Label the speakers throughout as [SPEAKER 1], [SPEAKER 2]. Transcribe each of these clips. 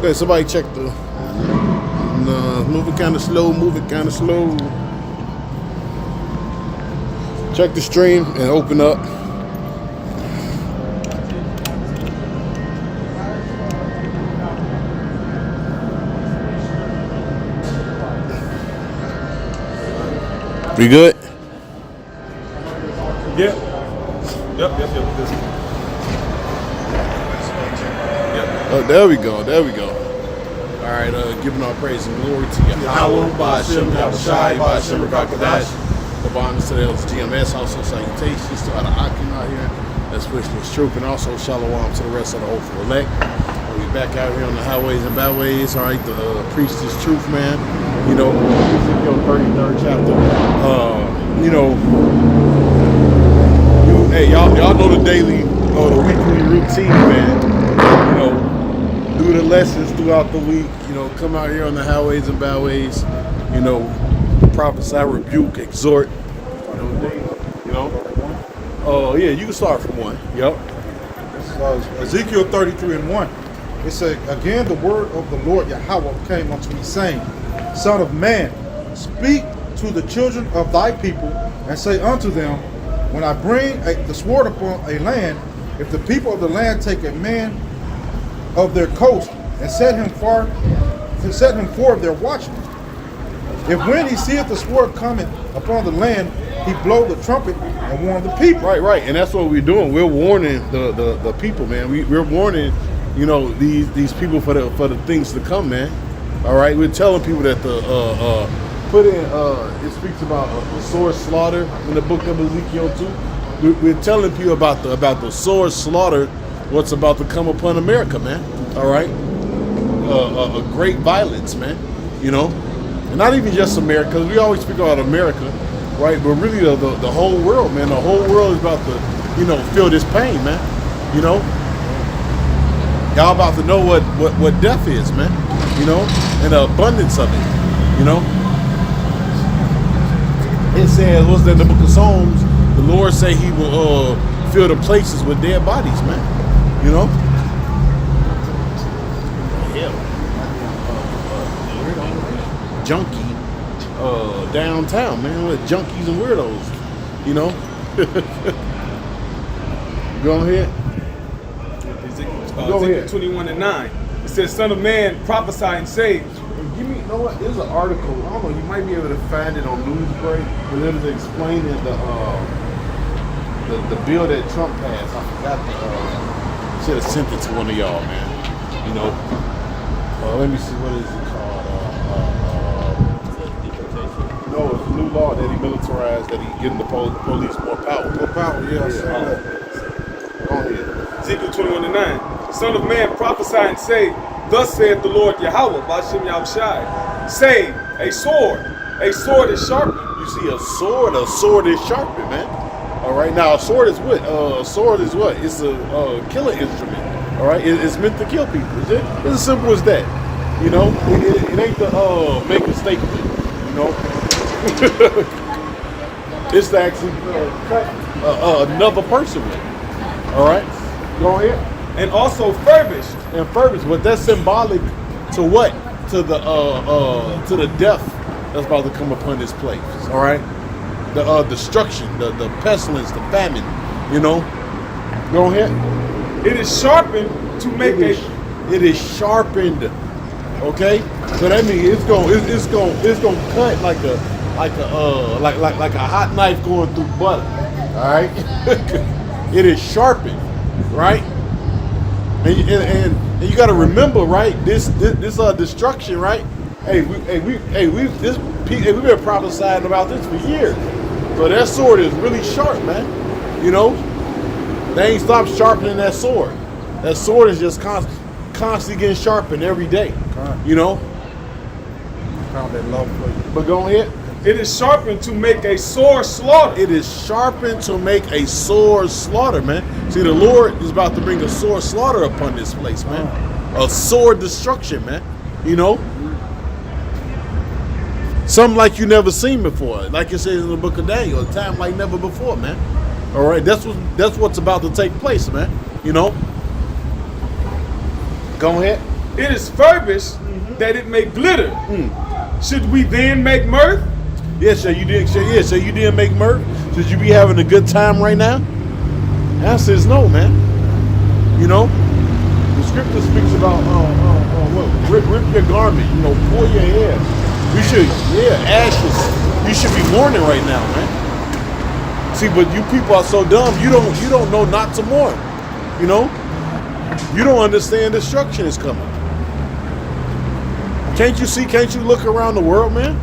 [SPEAKER 1] Okay, somebody check the. Moving kind of slow. Check the stream and open up. We good?
[SPEAKER 2] Yeah. Yep.
[SPEAKER 1] Oh, there we go. All right, giving our praise and glory to Yahweh, Ba'Shem, Yahushai, Ba'Shem, Rakadash, the bonds to the GMS, also salutations to other Akim out here. That's Wishman's troop, and also shalom to the rest of the hopeful elect. We back out here on the highways and byways. All right, the priest is truth, man. You know, Ezekiel 33rd chapter. Hey, y'all know the daily or the weekly routine, man. You know, do the lessons throughout the week. You know, come out here on the highways and byways. You know, prophesy, rebuke, exhort. Oh yeah, you can start from 1. Yep.
[SPEAKER 3] Ezekiel 33:1. It said, again the word of the Lord Yahweh came unto me, saying, Son of man, speak to the children of thy people, and say unto them, when I bring the sword upon a land, if the people of the land take a man of their coast and set him forth their watchmen, if when he seeth the sword coming upon the land, he blow the trumpet and warn the people.
[SPEAKER 1] Right, and that's what we're doing. We're warning the people, man. We're warning, you know, these people for the things to come, man. All right, we're telling people that it speaks about the sword slaughter in the book of Ezekiel 2. We're telling people about the sword slaughter, what's about to come upon America, man. All right, a great violence, man. You know, and not even just America, because we always speak about America, right? But really the whole world, man. The whole world is about to, you know, feel this pain, man. You know, y'all about to know what death is, man. You know, and the abundance of it. You know. It says, what's that in the book of Psalms? The Lord say he will fill the places with dead bodies, man. You know? Junkie downtown, man, with junkies and weirdos. You know? Go ahead. Go ahead.
[SPEAKER 2] 21:9. It says, Son of man, prophesy and say.
[SPEAKER 1] Give me, you know what? There's an article. I don't know. You might be able to find it on Newsbreak, but it was explaining the bill that Trump passed. I forgot should have sent it to one of y'all, man. You know. Let me see. What is it called? No, it's a new law that he militarized. That he giving the police more power.
[SPEAKER 3] More power. Yeah.
[SPEAKER 1] Go ahead.
[SPEAKER 2] Ezekiel 21:9. Son of man, prophesy and say, thus saith the Lord Yahweh, Ba'Shem Yahushai, say, a sword is sharpened.
[SPEAKER 1] You see, a sword is sharpened, man. All right, now a sword is what? It's a killing instrument. All right, it's meant to kill people. It's as simple as that. You know, it ain't to make a statement. You know, it's to actually cut another person with. All right, go ahead.
[SPEAKER 2] And also furbished.
[SPEAKER 1] But that's symbolic to what? To the death that's about to come upon this place. All right, the destruction, the pestilence, the famine. You know, go ahead.
[SPEAKER 2] It is sharpened to make
[SPEAKER 1] It is sharpened. Okay, so that means it's gonna cut like a hot knife going through butter. All right, it is sharpened, right? And you got to remember, right? This destruction, right? We've been prophesying about this for years. So that sword is really sharp, man. You know, they ain't stopped sharpening that sword. That sword is just constantly getting sharpened every day. You know.
[SPEAKER 3] Found that love for you.
[SPEAKER 1] But go ahead.
[SPEAKER 2] It is sharpened to make a sore slaughter.
[SPEAKER 1] It is sharpened to make a sore slaughter, man. See, the Lord is about to bring a sore slaughter upon this place, man. A sore destruction, man. You know? Something like you never seen before. Like it says in the book of Daniel, a time like never before, man. All right, that's what's about to take place, man. You know? Go ahead.
[SPEAKER 2] it is furbished that it may glitter. Should we then make mirth?
[SPEAKER 1] Yeah, so you did. So you didn't make mirth. Should you be having a good time right now? The answer is no, man. You know, the scripture speaks about what? Rip your garment. You know, pull your hair. We should, ashes. You should be mourning right now, man. See, but you people are so dumb. You don't know not to mourn. You know, you don't understand destruction is coming. Can't you see? Can't you look around the world, man?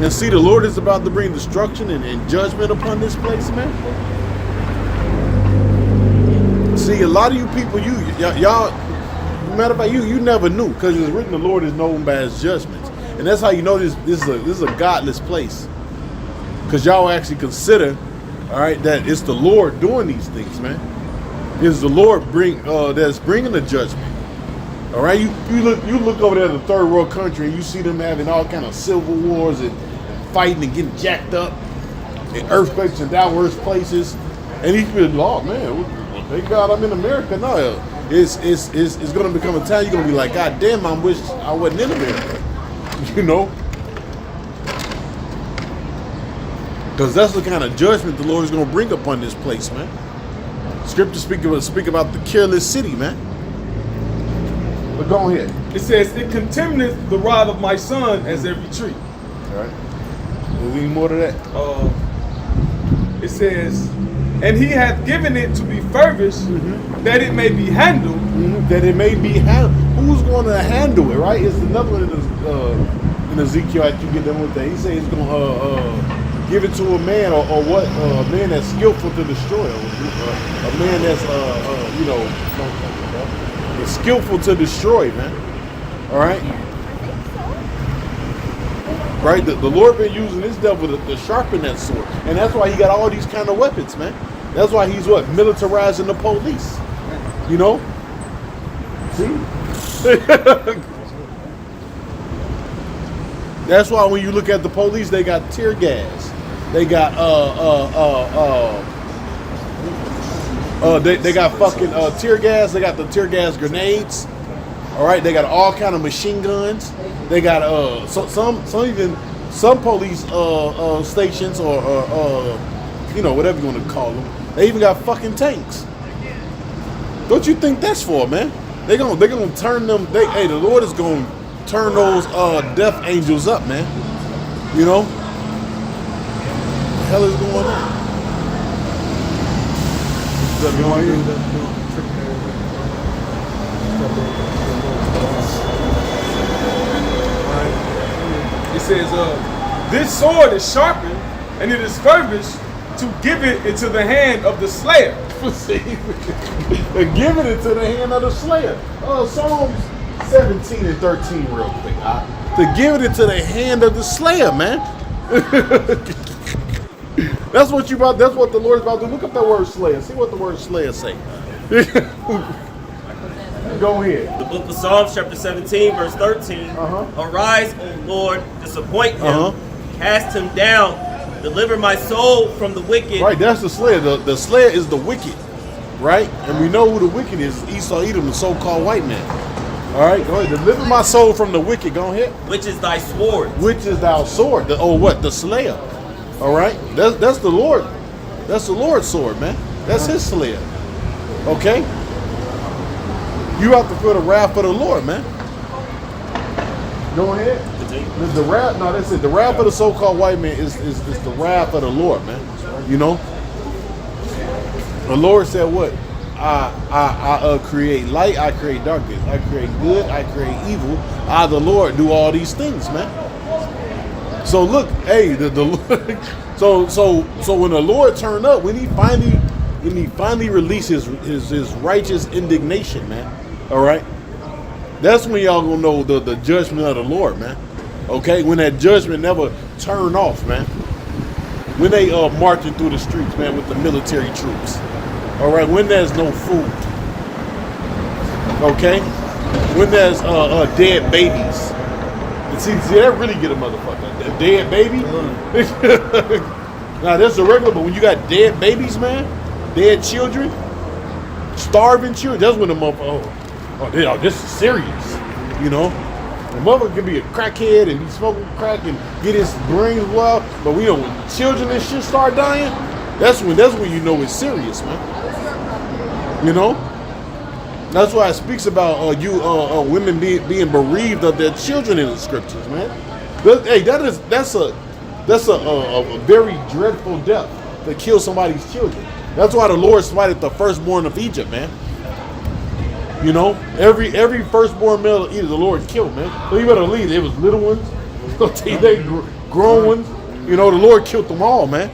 [SPEAKER 1] And see, the Lord is about to bring destruction and judgment upon this place, man. See, a lot of you people, y'all, matter of fact, you never knew, because it's written the Lord is known by his judgments. And that's how you know this is a godless place. Because y'all actually consider, all right, that it's the Lord doing these things, man. It's the Lord that's bringing the judgment. All right, you look over there at the third world country and you see them having all kind of civil wars and fighting and getting jacked up, and earthquakes in diverse places, and you feel, oh man, thank God I'm in America. No, it's gonna become a time you're gonna be like, God damn, I wish I wasn't in America, you know, because that's the kind of judgment the Lord is gonna bring upon this place, man. Scripture speak about the careless city, man. But go ahead.
[SPEAKER 2] It says, it contamineth the rod of my son as every tree.
[SPEAKER 1] All right. Is there any more to that?
[SPEAKER 2] It says, and he hath given it to be furbished, that it may be handled.
[SPEAKER 1] That it may be handled. Who's going to handle it, right? It's another one in Ezekiel, after you get done with that. He says he's going to give it to a man, or what? A man that's skillful to destroy. A man that's, is skillful to destroy, man. All right? Right? The Lord been using this devil to sharpen that sword. And that's why he got all these kind of weapons, man. That's why he's what? Militarizing the police. You know? See? That's why when you look at the police, they got tear gas. They got they got fucking tear gas. They got the tear gas grenades. All right, they got all kind of machine guns. They got some police stations or whatever you want to call them. They even got fucking tanks. What you think that's for, man? They gonna turn them. The Lord is gonna turn those death angels up, man. You know, what the hell is going on?
[SPEAKER 2] It says, this sword is sharpened, and it is furbished to give it into the hand of the slayer.
[SPEAKER 1] Giving it to the hand of the slayer. Psalms 17 and 13 real quick. To give it into the hand of the slayer, man. That's what the Lord's about to do. Look up that word slayer. See what the word slayer say. Go ahead.
[SPEAKER 4] The book of Psalms, chapter 17, verse 13. Arise, O Lord, disappoint him, cast him down, deliver my soul from the wicked.
[SPEAKER 1] Right, that's the slayer. The slayer is the wicked, right? And we know who the wicked is. Esau, Edom, the so-called white man. All right, go ahead. Deliver my soul from the wicked. Go ahead.
[SPEAKER 4] Which is thy sword.
[SPEAKER 1] Which is thy sword. The slayer. All right, that's the Lord. That's the Lord's sword, man. That's his slayer. Okay. You have to feel the wrath of the Lord, man. Go ahead. The wrath. No, that's it. The wrath of the so-called white man is the wrath of the Lord, man. You know. The Lord said, "What? I create light. I create darkness. I create good. I create evil. I, the Lord, do all these things, man." So look, hey, so when the Lord turned up, when he finally released his righteous indignation, man. All right, that's when y'all gonna know the judgment of the Lord, man. Okay, when that judgment never turned off, man. When they marching through the streets, man, with the military troops. All right, when there's no food. Okay, when there's dead babies. See, that really get a motherfucker. A dead baby? Now, that's a regular, but when you got dead babies, man, dead children, starving children, that's when the motherfucker, oh, this is serious. You know, the mother can be a crackhead and be smoking crack and get his brains wild, but we don't. When children and shit start dying, that's when you know it's serious, man. You know, that's why it speaks about women being bereaved of their children in the scriptures, man. Hey, that's a very dreadful death to kill somebody's children. That's why the Lord smited the firstborn of Egypt, man. You know, every firstborn male of Egypt, the Lord killed, man. So you better believe it was little ones, they grown ones. You know, the Lord killed them all, man.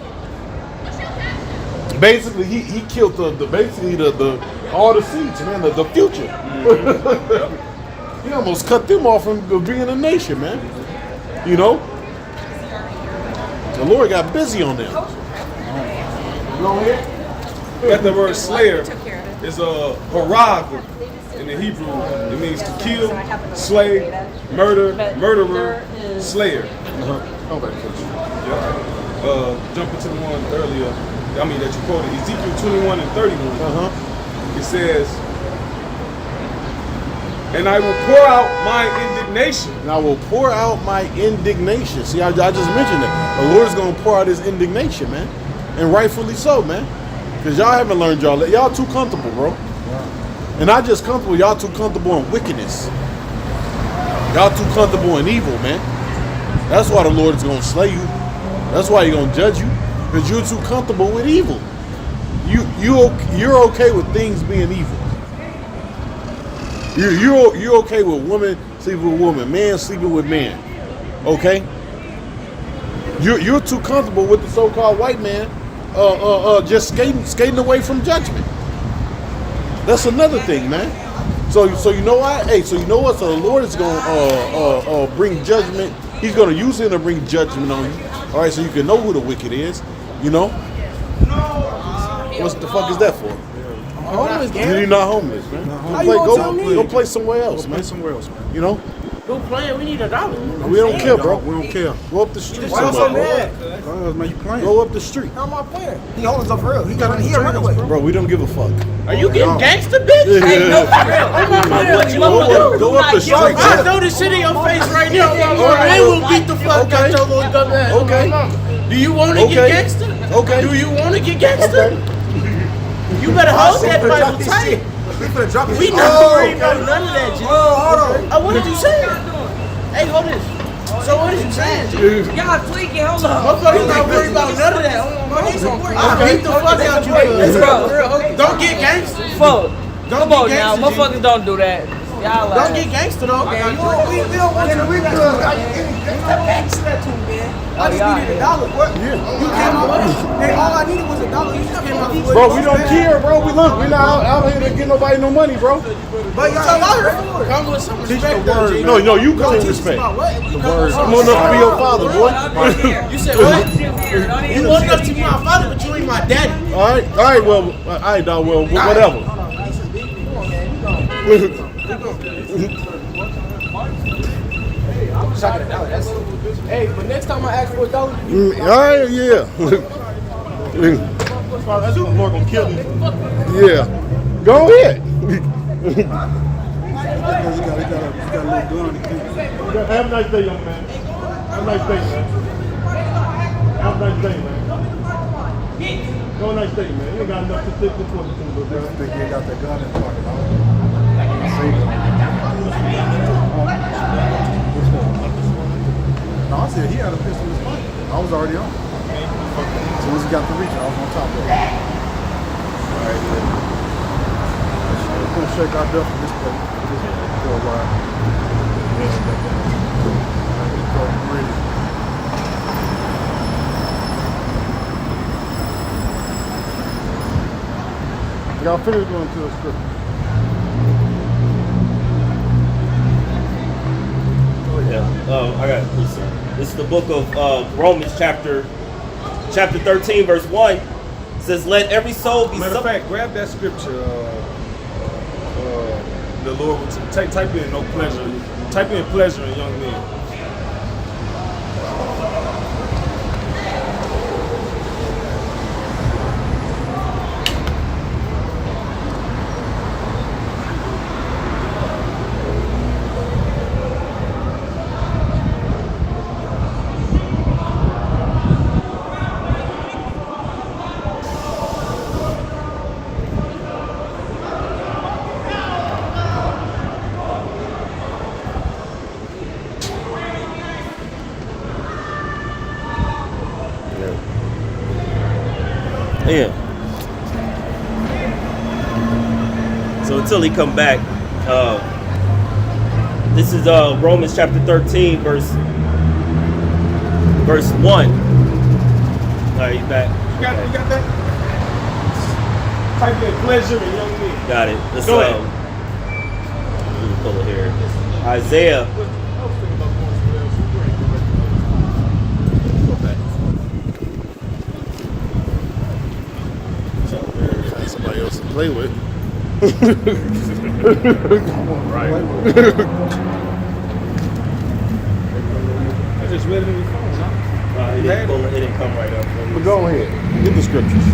[SPEAKER 1] Basically, he killed the all the seeds, man, the future. He almost cut them off from being a nation, man. You know, the Lord got busy on them. Go ahead.
[SPEAKER 2] Got the word slayer is a harag in the Hebrew. It means to kill, slay, murder, murderer, slayer. Jumping to the one earlier, that you quoted, Ezekiel 21 and 31. It says, and I will pour out my indignation.
[SPEAKER 1] And I will pour out my indignation. See, I just mentioned that. The Lord's going to pour out his indignation, man. And rightfully so, man. Because y'all haven't learned y'all too comfortable, bro. Yeah. And not just comfortable, y'all too comfortable in wickedness. Y'all too comfortable in evil, man. That's why the Lord is going to slay you. That's why he's going to judge you. Because you're too comfortable with evil. You're okay with things being evil. You're okay with woman sleeping with woman, man sleeping with man. Okay? You're too comfortable with the so-called white man just skating away from judgment. That's another thing, man. So you know what? Hey, so you know what? So the Lord is gonna bring judgment. He's gonna use him to bring judgment on you. All right, so you can know who the wicked is. You know. What the fuck is that for?
[SPEAKER 5] Homeless, man.
[SPEAKER 1] You're not homeless, man. Go play somewhere else, man. You know.
[SPEAKER 5] Go play. We need $1.
[SPEAKER 1] We don't care, bro.
[SPEAKER 3] We don't care.
[SPEAKER 1] Go up the street.
[SPEAKER 5] Why you so mad?
[SPEAKER 3] Man, you playing.
[SPEAKER 1] Go up the street.
[SPEAKER 5] How am I playing? He holding up for real. He a runaway.
[SPEAKER 1] Bro, we don't give a fuck.
[SPEAKER 5] Are you getting gangster, bitch?
[SPEAKER 1] Hey,
[SPEAKER 5] no, for real. I'm not playing.
[SPEAKER 1] Go up the street.
[SPEAKER 5] I throw this shit in your face right now. I will beat the fuck out your little dumb ass.
[SPEAKER 1] Okay.
[SPEAKER 5] Do you want to get gangster?
[SPEAKER 1] Okay.
[SPEAKER 5] Do you want to get gangster? You better hold that Bible tight. We not worried about none of that, G. Hold on. What did you say? Hey, hold this. So what is you saying, G?
[SPEAKER 6] Y'all tweaking, hold on.
[SPEAKER 5] Motherfuckers not worried about none of that. I'll beat the fuck out you.
[SPEAKER 6] Let's go.
[SPEAKER 5] Don't get gangster.
[SPEAKER 6] Fuck.
[SPEAKER 5] Don't
[SPEAKER 6] Come on
[SPEAKER 5] get
[SPEAKER 6] now,
[SPEAKER 5] gangster, G.
[SPEAKER 6] motherfuckers don't do that. Y'all
[SPEAKER 5] Don't get gangster though. Okay, we don't want you to be good. I just needed $1. What?
[SPEAKER 1] Yeah.
[SPEAKER 5] You came out with it. And all I needed was $1. You just came out with it.
[SPEAKER 1] Bro, we don't care, bro. We're not out here to get nobody no money, bro.
[SPEAKER 5] But y'all out here for it. Come with some respect, though, G.
[SPEAKER 1] No, you come with respect.
[SPEAKER 5] The
[SPEAKER 1] word. Come on up to be your father, boy.
[SPEAKER 5] You said what? You want enough to be my father, but you ain't my daddy.
[SPEAKER 1] All right, well, all right, dog, well, whatever.
[SPEAKER 5] Hey, but next time I ask for $1,
[SPEAKER 1] All right, yeah.
[SPEAKER 3] The Lord gonna kill you.
[SPEAKER 1] Yeah. Go ahead.
[SPEAKER 3] He got a little gun.
[SPEAKER 1] Have a nice day, young man. Have a nice day, man. Have a nice day, man. Have a nice day, man. You ain't got enough to stick to 22, little girl.
[SPEAKER 3] Think he got that gun in his pocket. No, I said he had a pistol in his pocket. I was already on. As soon as he got to reach, I was on top of it. Alright, we're gonna shake our duck in this place for a while.
[SPEAKER 1] Y'all finish going to the script.
[SPEAKER 4] I got it. This is the book of Romans, chapter 13, verse 1. It says, "Let every soul be."
[SPEAKER 2] Matter of fact, grab that scripture. The Lord will type in no pleasure. Type in pleasure in young men.
[SPEAKER 4] Yeah. So until he come back, this is Romans chapter 13, verse 1. All right, he's back.
[SPEAKER 2] You got that? Type in pleasure and young men.
[SPEAKER 4] Got it. Let's
[SPEAKER 2] Go ahead.
[SPEAKER 4] let me pull it here. Isaiah.
[SPEAKER 1] Find somebody else to play with. Right.
[SPEAKER 2] I just read it in your phone, huh?
[SPEAKER 4] It didn't come right up.
[SPEAKER 1] But go ahead. Get the scriptures.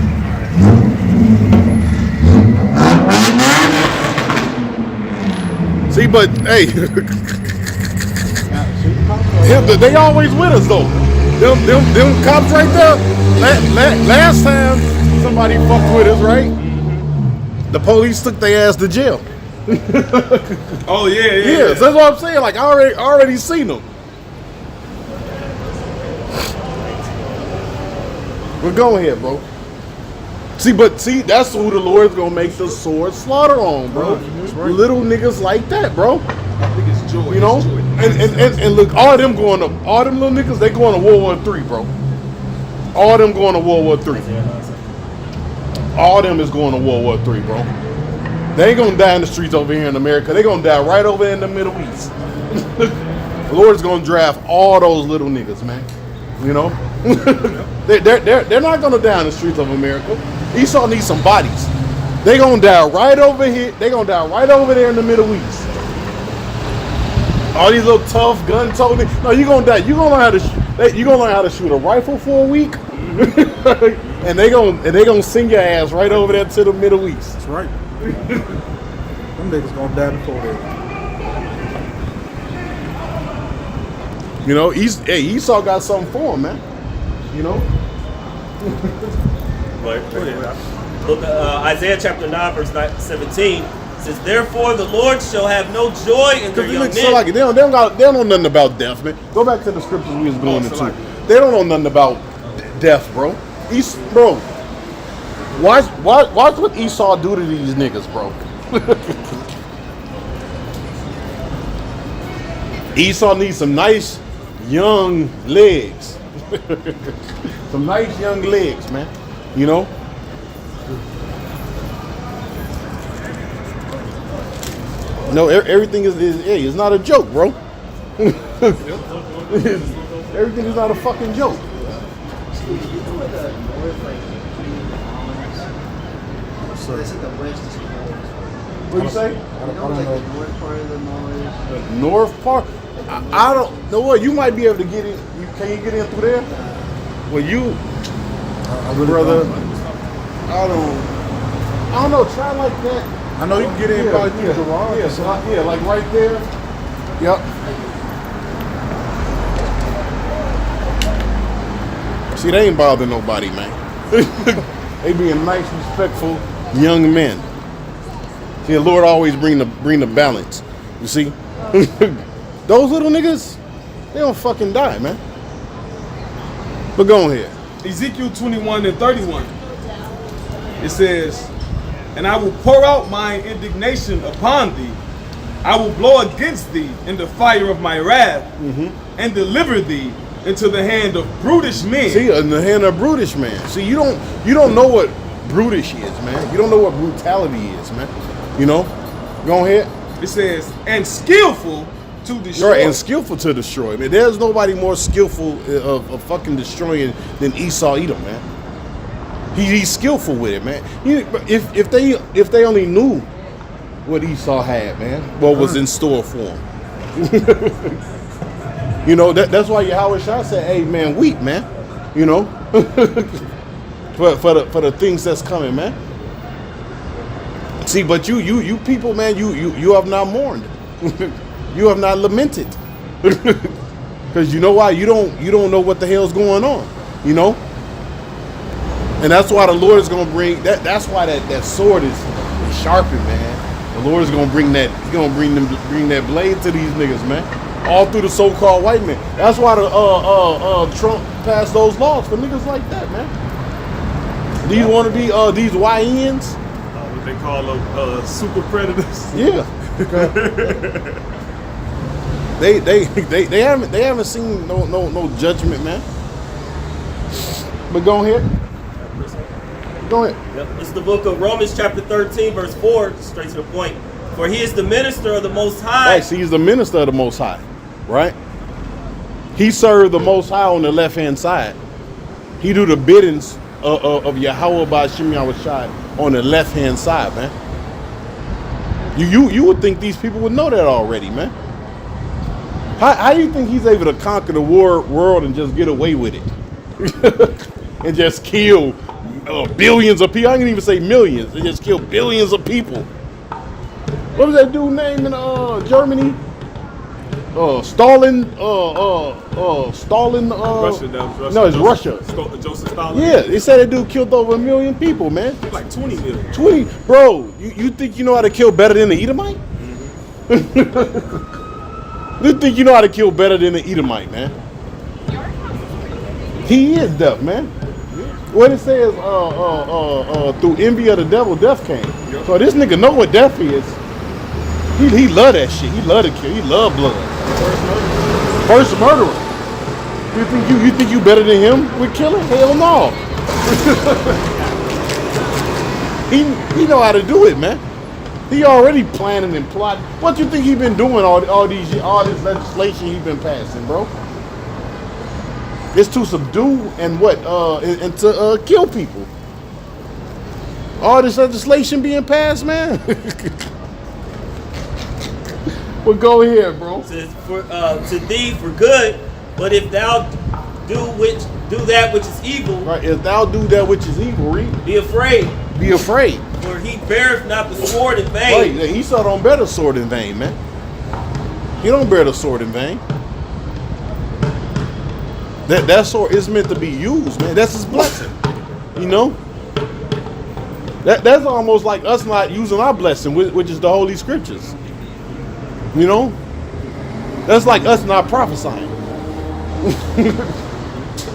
[SPEAKER 1] See, but hey, they always with us though. Them cops right there. Last time somebody fucked with us, right? The police took their ass to jail.
[SPEAKER 2] Oh yeah.
[SPEAKER 1] Yeah, so that's what I'm saying. Like I already seen them. But go ahead, bro. See, that's who the Lord's gonna make the sword slaughter on, bro.
[SPEAKER 3] Right.
[SPEAKER 1] Little niggas like that, bro.
[SPEAKER 2] I think it's joy.
[SPEAKER 1] You know?
[SPEAKER 2] It's joy.
[SPEAKER 1] And look, all them little niggas, they going to World War III, bro. All them going to World War III. All them is going to World War III, bro. They ain't gonna die in the streets over here in America. They gonna die right over in the Middle East. The Lord's gonna draft all those little niggas, man. You know? they're not gonna die in the streets of America. Esau needs some bodies. They gonna die right over here. They gonna die right over there in the Middle East. All these little tough gun-toting. No, you gonna die. You gonna learn how to. You gonna learn how to shoot a rifle for a week, and they gonna send your ass right over there to the Middle East.
[SPEAKER 3] That's right. Them niggas gonna die before they.
[SPEAKER 1] You know, Esau got something for him, man. You know.
[SPEAKER 4] Look, Isaiah chapter 9, verse 17 says, "Therefore the Lord shall have no joy in their young men."
[SPEAKER 1] So like, they don't know nothing about death, man. Go back to the scriptures we was going into. They don't know nothing about death, bro. Bro, watch what Esau do to these niggas, bro. Esau needs some nice young legs. Some nice young legs, man. You know? No, everything it's not a joke, bro. Everything is not a fucking joke. What you say?
[SPEAKER 3] I don't know.
[SPEAKER 1] The north part? I don't know what. You might be able to get in. Can you get in through there? Well, you, brother, I don't know. Try like that.
[SPEAKER 3] I know you can get in probably through the garage.
[SPEAKER 1] Yeah, like right there. Yep. See, they ain't bothering nobody, man. They being nice, respectful young men. See, the Lord always bring the balance. You see, those little niggas, they don't fucking die, man. But go ahead.
[SPEAKER 2] Ezekiel 21 and 31. It says, "And I will pour out my indignation upon thee. I will blow against thee in the fire of my wrath, and deliver thee into the hand of brutish men."
[SPEAKER 1] See, in the hand of brutish man. See, you don't know what brutish is, man. You don't know what brutality is, man. You know? Go ahead.
[SPEAKER 2] It says, "And skillful to destroy."
[SPEAKER 1] Right, and skillful to destroy. Man, there's nobody more skillful of fucking destroying than Esau Edom, man. He's skillful with it, man. If they only knew what Esau had, man, what was in store for him. You know, that's why Yahweh Shah said, "Hey, man, weep, man." You know, for the things that's coming, man. See, but you people, man, you have not mourned. You have not lamented. Because you know why? You don't know what the hell's going on. You know? And that's why the Lord is gonna bring that's why that sword is sharpened, man. The Lord is gonna bring that, he's gonna bring that blade to these niggas, man. All through the so-called white men. That's why the Trump passed those laws for niggas like that, man. These want to be these YNs.
[SPEAKER 2] What they call them super predators.
[SPEAKER 1] Yeah. They haven't seen no judgment, man. But go ahead. Go ahead.
[SPEAKER 4] Yep. This is the book of Romans chapter 13, verse 4, straight to the point. For he is the minister of the Most High.
[SPEAKER 1] Right, see, he's the minister of the Most High, right? He served the Most High on the left-hand side. He do the biddings of Yahweh Ba'Shem Yahushai on the left-hand side, man. You would think these people would know that already, man. How do you think he's able to conquer the world and just get away with it? And just kill billions of people? I can't even say millions. They just kill billions of people. What was that dude name in Germany? Stalin. Stalin.
[SPEAKER 2] Russia, that was Russia.
[SPEAKER 1] No, it's Russia.
[SPEAKER 2] Joseph Stalin.
[SPEAKER 1] Yeah, they said that dude killed over 1 million people, man.
[SPEAKER 2] Like 20 million.
[SPEAKER 1] 20, bro. You think you know how to kill better than the Edomite? You think you know how to kill better than the Edomite, man? He is deaf, man. What it says, through envy of the devil, death came. Yep. So this nigga know what death is. He love that shit. He love to kill. He love blood. First murderer. You think you better than him with killing? Hell no. He know how to do it, man. He already planning and plotting. What you think he been doing all this legislation he been passing, bro? It's to subdue and what? And to kill people. All this legislation being passed, man. Well, go ahead, bro.
[SPEAKER 4] It says, to thee for good, but if thou do that which is evil,
[SPEAKER 1] Right, if thou do that which is evil, read.
[SPEAKER 4] be afraid.
[SPEAKER 1] Be afraid.
[SPEAKER 4] For he beareth not the sword in vain.
[SPEAKER 1] Right, Esau don't bear the sword in vain, man. He don't bear the sword in vain. That sword is meant to be used, man. That's his blessing. You know? That's almost like us not using our blessing, which is the Holy Scriptures. You know? That's like us not prophesying.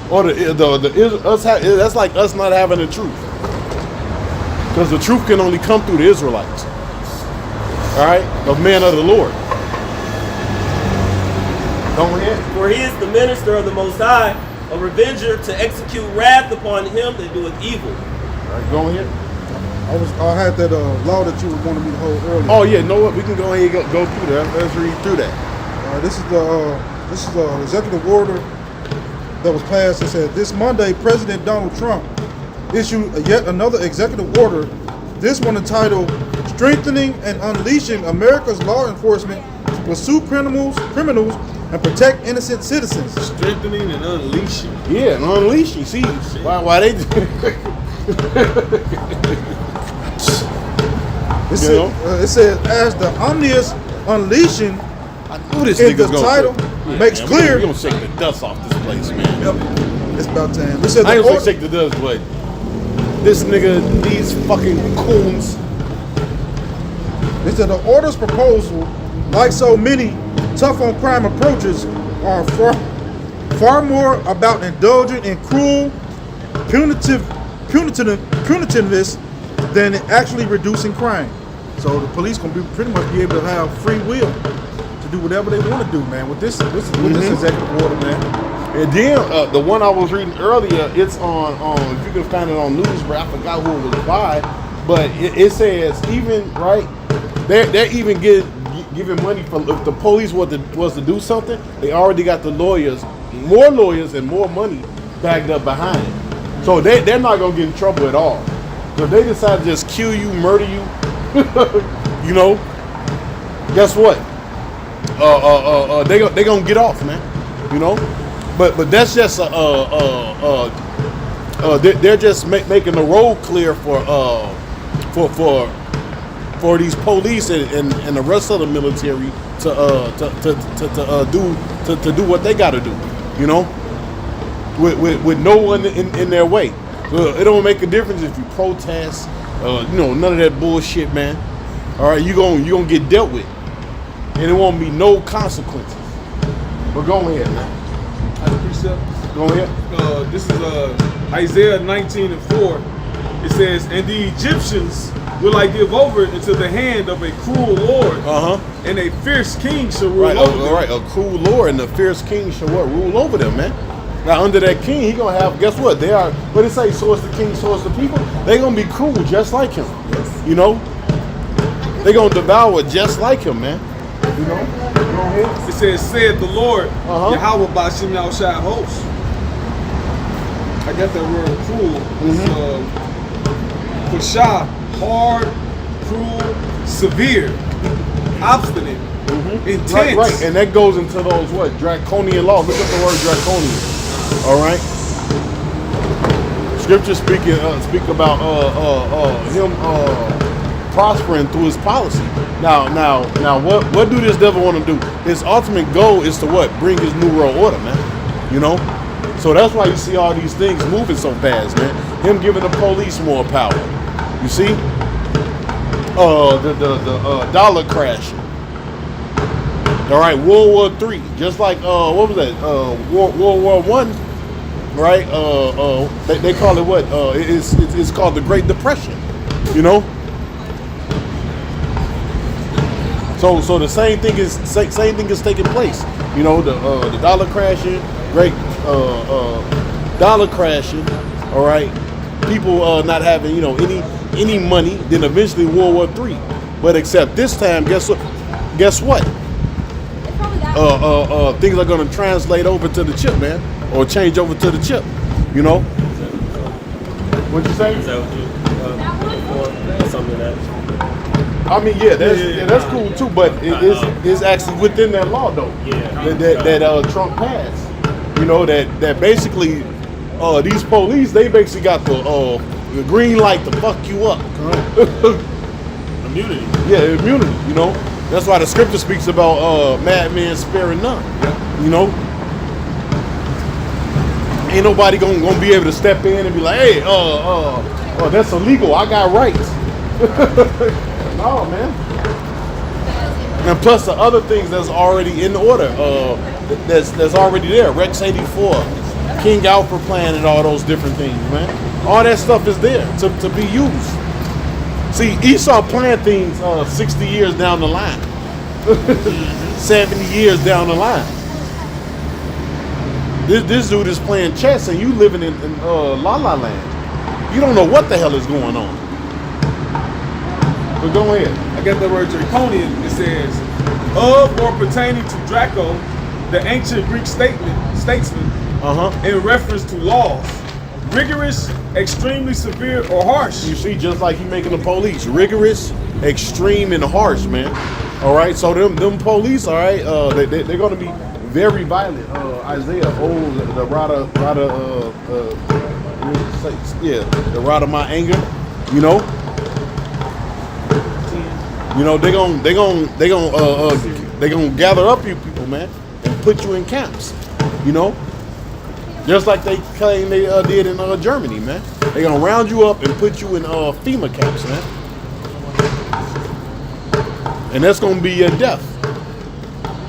[SPEAKER 1] Or that's like us not having the truth. Because the truth can only come through the Israelites. Alright? Of men of the Lord. Don't forget.
[SPEAKER 4] For he is the minister of the Most High, a revenger to execute wrath upon him that doeth evil.
[SPEAKER 1] Alright, go ahead.
[SPEAKER 3] I had that law that you wanted me to hold earlier.
[SPEAKER 1] Oh yeah, know what? We can go ahead and go through that. Let's read through that.
[SPEAKER 3] This is the executive order that was passed. It said this Monday, President Donald Trump issued yet another executive order. This one entitled "Strengthening and Unleashing America's Law Enforcement to Pursue Criminals and Protect Innocent Citizens."
[SPEAKER 2] Strengthening and unleashing.
[SPEAKER 1] Yeah, and unleashing. See why they?
[SPEAKER 3] It says, as the omnious unleashing
[SPEAKER 1] I knew this
[SPEAKER 3] in
[SPEAKER 1] nigga's
[SPEAKER 3] the
[SPEAKER 1] gonna
[SPEAKER 3] title makes clear.
[SPEAKER 1] We gonna shake the dust off this place, man.
[SPEAKER 3] Yep. It's about time. It says
[SPEAKER 1] I ain't gonna say shake the dust, but this nigga, these fucking coons.
[SPEAKER 3] It said the order's proposal, like so many tough on crime approaches, are far more about indulging in cruel, punitiveness than actually reducing crime. So the police gonna pretty much be able to have free will to do whatever they want to do, man. With this executive order, man.
[SPEAKER 1] And then the one I was reading earlier, it's on if you can find it on news, but I forgot who it was by. But it says even right, they're even giving money for if the police was to do something, they already got the more lawyers and more money backed up behind it. So they're not gonna get in trouble at all. So if they decide to just kill you, murder you, you know, guess what? They gonna get off, man. You know, but that's just they're just making the road clear for these police and the rest of the military to do what they got to do. You know, with no one in their way. So it don't make a difference if you protest. None of that bullshit, man. All right, you gonna get dealt with, and it won't be no consequences. But go ahead, man.
[SPEAKER 2] That's a precept.
[SPEAKER 1] Go ahead.
[SPEAKER 2] This is Isaiah 19:4. It says, and the Egyptians will I give over into the hand of a cruel lord, and a fierce king shall rule over them.
[SPEAKER 1] Right, a cruel lord and a fierce king shall what? Rule over them, man. Now under that king, he gonna have, guess what? They are, what it say, so is the king, so is the people. They gonna be cruel just like him. You know? They gonna devour just like him, man. You know? Go ahead.
[SPEAKER 2] It says, said the Lord, Yahweh Bashim Yahushua hosts. I got that word cruel. It's Kushah, hard, cruel, severe, obstinate, intense.
[SPEAKER 1] Right, and that goes into those what? Draconian laws. Look up the word draconian. All right. Scripture speak about him prospering through his policy. Now, what do this devil want to do? His ultimate goal is to what? Bring his new world order, man. You know. So that's why you see all these things moving so fast, man. Him giving the police more power. You see? The dollar crashing. All right, World War III, just like what was that? World War I, right? They call it what? It's called the Great Depression. You know. So the same thing is taking place. You know, the dollar crashing, great dollar crashing. All right, people not having any money. Then eventually World War III, but except this time, guess what? Things are going to translate over to the chip, man, or change over to the chip. You know. What'd you say?
[SPEAKER 4] Is that what you something that?
[SPEAKER 1] I mean, that's cool too, but it's actually within that law though. That Trump passed. You know that basically these police, they basically got the green light to fuck you up.
[SPEAKER 4] Immunity.
[SPEAKER 1] Yeah, immunity. You know, that's why the scripture speaks about madmen sparing none. You know, ain't nobody gonna be able to step in and be like, hey, that's illegal. I got rights. No, man. And plus the other things that's already in order, that's already there. Rex 84, King Alpha Plan, and all those different things, man. All that stuff is there to be used. See, Esau planned things 60 years down the line, 70 years down the line. This dude is playing chess, and you living in La La Land. You don't know what the hell is going on. But go ahead.
[SPEAKER 2] I got the word draconian. It says, of or pertaining to Draco, the ancient Greek statesman, in reference to laws, rigorous, extremely severe, or harsh.
[SPEAKER 1] You see, just like you making the police, rigorous, extreme, and harsh, man. All right, so them police, all right, they're gonna be very violent. Isaiah, the rod of my anger, you know. You know, they gonna gather up you people, man, and put you in camps. You know, just like they claim they did in Germany, man. They gonna round you up and put you in FEMA camps, man. And that's gonna be your death.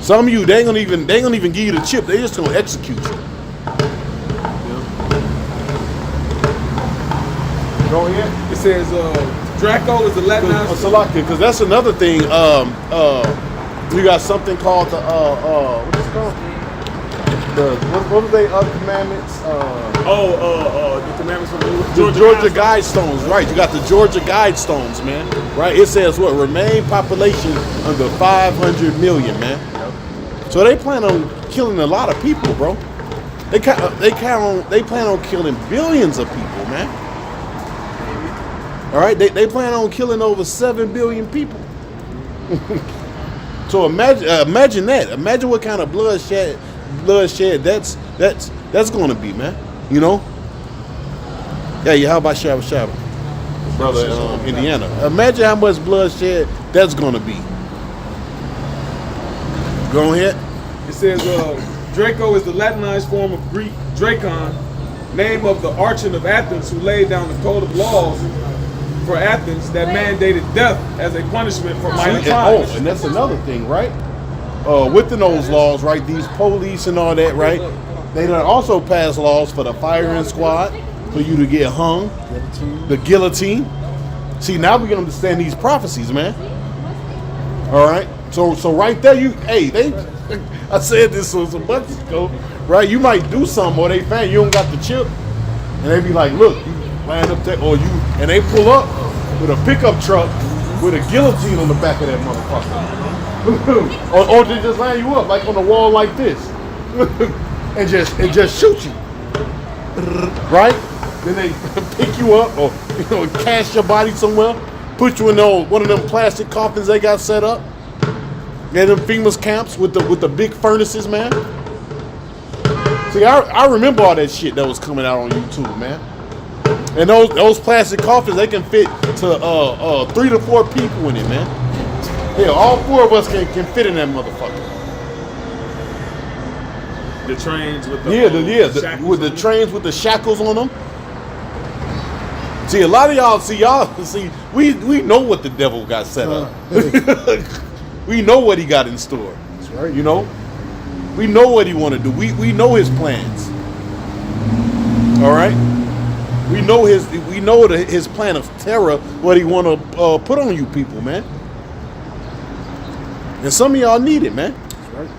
[SPEAKER 1] Some of you, they ain't gonna even give you the chip. They just gonna execute you. Go ahead.
[SPEAKER 2] It says Draco is the Latinized.
[SPEAKER 1] Salaki, because that's another thing. You got something called the what's it called? What were they commandments?
[SPEAKER 2] The commandments from
[SPEAKER 1] the Georgia Guidestones, right? You got the Georgia Guidestones, man. Right? It says what? Remain population under 500 million, man. So they plan on killing a lot of people, bro. They plan on killing billions of people, man. All right, they plan on killing over 7 billion people. So imagine that. Imagine what kind of bloodshed that's going to be, man. You know? Yeah. How about Shabba, brother, Indiana? Imagine how much bloodshed that's going to be. Go ahead.
[SPEAKER 2] It says Draco is the Latinized form of Greek Dracon, name of the archon of Athens who laid down the code of laws for Athens that mandated death as a punishment for minor crimes.
[SPEAKER 1] And that's another thing, right? Within those laws, right? These police and all that, right? They done also passed laws for the firing squad, for you to get hung. The guillotine. See, now we can understand these prophecies, man. All right. So right there, I said this was some months ago, right? You might do something, or they find you don't got the chip, and they be like, look, you line up there, and they pull up with a pickup truck with a guillotine on the back of that motherfucker, or they just line you up like on the wall like this, and just shoot you, right? Then they pick you up or cast your body somewhere, put you in one of them plastic coffins they got set up. Yeah, them FEMA's camps with the big furnaces, man. See, I remember all that shit that was coming out on YouTube, man. And those plastic coffins, they can fit to 3 to 4 people in it, man. Yeah, all 4 of us can fit in that motherfucker.
[SPEAKER 2] The trains with the
[SPEAKER 1] with the trains with the shackles on them. See, a lot of y'all we know what the devil got set up. We know what he got in store.
[SPEAKER 3] That's right.
[SPEAKER 1] You know, we know what he want to do. We know his plans. All right. We know his plan of terror. What he want to put on you people, man. And some of y'all need it, man.
[SPEAKER 3] That's right.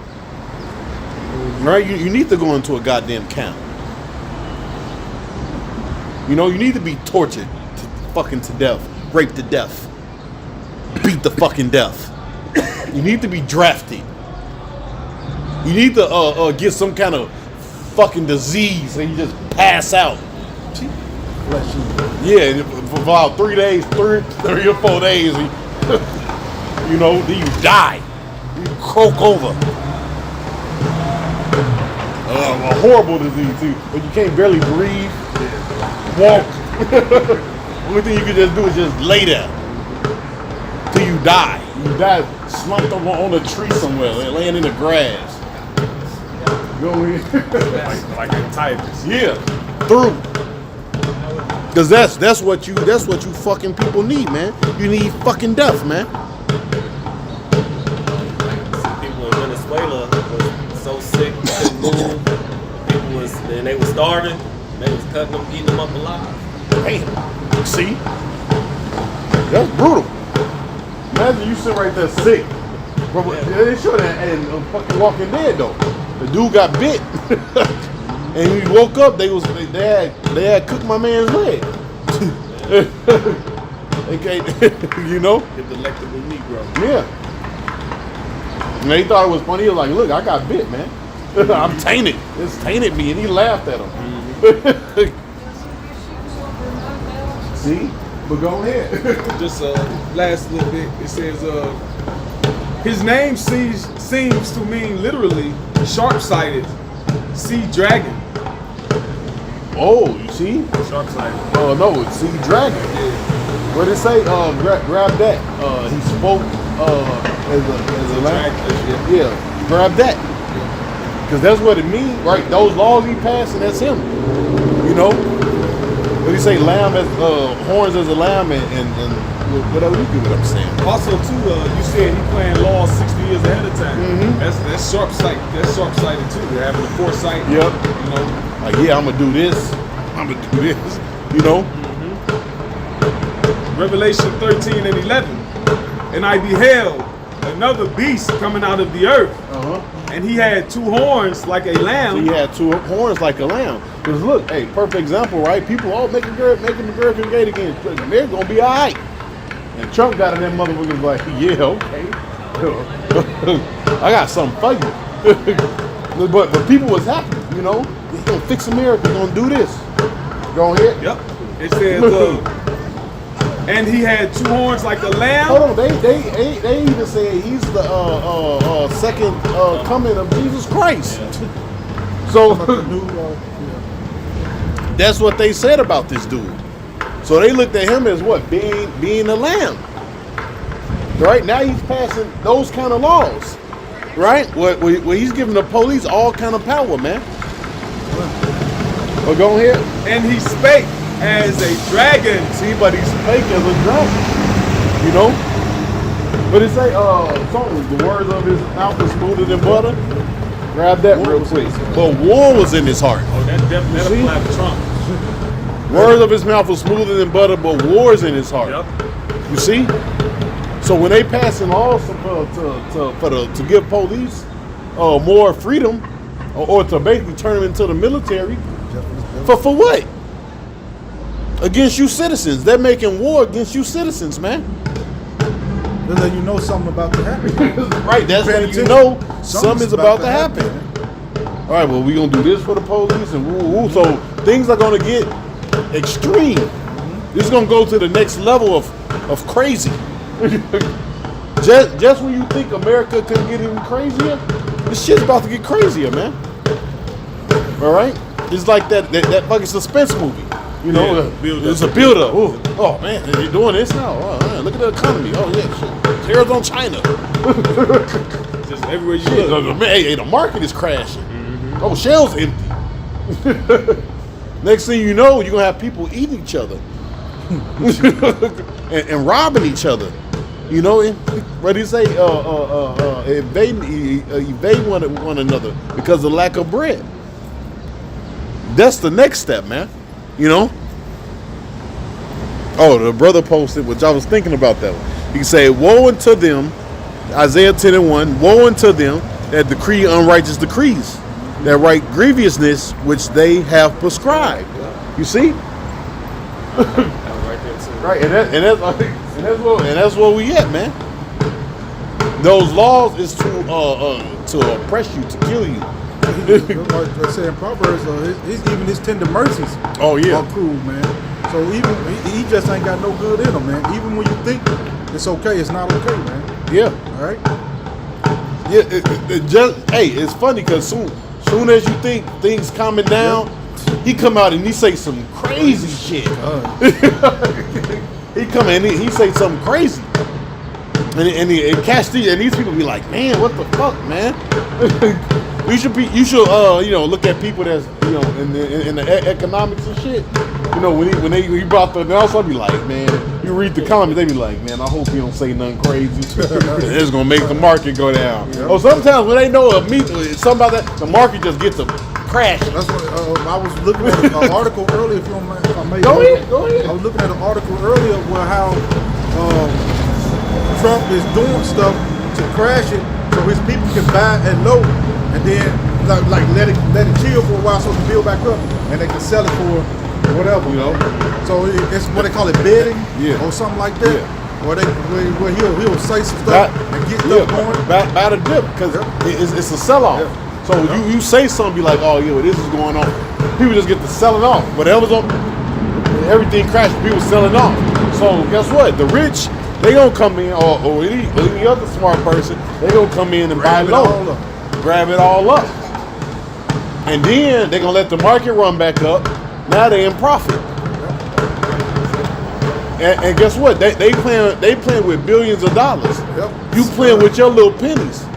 [SPEAKER 1] Right? You need to go into a goddamn camp. You know, you need to be tortured to death, raped to death, beat the fucking death. You need to be drafted. You need to get some kind of fucking disease and you just pass out. Yeah, for about 3 days, 3 or 4 days, then you die. You croak over. A horrible disease too, but you can't barely breathe, walk. Only thing you can just do is just lay there till you die. You die slumped on a tree somewhere, laying in the grass. Go in.
[SPEAKER 2] like a tigress.
[SPEAKER 1] Yeah, through. Cause that's what you fucking people need, man. You need fucking death, man.
[SPEAKER 4] People in Venezuela was so sick they couldn't move. They were starving. And they was cutting them, eating them up alive.
[SPEAKER 1] Damn. See, that's brutal. Imagine you sit right there sick. Bro, they showed that in fucking Walking Dead though. The dude got bit, and when he woke up, they had cooked my man's leg. They can't,
[SPEAKER 2] The delectable Negro.
[SPEAKER 1] Yeah. And they thought it was funny. He was like, "Look, I got bit, man. I'm tainted. It's tainted me," and he laughed at him. See? But go ahead.
[SPEAKER 2] Just last little bit. It says, his name seems to mean literally sharp-sighted sea dragon.
[SPEAKER 1] Oh, you see?
[SPEAKER 2] Sharp-sighted.
[SPEAKER 1] Oh no, it's sea dragon.
[SPEAKER 2] Yeah.
[SPEAKER 1] What did it say? Grab that. He spoke as a lamb. Yeah, grab that. Because that's what it means, right? Those laws he passed, and that's him. You know? What do you say? Lamb as horns as a lamb, and whatever you do what I'm saying.
[SPEAKER 2] Also, too, you said he playing laws 60 years ahead of time.
[SPEAKER 1] Mm-hmm.
[SPEAKER 2] That's sharp-sighted. That's sharp-sighted too. Having the foresight.
[SPEAKER 1] Yep.
[SPEAKER 2] You know.
[SPEAKER 1] Like, yeah, I'm gonna do this. I'm gonna do this. You know.
[SPEAKER 2] Revelation 13:11. And I beheld another beast coming out of the earth. And he had 2 horns like a lamb.
[SPEAKER 1] So he had 2 horns like a lamb. Because look, hey, perfect example, right? People all making America great again. America gonna be all right. And Trump got in that motherfuckers like, yeah, okay. I got something for you. but people was happy, you know. They're gonna fix America. They're gonna do this. Go ahead.
[SPEAKER 2] Yep. It says, and he had 2 horns like a lamb.
[SPEAKER 1] Hold on, they even said he's the second coming of Jesus Christ. So that's what they said about this dude. So they looked at him as what? Being a lamb. Right? Now he's passing those kind of laws. Right? Where he's giving the police all kind of power, man. Well, go ahead.
[SPEAKER 2] And he spake as a dragon.
[SPEAKER 1] See, but he spake as a dragon. You know? But it say, something, the words of his mouth is smoother than butter. Grab that real quick. But war was in his heart.
[SPEAKER 2] Oh, that'll clap Trump.
[SPEAKER 1] Words of his mouth was smoother than butter, but wars in his heart.
[SPEAKER 2] Yep.
[SPEAKER 1] You see? So when they passing laws to give police more freedom, or to basically turn them into the military, for what? Against you citizens. They're making war against you citizens, man.
[SPEAKER 3] They'll let you know something about to happen.
[SPEAKER 1] Right, that's when you know something is about to happen. All right, well, we're going to do this for the police, and woo. So things are going to get extreme. This is going to go to the next level of crazy. just when you think America could get even crazier, this shit's about to get crazier, man. All right? It's like that fucking suspense movie. You know, it's a build-up. Oh, man, they're doing this now. Oh, man, look at the economy. Oh, yeah, shit. Tears on China.
[SPEAKER 2] Just everywhere you look.
[SPEAKER 1] Hey, the market is crashing. Oh, Shell's empty. Next thing you know, you're going to have people eating each other. and robbing each other. You know, what do you say? Evade one another because of lack of bread. That's the next step, man. You know? Oh, the brother posted, which I was thinking about that one. He said, woe unto them, Isaiah 10:1, woe unto them that decree unrighteous decrees, that write grievousness which they have prescribed. You see? Right, and that's where we at, man. Those laws is to oppress you, to kill you.
[SPEAKER 3] Like I said in Proverbs, even his tender mercies are cruel, man. So even he just ain't got no good in him, man. Even when you think it's okay, it's not okay, man.
[SPEAKER 1] Yeah.
[SPEAKER 3] All right.
[SPEAKER 1] Yeah. It's funny because soon as you think things calming down, he come out and he say some crazy shit. He come in, he say something crazy, and catch these people be like, man, what the fuck, man? You should look at people that's in the economics and shit. You know, when he brought the announcement, I'll be like, man, you read the comments, they be like, man, I hope you don't say nothing crazy. It's gonna make the market go down. Yep. Or sometimes when they know something about that, the market just gets a crash.
[SPEAKER 3] That's what I was looking at an article earlier. If you don't mind, if I may.
[SPEAKER 1] Go ahead.
[SPEAKER 3] I was looking at an article earlier where how Trump is doing stuff to crash it so his people can buy at low, and then like let it chill for a while so it can build back up, and they can sell it for whatever, you know. So it's what they call it bidding, or something like that. Yeah. Where he'll say some stuff and get stuff going.
[SPEAKER 1] By the dip, because it's a sell-off. Yeah. So you say something, be like, oh, yeah, this is going on. People just get to selling off. Whatever's on, everything crashes, people selling off. So guess what? The rich, they gonna come in, or any other smart person, they gonna come in and buy low. Grab it all up. And then they gonna let the market run back up. Now they in profit. And guess what? They playing with billions of dollars. Yep. You playing with your little pennies.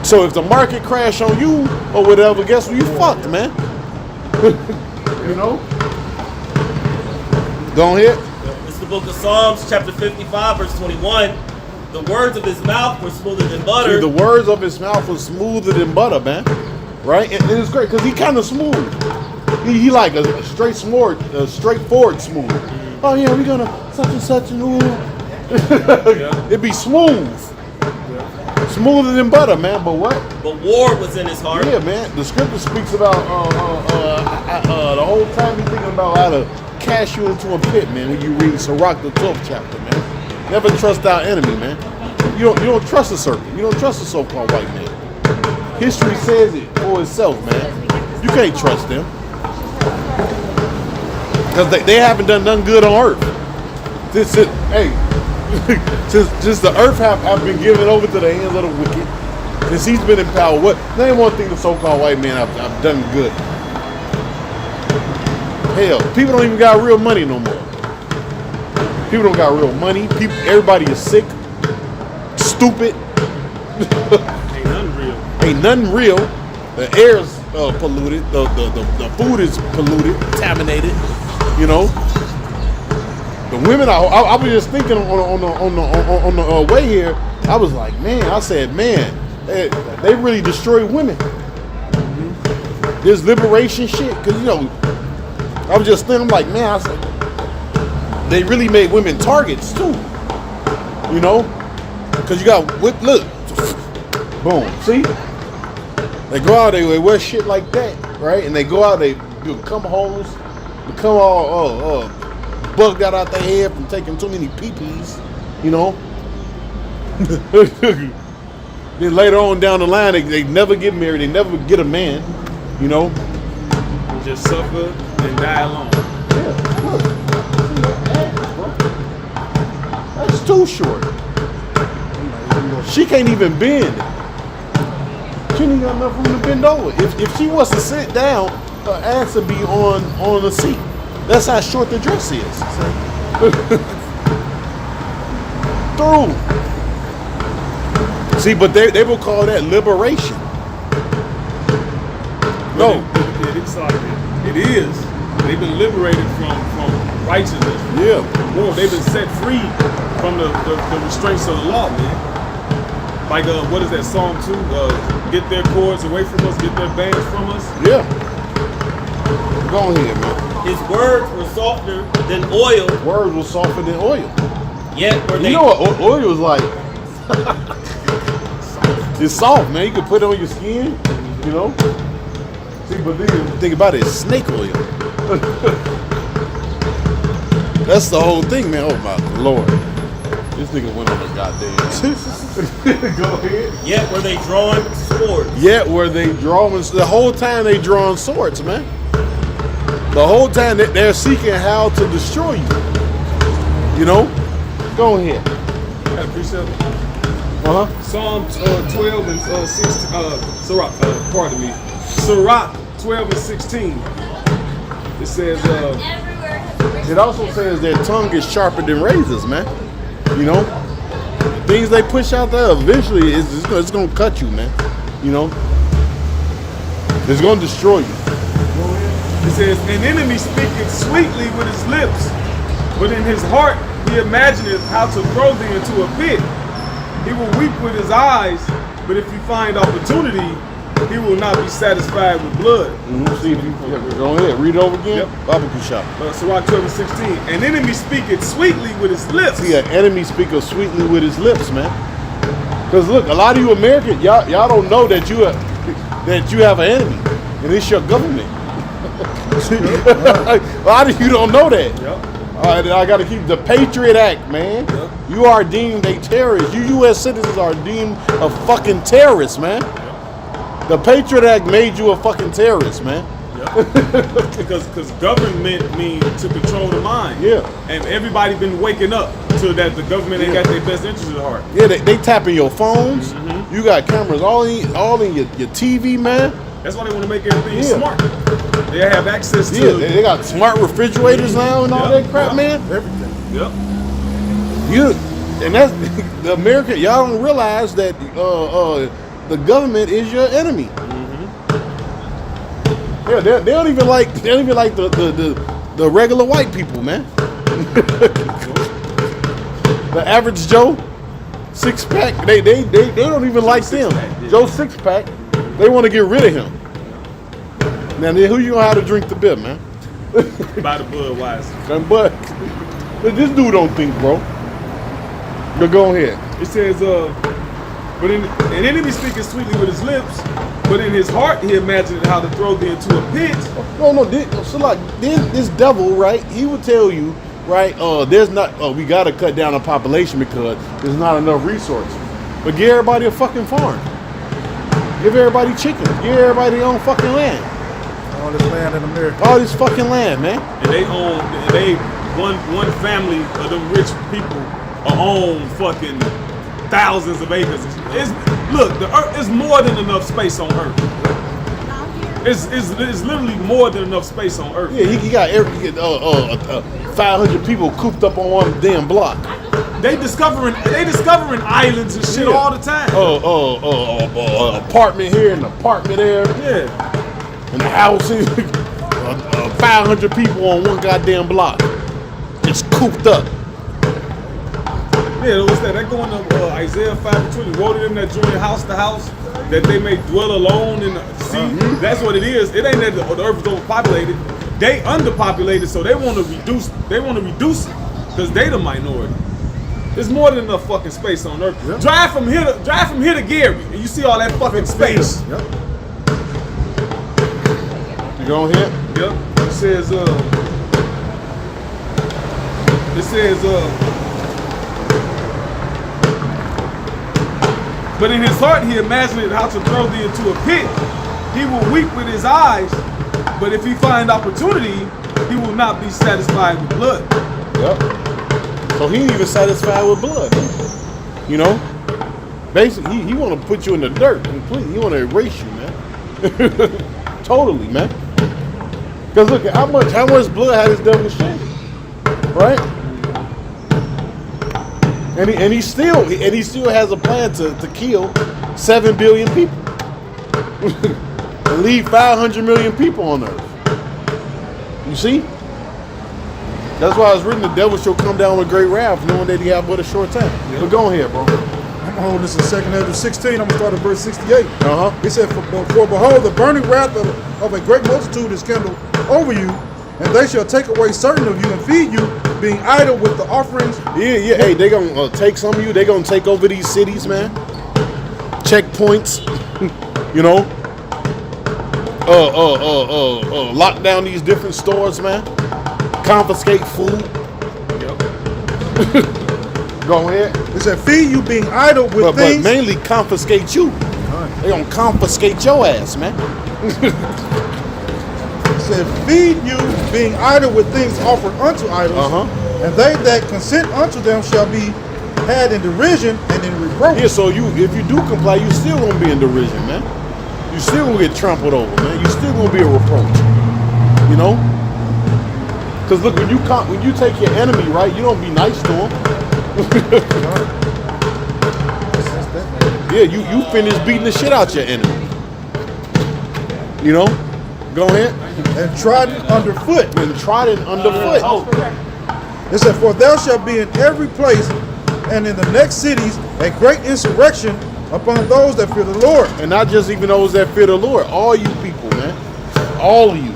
[SPEAKER 1] So if the market crash on you or whatever, guess what? You fucked, man. You know? Go ahead.
[SPEAKER 4] It's the book of Psalms, chapter 55, verse 21. The words of his mouth were smoother than butter.
[SPEAKER 1] See, the words of his mouth were smoother than butter, man. Right? And it's great because he kind of smooth. He like a straightforward smooth. Oh yeah, we're gonna such and such and ooh. It'd be smooth. Smoother than butter, man. But what?
[SPEAKER 4] But war was in his heart.
[SPEAKER 1] Yeah, man. The scripture speaks about the whole time you're thinking about how to cast you into a pit, man. When you read Sirach, the 12th chapter, man. Never trust our enemy, man. You don't trust the serpent. You don't trust the so-called white man. History says it for itself, man. You can't trust them because they haven't done nothing good on earth. Since the earth have been given over to the hands of the wicked, since he's been in power, what name one thing the so-called white man have done good? Hell, people don't even got real money no more. People don't got real money. Everybody is sick, stupid. Ain't nothing real. The air is polluted. The food is polluted, contaminated. You know. The women, I was just thinking on the way here, I was like, man, they really destroy women. There's liberation shit, because, I was just thinking, I'm like, man, I said, they really made women targets too. You know? Because you got, look, boom, see? They go out, they wear shit like that, right? And they go out, they become hoes, become all bugged out their head from taking too many pee-pees, you know? Then later on down the line, they never get married, they never get a man, you know?
[SPEAKER 2] Just suffer and die alone.
[SPEAKER 1] Yeah, look. That's too short. She can't even bend. She ain't got enough room to bend over. If she wants to sit down, her ass would be on the seat. That's how short the dress is. Through. See, but they will call that liberation. No.
[SPEAKER 2] It is. They've been liberated from righteousness.
[SPEAKER 1] Yeah.
[SPEAKER 2] Well, they've been set free from the restraints of the law, man. Like, what is that song too? Get their cords away from us, get their bands from us.
[SPEAKER 1] Yeah. Go ahead, man.
[SPEAKER 4] His words were softer than oil.
[SPEAKER 1] Words were softer than oil.
[SPEAKER 4] Yet were they.
[SPEAKER 1] You know what oil is like? It's soft, man. You can put it on your skin, you know? See, but then the thing about it is snake oil. That's the whole thing, man. Oh, my Lord. This nigga went on a goddamn. Go ahead.
[SPEAKER 4] Yet were they drawing swords.
[SPEAKER 1] Yet were they drawing, the whole time they drawing swords, man. The whole time they're seeking how to destroy you. You know? Go ahead.
[SPEAKER 2] Got a precept?
[SPEAKER 1] Uh-huh.
[SPEAKER 2] Psalm 12 and 16. Sirach, pardon me. Sirach 12 and 16. It says,
[SPEAKER 1] it also says their tongue is sharper than razors, man. You know? The things they push out there, eventually it's going to cut you, man. You know? It's going to destroy you.
[SPEAKER 2] it says, an enemy speaketh sweetly with his lips, but in his heart he imagineth how to throw thee into a pit. He will weep with his eyes, but if you find opportunity, he will not be satisfied with blood.
[SPEAKER 1] See if you go ahead, read it over again.
[SPEAKER 2] Yep.
[SPEAKER 1] Barbecue shop.
[SPEAKER 2] Sirach 12 and 16. An enemy speaketh sweetly with his lips.
[SPEAKER 1] See, an enemy speaketh sweetly with his lips, man. Because look, a lot of you Americans, y'all don't know that you have an enemy, and it's your government. A lot of you don't know that.
[SPEAKER 2] Yep.
[SPEAKER 1] All right, I got to keep the Patriot Act, man.
[SPEAKER 2] Yep.
[SPEAKER 1] You are deemed a terrorist. You U.S. citizens are deemed a fucking terrorist, man. The Patriot Act made you a fucking terrorist, man.
[SPEAKER 2] Yep. Because government means to control the mind.
[SPEAKER 1] Yeah.
[SPEAKER 2] And everybody been waking up to that the government ain't got their best interest at heart.
[SPEAKER 1] Yeah, they tapping your phones. You got cameras all in your TV, man.
[SPEAKER 2] That's why they want to make everything smart. They have access to.
[SPEAKER 1] Yeah, they got smart refrigerators now and all that crap, man.
[SPEAKER 3] Everything.
[SPEAKER 2] Yep.
[SPEAKER 1] And that's the American. Y'all don't realize that the government is your enemy. Yeah, they don't even like the regular white people, man. The average Joe, 6-pack, they don't even like them.
[SPEAKER 2] Yeah.
[SPEAKER 1] Joe 6-pack, they want to get rid of him. Now then, who you gonna have to drink the beer, man?
[SPEAKER 2] By the Budweiser.
[SPEAKER 1] But this dude don't think, bro. But go ahead.
[SPEAKER 2] It says, but an enemy speaketh sweetly with his lips, but in his heart he imagined how to throw thee into a pit.
[SPEAKER 1] No. So like this devil, right? He would tell you, right? There's not. We gotta cut down on population because there's not enough resources. But give everybody a fucking farm. Give everybody chickens. Give everybody their own fucking land.
[SPEAKER 3] All this land in America.
[SPEAKER 1] All this fucking land, man.
[SPEAKER 2] And one family of them rich people own fucking thousands of acres. The earth is more than enough space on Earth. It's literally more than enough space on Earth.
[SPEAKER 1] Yeah, he got 500 people cooped up on one damn block.
[SPEAKER 2] They discovering islands and shit all the time.
[SPEAKER 1] Apartment here and apartment there.
[SPEAKER 2] Yeah.
[SPEAKER 1] And the house is 500 people on one goddamn block. It's cooped up.
[SPEAKER 2] Yeah, what's that? That going to Isaiah 5:20. Woe to them that join house to house, that they may dwell alone in the sea. That's what it is. It ain't that the earth is overpopulated. they underpopulated, so they want to reduce. They want to reduce it because they the minority. There's more than enough fucking space on Earth.
[SPEAKER 3] Yep.
[SPEAKER 2] Drive from here to Gary, and you see all that fucking space.
[SPEAKER 3] Yep.
[SPEAKER 1] You go here?
[SPEAKER 2] Yep. It says but in his heart he imagined how to throw thee into a pit. He will weep with his eyes, but if he find opportunity, he will not be satisfied with blood.
[SPEAKER 1] Yep. So he ain't even satisfied with blood. You know? Basically, he want to put you in the dirt completely. He want to erase you, man. Totally, man. Because look at how much blood had this devil shed, right? And he still has a plan to kill 7 billion people and leave 500 million people on Earth. You see? That's why it's written the devil shall come down with great wrath, knowing that he have but a short time. Yeah. But go ahead, bro.
[SPEAKER 3] I'm holding this in 2nd Ezra 16. I'm gonna start at verse 68.
[SPEAKER 1] Uh-huh.
[SPEAKER 3] It said, for behold, the burning wrath of a great multitude is kindled over you, and they shall take away certain of you and feed you, being idle with the offerings.
[SPEAKER 1] Yeah. Hey, they gonna take some of you. They gonna take over these cities, man. Checkpoints, you know. Lock down these different stores, man. Confiscate food.
[SPEAKER 2] Yep.
[SPEAKER 1] Go ahead.
[SPEAKER 3] It said, feed you being idle with things.
[SPEAKER 1] But mainly confiscate you. They gonna confiscate your ass, man.
[SPEAKER 3] It said, feed you being idle with things offered unto idols, and they that consent unto them shall be had in derision and in reproach.
[SPEAKER 1] Yeah, so if you do comply, you still gonna be in derision, man. You still gonna get trampled over, man. You still gonna be a reproach. You know? Because look, when you take your enemy, right, you don't be nice to him. Yeah, you finish beating the shit out your enemy. You know? Go ahead.
[SPEAKER 3] And trodden underfoot.
[SPEAKER 1] And trodden underfoot.
[SPEAKER 3] It said, for thou shalt be in every place and in the next cities a great insurrection upon those that fear the Lord.
[SPEAKER 1] And not just even those that fear the Lord. All you people, man. All of you.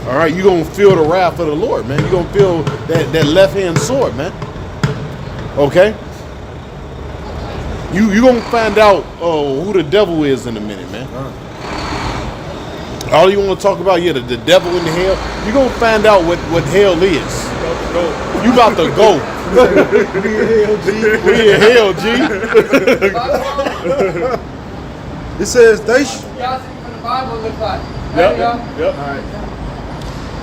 [SPEAKER 1] All right, you're going to feel the wrath of the Lord, man. You're going to feel that left-hand sword, man. Okay? You're going to find out who the devil is in a minute, man. All you want to talk about, the devil in the hell. You're going to find out what hell is. You about to go. We in hell, G.
[SPEAKER 3] It says,
[SPEAKER 6] Y'all see what the Bible look like.
[SPEAKER 1] Yep.
[SPEAKER 6] All
[SPEAKER 1] right.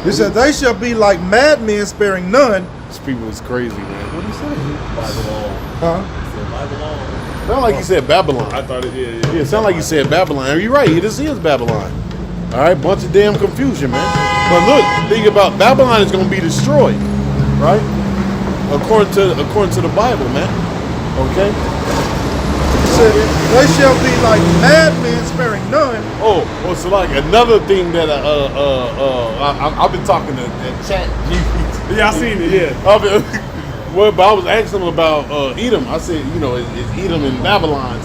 [SPEAKER 3] It said, they shall be like madmen, sparing none.
[SPEAKER 1] This people is crazy, man. What did he say?
[SPEAKER 3] Huh?
[SPEAKER 1] Sound like he said Babylon.
[SPEAKER 2] I thought it. Yeah.
[SPEAKER 1] Yeah, it sound like he said Babylon. You're right. This is Babylon. All right, bunch of damn confusion, man. But look, think about Babylon is going to be destroyed, right? According to the Bible, man. Okay.
[SPEAKER 3] It said, they shall be like madmen, sparing none.
[SPEAKER 1] Oh, so like another thing that I've been talking to Chat GPT.
[SPEAKER 2] Yeah, I seen it. Yeah.
[SPEAKER 1] But I was asking him about Edom. I said, is Edom in Babylon,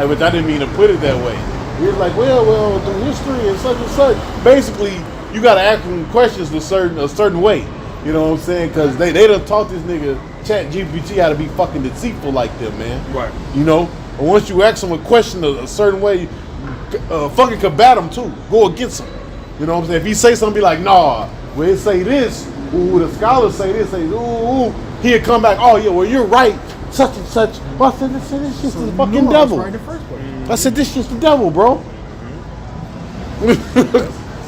[SPEAKER 1] which I didn't mean to put it that way. He was like, well, the history and such. Basically, you got to ask him questions a certain way. You know what I'm saying? Because they done taught this nigga Chat GPT how to be fucking deceitful like them, man.
[SPEAKER 2] Right.
[SPEAKER 1] You know? And once you ask him a question a certain way, fucking combat him too. Go against him. You know what I'm saying? If he say something, be like, nah, well, it say this. Ooh, the scholars say this. Say, ooh. He'll come back, oh, yeah, well, you're right. Such and such. Well, I said, this shit's the fucking devil.
[SPEAKER 3] Right in the first place.
[SPEAKER 1] I said, this shit's the devil, bro.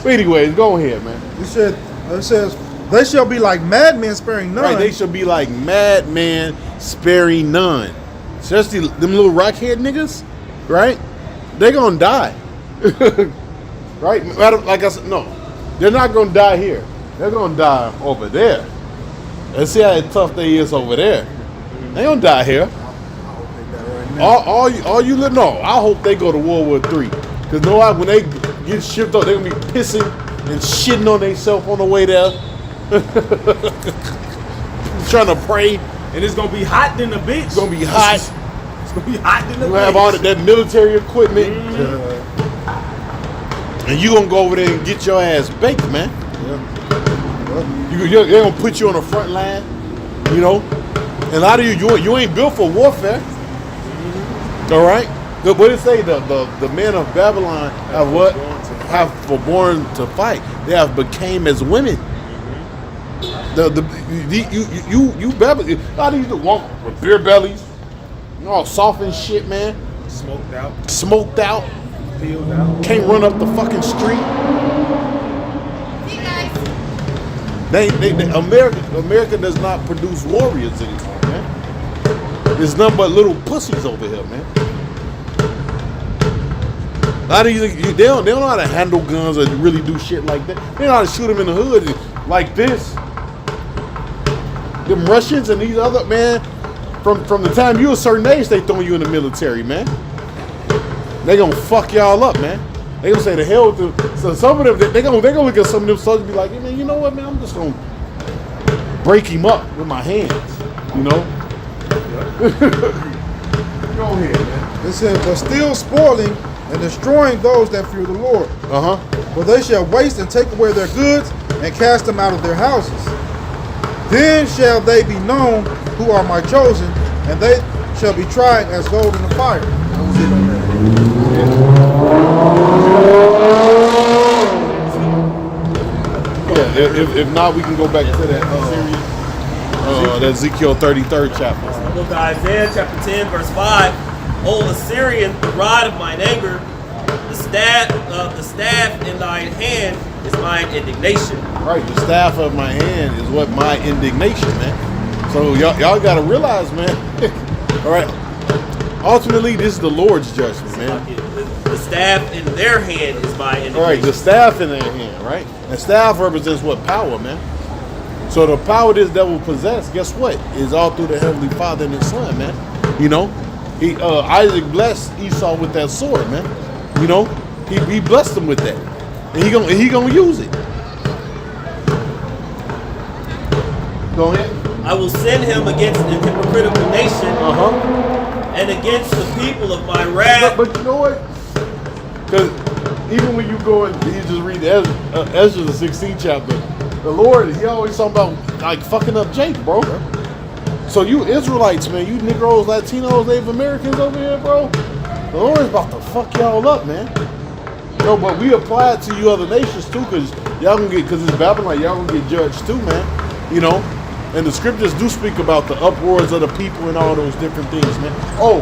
[SPEAKER 1] Anyways, go ahead, man.
[SPEAKER 3] It says, they shall be like madmen, sparing none.
[SPEAKER 1] Right, they shall be like madman, sparing none. Especially them little rockhead niggas, right? They gonna die. Right? Like I said, no. They're not gonna die here. They're gonna die over there. Let's see how tough they is over there. They don't die here. All you live. No, I hope they go to World War III. Because when they get shipped up, they're gonna be pissing and shitting on themselves on the way there. Trying to pray.
[SPEAKER 2] And it's gonna be hot than the bitch.
[SPEAKER 1] It's gonna be hot.
[SPEAKER 2] It's gonna be hot than the bitch.
[SPEAKER 1] You have all that military equipment. And you gonna go over there and get your ass baked, man.
[SPEAKER 3] Yeah.
[SPEAKER 1] They're gonna put you on the front line, you know. And a lot of you ain't built for warfare. All right. What did it say? The men of Babylon have what? Have were born to fight. They have became as women. You Babylon. A lot of you walk with beer bellies, all soft and shit, man. Smoked out.
[SPEAKER 2] Peeled out.
[SPEAKER 1] Can't run up the fucking street. America does not produce warriors anymore, man. There's nothing but little pussies over here, man. A lot of you, they don't know how to handle guns or really do shit like that. They know how to shoot them in the hood like this. Them Russians and these other, man, from the time you a certain age, they throwing you in the military, man. They gonna fuck y'all up, man. They gonna say the hell with them. So some of them, they gonna look at some of them soldiers and be like, hey, man, you know what, man? I'm just gonna break him up with my hands, you know? Go ahead, man.
[SPEAKER 3] It says, but still spoiling and destroying those that fear the Lord. For they shall waste and take away their goods and cast them out of their houses. Then shall they be known who are my chosen, and they shall be tried as gold in the fire.
[SPEAKER 1] Yeah, if not, we can go back to that that Ezekiel 33rd chapter.
[SPEAKER 4] The book of Isaiah, chapter 10, verse 5. O Assyrian, the rod of mine anger, the staff in thine hand is mine indignation.
[SPEAKER 1] Right, the staff of my hand is what my indignation, man. So y'all gotta realize, man. All right. Ultimately, this is the Lord's judgment, man.
[SPEAKER 4] The staff in their hand is my indignation.
[SPEAKER 1] All right, the staff in their hand, right? And staff represents what? Power, man. So the power this devil possess, guess what? Is all through the Heavenly Father and His Son, man. You know, Isaac blessed Esau with that sword, man. You know, he blessed him with that, and he gonna use it. Go ahead.
[SPEAKER 4] I will send him against the hypocritical nation and against the people of my wrath.
[SPEAKER 1] But you know what? Because even when you go and you just read Ezra the 16th chapter, the Lord, He always talking about like fucking up Jake, bro. So you Israelites, man, you Negroes, Latinos, Native Americans over here, bro, the Lord is about to fuck y'all up, man. No, but we apply it to you other nations too, because y'all gonna get, because it's Babylon, y'all gonna get judged too, man. You know, and the scriptures do speak about the uproars of the people and all those different things, man. Oh,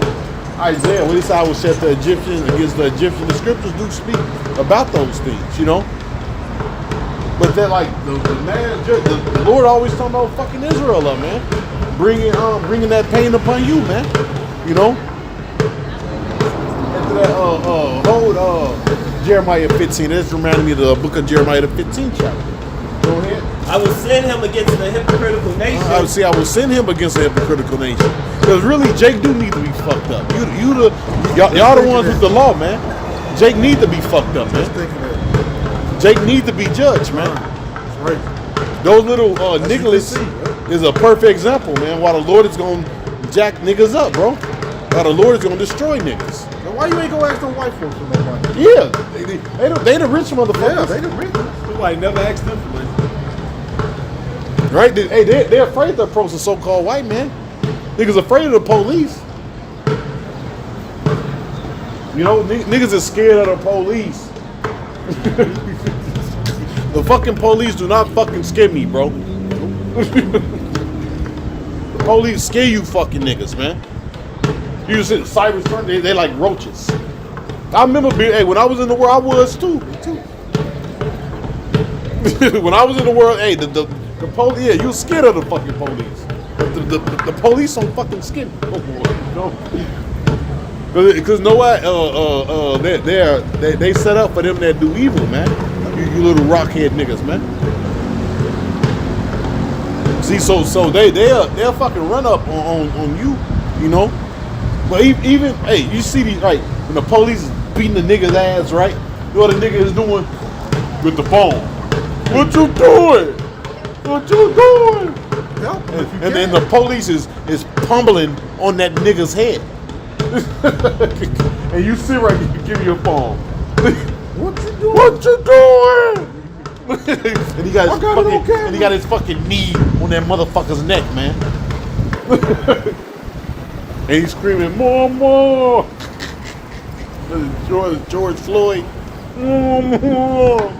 [SPEAKER 1] Isaiah, when he said I will set the Egyptians against the Egyptians, the scriptures do speak about those things, you know. But then, like the Lord always talking about fucking Israel up, man. Bringing that pain upon you, man. You know. After that, Jeremiah 15. This reminded me of the book of Jeremiah, the 15th chapter. Go ahead.
[SPEAKER 4] I will send him against the hypocritical nation.
[SPEAKER 1] I will send him against the hypocritical nation. Because really, Jake do need to be fucked up. Y'all the ones with the law, man. Jake need to be fucked up, man. Jake need to be judged, man.
[SPEAKER 3] That's right.
[SPEAKER 1] Those little niggas is a perfect example, man. Why the Lord is gonna jack niggas up, bro. Why the Lord is gonna destroy niggas.
[SPEAKER 3] Now why you ain't gonna ask them white folks for no money?
[SPEAKER 1] Yeah, they the rich motherfuckers.
[SPEAKER 3] Yeah, they the rich.
[SPEAKER 2] Nobody never asked them for money.
[SPEAKER 1] Right? They're afraid to approach the so-called white man. Niggas afraid of the police. You know, niggas is scared of the police. The fucking police do not fucking scare me, bro. The police scare you fucking niggas, man. You just hit cyber front, they like roaches. I remember when I was in the world, I was too. When I was in the world, hey, the police, yeah, you scared of the fucking police. The police don't fucking scare me. Because no what? They set up for them that do evil, man. You little rockhead niggas, man. See, so they'll fucking run up on you, you know. But even hey, you see these right when the police is beating the nigga's ass, right? You know what the nigga is doing with the phone? What you doing? What you doing? And then the police is pummeling on that nigga's head. And you sit right, you give me your phone.
[SPEAKER 3] What you doing?
[SPEAKER 1] What you doing? And he got his
[SPEAKER 3] I got it on
[SPEAKER 1] fucking,
[SPEAKER 3] camera.
[SPEAKER 1] and he got his fucking knee on that motherfucker's neck, man. And he's screaming, more, more. George Floyd. More, more.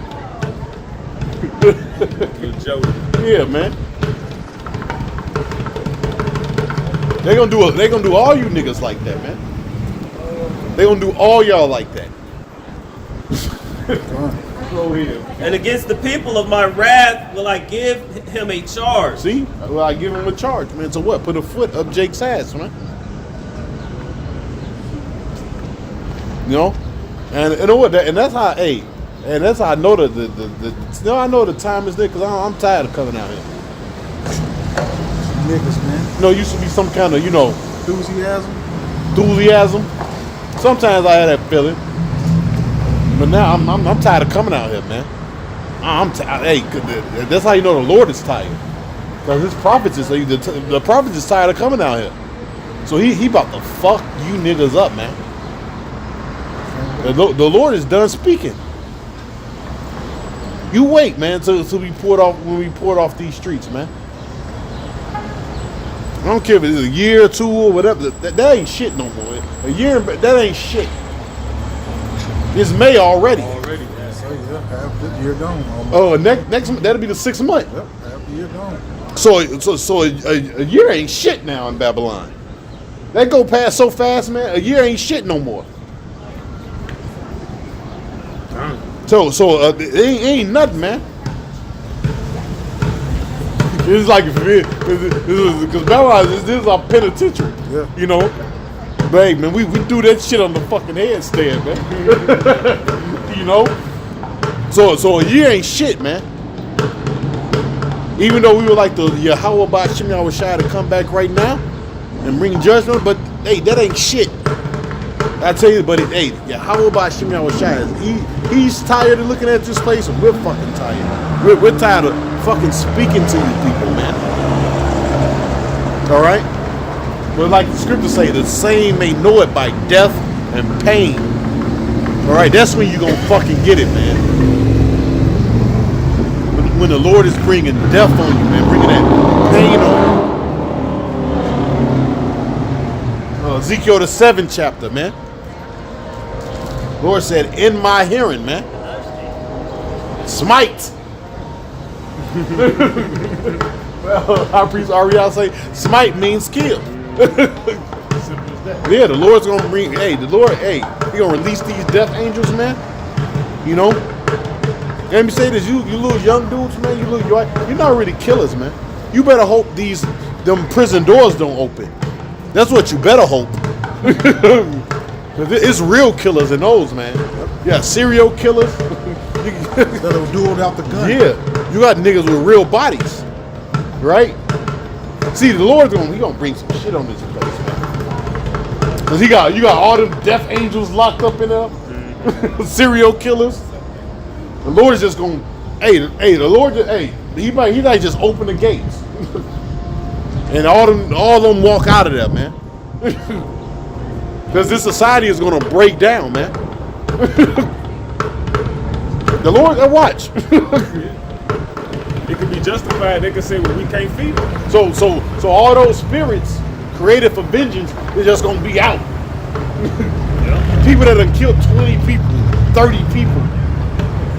[SPEAKER 2] You're joking.
[SPEAKER 1] Yeah, man. They gonna do all you niggas like that, man. They gonna do all y'all like that. Go ahead.
[SPEAKER 4] And against the people of my wrath will I give him a charge.
[SPEAKER 1] See? Well, I give him a charge, man. So what? Put a foot up Jake's ass, man. You know? And you know what? And that's how, hey, and that's how I know I know the time is there, because I'm tired of coming out here.
[SPEAKER 3] Niggas, man.
[SPEAKER 1] You know, it used to be some kind of,
[SPEAKER 3] Enthusiasm.
[SPEAKER 1] enthusiasm. Sometimes I had that feeling. But now I'm tired of coming out here, man. I'm tired. Hey, that's how you know the Lord is tired. Because his prophets the prophets is tired of coming out here. So he about to fuck you niggas up, man. The Lord is done speaking. You wait, man, till we poured off these streets, man. I don't care if it's a year or two or whatever. That ain't shit no more. A year, that ain't shit. It's May already.
[SPEAKER 2] Already, yeah.
[SPEAKER 3] So yeah, half the year gone. Almost.
[SPEAKER 1] Oh, next that'll be the 6th month.
[SPEAKER 3] Yep, half the year gone.
[SPEAKER 1] So a year ain't shit now in Babylon. That go past so fast, man. A year ain't shit no more. So it ain't nothing, man. It's like because Babylon this is our penitentiary.
[SPEAKER 3] Yeah.
[SPEAKER 1] You know. But hey, man, we do that shit on the fucking headstand, man. You know? So a year ain't shit, man. Even though we were like the Yahweh Ba'Shem Yahushua to come back right now and bring judgment, but hey, that ain't shit. I tell you, buddy, hey, Yahweh Ba'Shem Yahushua, he's tired of looking at this place, and we're fucking tired. We're tired of fucking speaking to you people, man. All right? But like the scriptures say, the same may know it by death and pain. All right, that's when you gonna fucking get it, man. When the Lord is bringing death on you, man, bringing that pain on you. Ezekiel the 7th chapter, man. Lord said, in my hearing, man. Smite. Well, our priest Ariel say, smite means kill. Yeah, the Lord's gonna bring. Hey, he gonna release these death angels, man. You know. Let me say this: you little young dudes, man. You're not really killers, man. You better hope them prison doors don't open. That's what you better hope. It's real killers in those, man. Yeah, serial killers.
[SPEAKER 3] That'll do it without the gun.
[SPEAKER 1] Yeah, you got niggas with real bodies, right? See, the Lord's gonna bring some shit on this place, man. Cause you got all them death angels locked up in there, serial killers. The Lord is just gonna, the Lord, he might just open the gates, and all them walk out of there, man. Cause this society is gonna break down, man. The Lord, watch.
[SPEAKER 2] It could be justified. They could say, well, we can't feed them.
[SPEAKER 1] So all those spirits created for vengeance is just gonna be out. People that done killed 20 people, 30 people,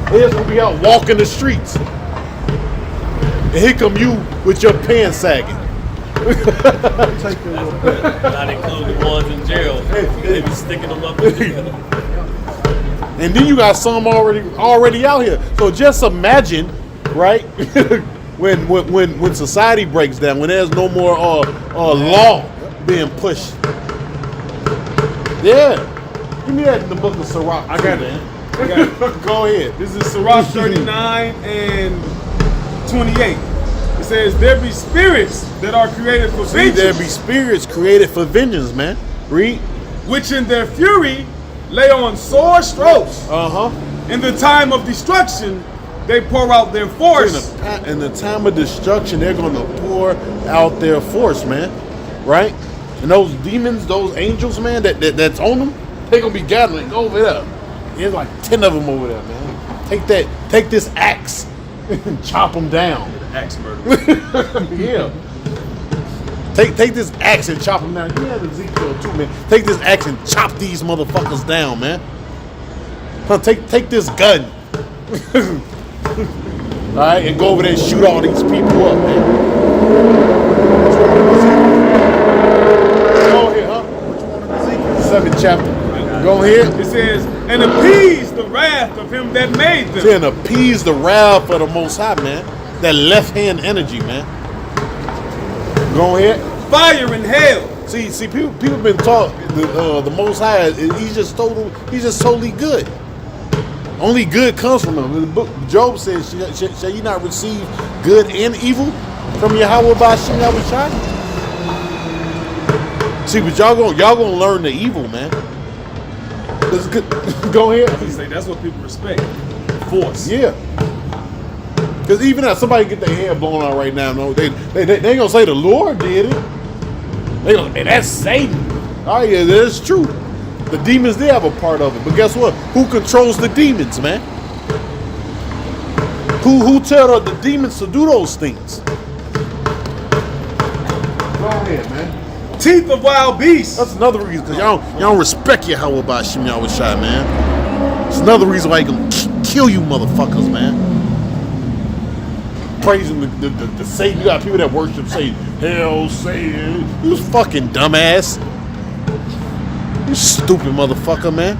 [SPEAKER 1] they just gonna be out walking the streets. And here come you with your pants sagging.
[SPEAKER 4] Not including the ones in jail. They be sticking them up in jail.
[SPEAKER 1] And then you got some already out here. So just imagine, right? when society breaks down, when there's no more law being pushed. Yeah. Give me that in the book of Sirach.
[SPEAKER 2] I got it.
[SPEAKER 1] man. Go ahead.
[SPEAKER 2] This is Sirach 39 and 28. It says, there be spirits that are created for vengeance.
[SPEAKER 1] There be spirits created for vengeance, man. Read.
[SPEAKER 2] Which in their fury lay on sore strokes. In the time of destruction, they pour out their force.
[SPEAKER 1] In the time of destruction, they're going to pour out their force, man. Right? And those demons, those angels, man, that's on them, they're going to be gathering over there. There's like 10 of them over there, man. Take this axe and chop them down.
[SPEAKER 2] Axe murder.
[SPEAKER 1] Yeah. Take this axe and chop them down. You have Ezekiel too, man. Take this axe and chop these motherfuckers down, man. Huh, take this gun. All right, and go over there and shoot all these people up, man. Go ahead, huh?
[SPEAKER 3] Which one of Ezekiel?
[SPEAKER 1] 7th chapter. Go ahead.
[SPEAKER 2] It says, and appease the wrath of him that made them.
[SPEAKER 1] Then appease the wrath of the Most High, man. That left hand energy, man. Go ahead.
[SPEAKER 2] Fire and hail.
[SPEAKER 1] See, people been taught the Most High. He's just totally good. Only good comes from him. The book Job says, "Shall you not receive good and evil from Yahweh Bashim Yahushai?" See, but y'all gonna learn the evil, man. That's good. Go ahead.
[SPEAKER 2] He say that's what people respect. Force.
[SPEAKER 1] Yeah. Because even if somebody get their hair blown out right now, no, they ain't gonna say the Lord did it. They gonna say that's Satan. Oh yeah, that's true. The demons, they have a part of it. But guess what? Who controls the demons, man? Who tell the demons to do those things? Go ahead, man.
[SPEAKER 2] Teeth of wild beasts.
[SPEAKER 1] That's another reason, because y'all don't respect Yahweh Bashim Yahushai, man. It's another reason why he gonna kill you motherfuckers, man. Praising the Satan. You got people that worship Satan. Hell, Satan. You fucking dumbass. You stupid motherfucker, man.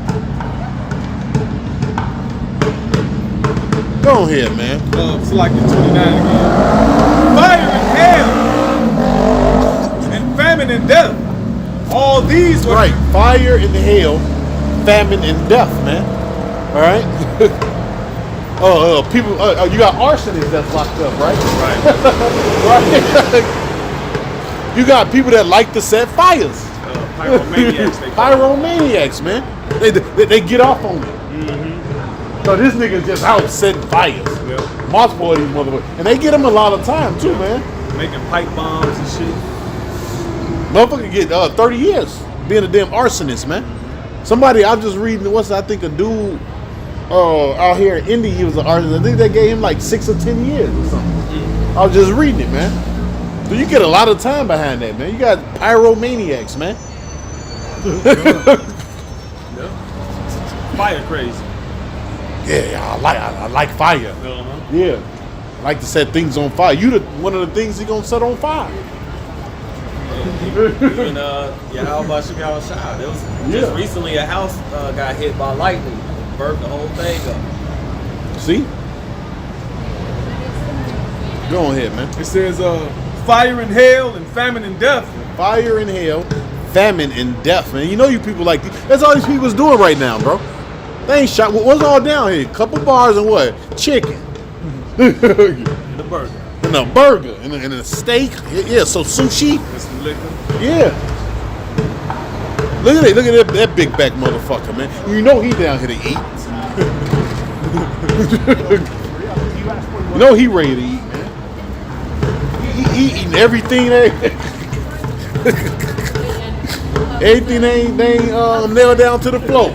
[SPEAKER 1] Go ahead, man.
[SPEAKER 2] It's like in 29 again. Fire and hail. And famine and death. All these were
[SPEAKER 1] Right. Fire and hail, famine and death, man. All right? People, you got arsonists that's locked up, right? Right. You got people that like to set fires.
[SPEAKER 2] Pyromaniacs.
[SPEAKER 1] Pyromaniacs, man. They get off on it. So this nigga's just out setting fires.
[SPEAKER 2] Yeah.
[SPEAKER 1] Multiple of these motherfuckers. And they get them a lot of time too, man.
[SPEAKER 2] Making pipe bombs and shit.
[SPEAKER 1] Motherfucker get 30 years being a damn arsonist, man. Somebody, I was just reading, I think a dude out here in India, he was an arsonist. I think they gave him like 6 or 10 years or something. I was just reading it, man. So you get a lot of time behind that, man. You got pyromaniacs, man.
[SPEAKER 2] Fire crazy.
[SPEAKER 1] Yeah, I like fire. Yeah, I like to set things on fire. One of the things he gonna set on fire.
[SPEAKER 4] Even Yahweh Bashim Yahushai. There was just recently a house got hit by lightning, burnt the whole thing up.
[SPEAKER 1] See? Go ahead, man.
[SPEAKER 2] It says fire and hail and famine and death.
[SPEAKER 1] Fire and hail, famine and death, man. You know you people like these. That's all these people's doing right now, bro. They ain't shot. What's all down here? Couple bars and what? Chicken.
[SPEAKER 2] And the burger.
[SPEAKER 1] And a burger. And a steak. Yeah, so sushi.
[SPEAKER 2] And some liquor.
[SPEAKER 1] Yeah. Look at that big back motherfucker, man. You know he down here to eat. You know he ready to eat, man. He eating everything everything they ain't nailed down to the floor.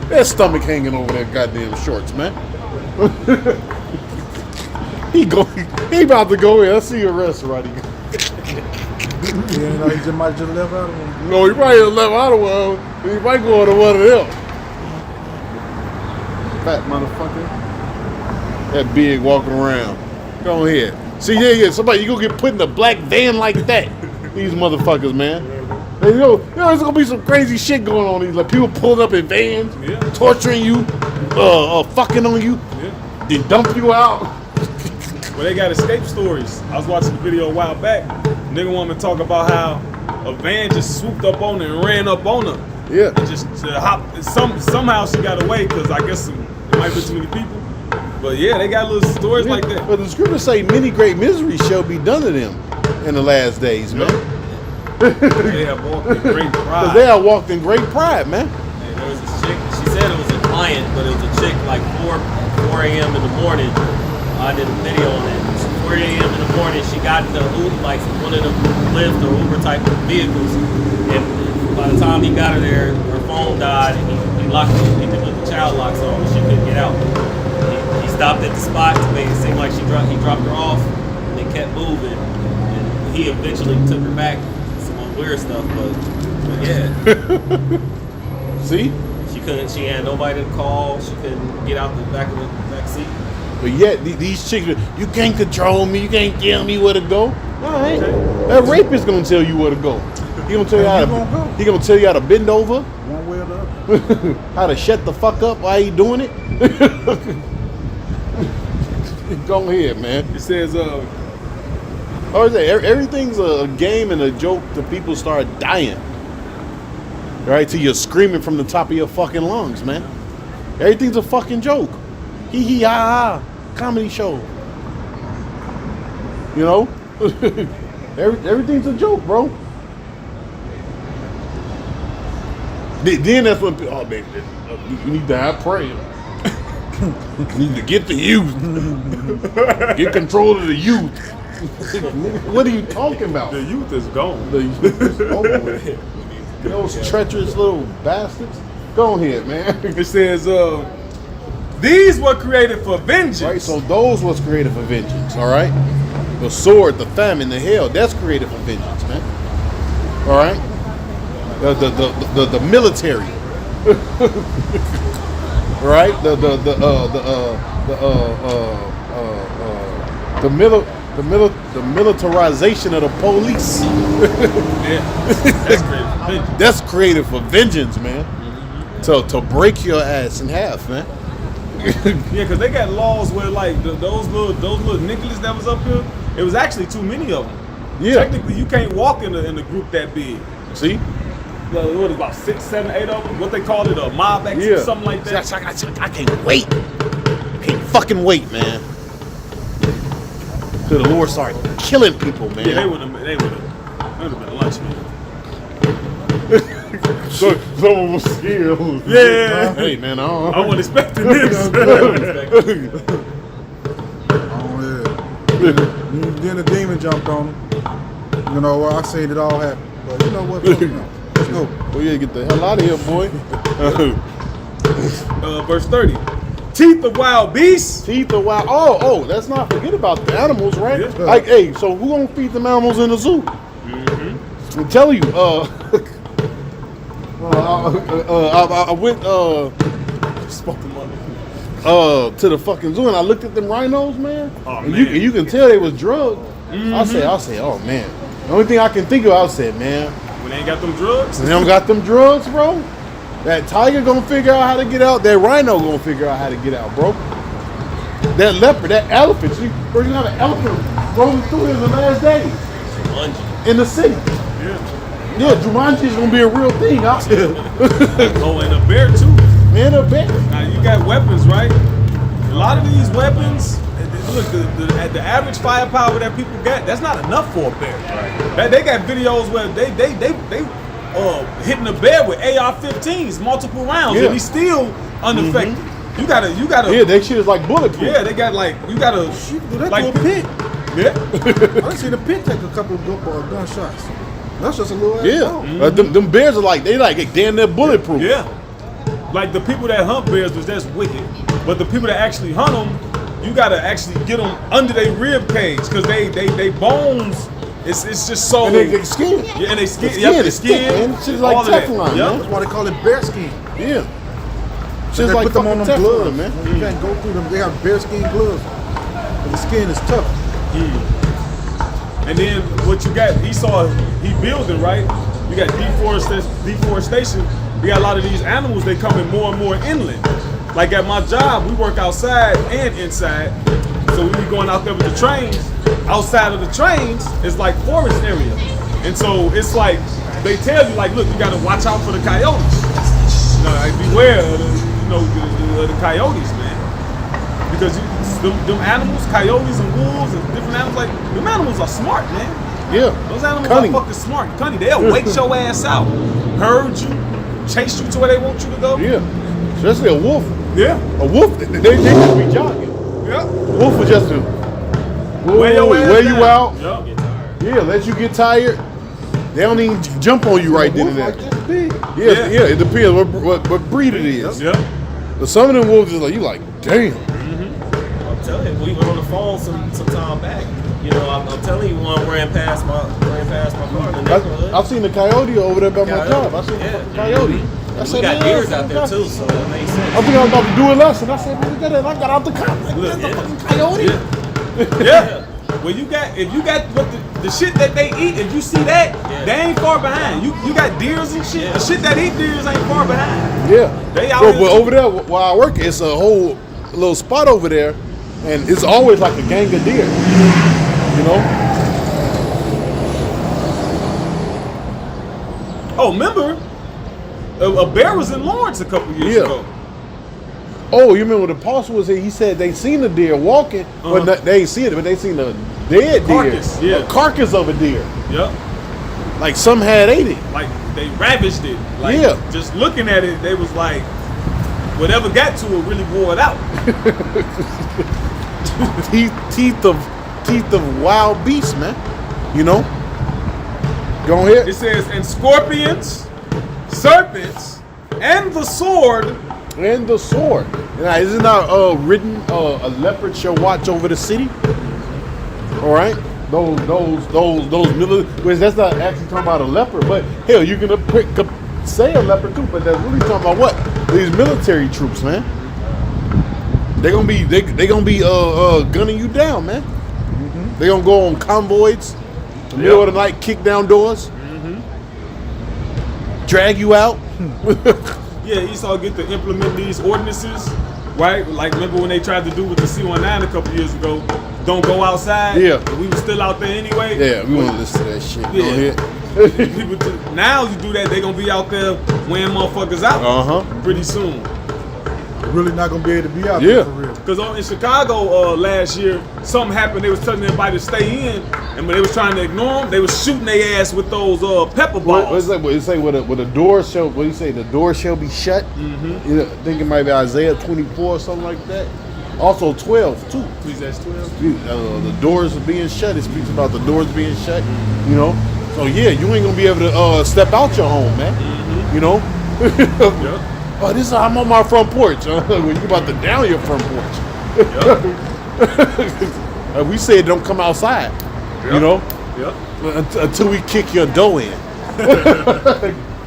[SPEAKER 1] That stomach hanging over that goddamn shorts, man. He about to go in. I see a restaurant.
[SPEAKER 3] You know, he might just left out of one.
[SPEAKER 1] No, he probably left out of one. He might go to one of them. Fat motherfucker. That big walking around. Go ahead. See, yeah. Somebody, you gonna get put in a black van like that. These motherfuckers, man. And you know, there's gonna be some crazy shit going on. These like people pulling up in vans, torturing you, fucking on you, then dump you out.
[SPEAKER 2] Well, they got escape stories. I was watching the video a while back. Nigga wanted to talk about how a van just swooped up on her and ran up on her.
[SPEAKER 1] Yeah.
[SPEAKER 2] And just hopped. Somehow she got away because I guess it might be too many people. But yeah, they got little stories like that.
[SPEAKER 1] But the scriptures say many great miseries shall be done to them in the last days, man.
[SPEAKER 2] They have walked in great pride.
[SPEAKER 1] They have walked in great pride, man.
[SPEAKER 4] Hey, there was this chick, she said it was a client, but it was a chick like 4 a.m. in the morning. I did a video on that. 4 a.m. in the morning, she got into Uber, like one of the Lyft or Uber type of vehicles. And by the time he got her there, her phone died, and he he locked it. He put the child locks on, but she couldn't get out. He stopped at the spot to make it seem like he dropped her off, and they kept moving. And he eventually took her back. Some weird stuff, but yeah.
[SPEAKER 1] See?
[SPEAKER 4] She had nobody to call. She couldn't get out the back of the back seat.
[SPEAKER 1] But yet these chicks, you can't control me. You can't tell me where to go. All right, that rapist gonna tell you where to go. He gonna tell you how to. He gonna tell you how to bend over.
[SPEAKER 3] One way or the other.
[SPEAKER 1] How to shut the fuck up while he doing it. Go ahead, man.
[SPEAKER 2] It says,
[SPEAKER 1] everything's a game and a joke till people start dying. Right? Till you're screaming from the top of your fucking lungs, man. Everything's a fucking joke. Hee hee ha ha. Comedy show. You know? Everything's a joke, bro. Then that's when people, oh, baby, you need to have prayer. You need to get the youth. Get control of the youth. What are you talking about?
[SPEAKER 2] the youth is gone.
[SPEAKER 1] The youth is over with. Those treacherous little bastards. Go ahead, man.
[SPEAKER 2] It says, these were created for vengeance.
[SPEAKER 1] Right, so those was created for vengeance, all right? The sword, the famine, the hell, that's created for vengeance, man. All right? The military. Right? The militarization of the police.
[SPEAKER 2] Yeah, that's created for vengeance.
[SPEAKER 1] That's created for vengeance, man. To break your ass in half, man.
[SPEAKER 2] Yeah, because they got laws where like those little niggas that was up here, it was actually too many of them.
[SPEAKER 1] Yeah.
[SPEAKER 2] Technically, you can't walk in a group that big.
[SPEAKER 1] See?
[SPEAKER 2] What is about 6, 7, 8 of them? What they called it, a mob action,
[SPEAKER 1] Yeah.
[SPEAKER 2] something like that.
[SPEAKER 1] I can't wait. Can't fucking wait, man. Till the Lord started killing people, man.
[SPEAKER 2] Yeah, they would have been lunch, man.
[SPEAKER 1] Some of them scared.
[SPEAKER 2] Yeah.
[SPEAKER 1] Hey, man, I
[SPEAKER 2] wasn't expecting this.
[SPEAKER 3] Oh, yeah. Then the demon jumped on him. You know what? I seen it all happen. But you know what? Let's go.
[SPEAKER 1] Well, yeah, get the hell out of here, boy.
[SPEAKER 2] Verse 30. Teeth of wild beasts.
[SPEAKER 1] Teeth are wild. Oh, let's not forget about the animals, right?
[SPEAKER 2] Yeah.
[SPEAKER 1] Like, hey, so who gonna feed them animals in the zoo? Mm-hmm. I'm telling you, I went to the fucking zoo and I looked at them rhinos, man.
[SPEAKER 2] Oh,
[SPEAKER 1] and
[SPEAKER 2] man.
[SPEAKER 1] you can tell they was drugged. I said, oh man. The only thing I can think of, I said, man,
[SPEAKER 2] When they ain't got them drugs.
[SPEAKER 1] they don't got them drugs, bro. That tiger gonna figure out how to get out. That rhino gonna figure out how to get out, bro. That leopard, that elephant. You have an elephant rolling through in the last days in the city. Yeah, Jumanji is gonna be a real thing out there.
[SPEAKER 2] Oh, and a bear too.
[SPEAKER 1] Man, a bear.
[SPEAKER 2] Now you got weapons, right? A lot of these weapons, look, the average firepower that people get, that's not enough for a bear. Right. They got videos where they hitting a bear with AR-15s, multiple rounds,
[SPEAKER 1] Yeah.
[SPEAKER 2] and he's still unaffected. You gotta.
[SPEAKER 1] Yeah, that shit is like bulletproof.
[SPEAKER 2] Yeah, they got you gotta
[SPEAKER 3] She can do that
[SPEAKER 2] like
[SPEAKER 3] to a pit.
[SPEAKER 2] Yeah.
[SPEAKER 3] I done seen a pit take a couple of gunshots. That's just a little ass
[SPEAKER 1] Yeah.
[SPEAKER 3] dog.
[SPEAKER 1] Them bears are like damn near bulletproof.
[SPEAKER 2] Yeah. Like the people that hunt bears was just wicked, but the people that actually hunt them, you gotta actually get them under their rib cage because they bones. It's just so.
[SPEAKER 1] And they skin.
[SPEAKER 2] Yeah, and they skin.
[SPEAKER 1] The skin
[SPEAKER 2] Yep, the
[SPEAKER 1] is thick,
[SPEAKER 2] skin.
[SPEAKER 1] man. Shit's like
[SPEAKER 2] all of that.
[SPEAKER 1] Teflon,
[SPEAKER 2] Yep.
[SPEAKER 1] man.
[SPEAKER 3] That's why they call it bear skin.
[SPEAKER 1] Yeah.
[SPEAKER 3] They
[SPEAKER 1] Shit's like
[SPEAKER 3] put them on
[SPEAKER 1] fucking
[SPEAKER 3] them
[SPEAKER 1] Teflon,
[SPEAKER 3] gloves,
[SPEAKER 1] man.
[SPEAKER 3] You can't go through them. They have bear skin gloves. But the skin is tough.
[SPEAKER 2] And then what you got? He building, right? You got deforestation. We got a lot of these animals. They coming more and more inland. Like at my job, we work outside and inside. So we be going out there with the trains. Outside of the trains is like forest area, and so it's like they tell you like, look, you got to watch out for the coyotes. Like, beware of the coyotes, man. Because them animals, coyotes and wolves and different animals, like them animals are smart, man.
[SPEAKER 1] Yeah.
[SPEAKER 2] Those animals
[SPEAKER 1] Cunning.
[SPEAKER 2] are fucking smart, cunning. They'll wake your ass out, herd you, chase you to where they want you to go.
[SPEAKER 1] Yeah. Especially a wolf.
[SPEAKER 2] Yeah.
[SPEAKER 1] A wolf, they just be jogging.
[SPEAKER 2] Yeah.
[SPEAKER 1] Wolf will just do.
[SPEAKER 2] Wear your ass
[SPEAKER 1] Wear
[SPEAKER 2] down.
[SPEAKER 1] you out.
[SPEAKER 2] Yep.
[SPEAKER 1] Yeah, let you get tired. They don't even jump on you right then and there.
[SPEAKER 3] Like this big.
[SPEAKER 1] Yeah, it depends what breed it is.
[SPEAKER 2] Yep.
[SPEAKER 1] But some of them wolves is like, you like, damn.
[SPEAKER 4] I'm telling you, we were on the phone some time back. You know, I'm telling you, one ran past my car in the neighborhood.
[SPEAKER 1] I've seen the coyote over there by my job. I seen the fucking coyote. I
[SPEAKER 4] We
[SPEAKER 1] said,
[SPEAKER 4] got
[SPEAKER 1] man,
[SPEAKER 4] deers out there too, so that makes
[SPEAKER 1] I
[SPEAKER 4] sense.
[SPEAKER 1] think I was about to do a lesson. I said, man, look at that. I got out the car. Like,
[SPEAKER 2] Look,
[SPEAKER 1] that's the fucking coyote.
[SPEAKER 2] Yeah. Well, if you got what the shit that they eat, if you see that, they ain't far behind. You got deers and shit. The shit that eat deers ain't far behind.
[SPEAKER 1] Yeah.
[SPEAKER 2] They
[SPEAKER 1] So,
[SPEAKER 2] always-
[SPEAKER 1] but over there where I work, it's a whole little spot over there, and it's always like a gang of deer. You know?
[SPEAKER 2] Oh, remember? A bear was in Lawrence a couple years ago.
[SPEAKER 1] Oh, you remember when the apostle was here? He said they seen a deer walking, but they ain't seen it, but they seen a dead
[SPEAKER 2] Carcass,
[SPEAKER 1] deer,
[SPEAKER 2] yeah.
[SPEAKER 1] a carcass of a deer.
[SPEAKER 2] Yep.
[SPEAKER 1] Like some had ate it.
[SPEAKER 2] Like they ravished it. Like
[SPEAKER 1] Yeah.
[SPEAKER 2] just looking at it, they was like, whatever got to it really wore it out.
[SPEAKER 1] teeth of wild beasts, man. You know. Go ahead.
[SPEAKER 2] It says, and scorpions, serpents, and the sword.
[SPEAKER 1] And the sword. Now, isn't that written? A leopard shall watch over the city. All right. Those which that's not actually talking about a leopard, but hell, you can say a leopard too, but that's really talking about what? These military troops, man. They gonna be gunning you down, man. They gonna go on convoys, in the middle of the night, kick down doors, drag you out.
[SPEAKER 2] Yeah, Esau get to implement these ordinances, right? Like remember when they tried to do with the C-19 a couple years ago? Don't go outside.
[SPEAKER 1] Yeah.
[SPEAKER 2] We were still out there anyway.
[SPEAKER 1] Yeah, we want to listen to that shit. Go
[SPEAKER 2] Yeah.
[SPEAKER 1] ahead.
[SPEAKER 2] People now you do that, they gonna be out there wearing motherfuckers out pretty soon.
[SPEAKER 3] Really not gonna be able to be out
[SPEAKER 1] Yeah.
[SPEAKER 3] there for real.
[SPEAKER 2] Cause in Chicago last year, something happened. They was telling everybody to stay in, and when they was trying to ignore them, they was shooting their ass with those pepper balls.
[SPEAKER 1] What it say? What a door shall? What do you say? The door shall be shut. You know, I think it might be Isaiah 24 or something like that. Also 12 too.
[SPEAKER 2] Please, that's 12.
[SPEAKER 1] The doors are being shut. It speaks about the doors being shut. You know. So yeah, you ain't gonna be able to step out your home, man. You know.
[SPEAKER 2] Yep.
[SPEAKER 1] Oh, I'm on my front porch. When you about to down your front porch. We said don't come outside. You know.
[SPEAKER 2] Yep.
[SPEAKER 1] Until we kick your door in.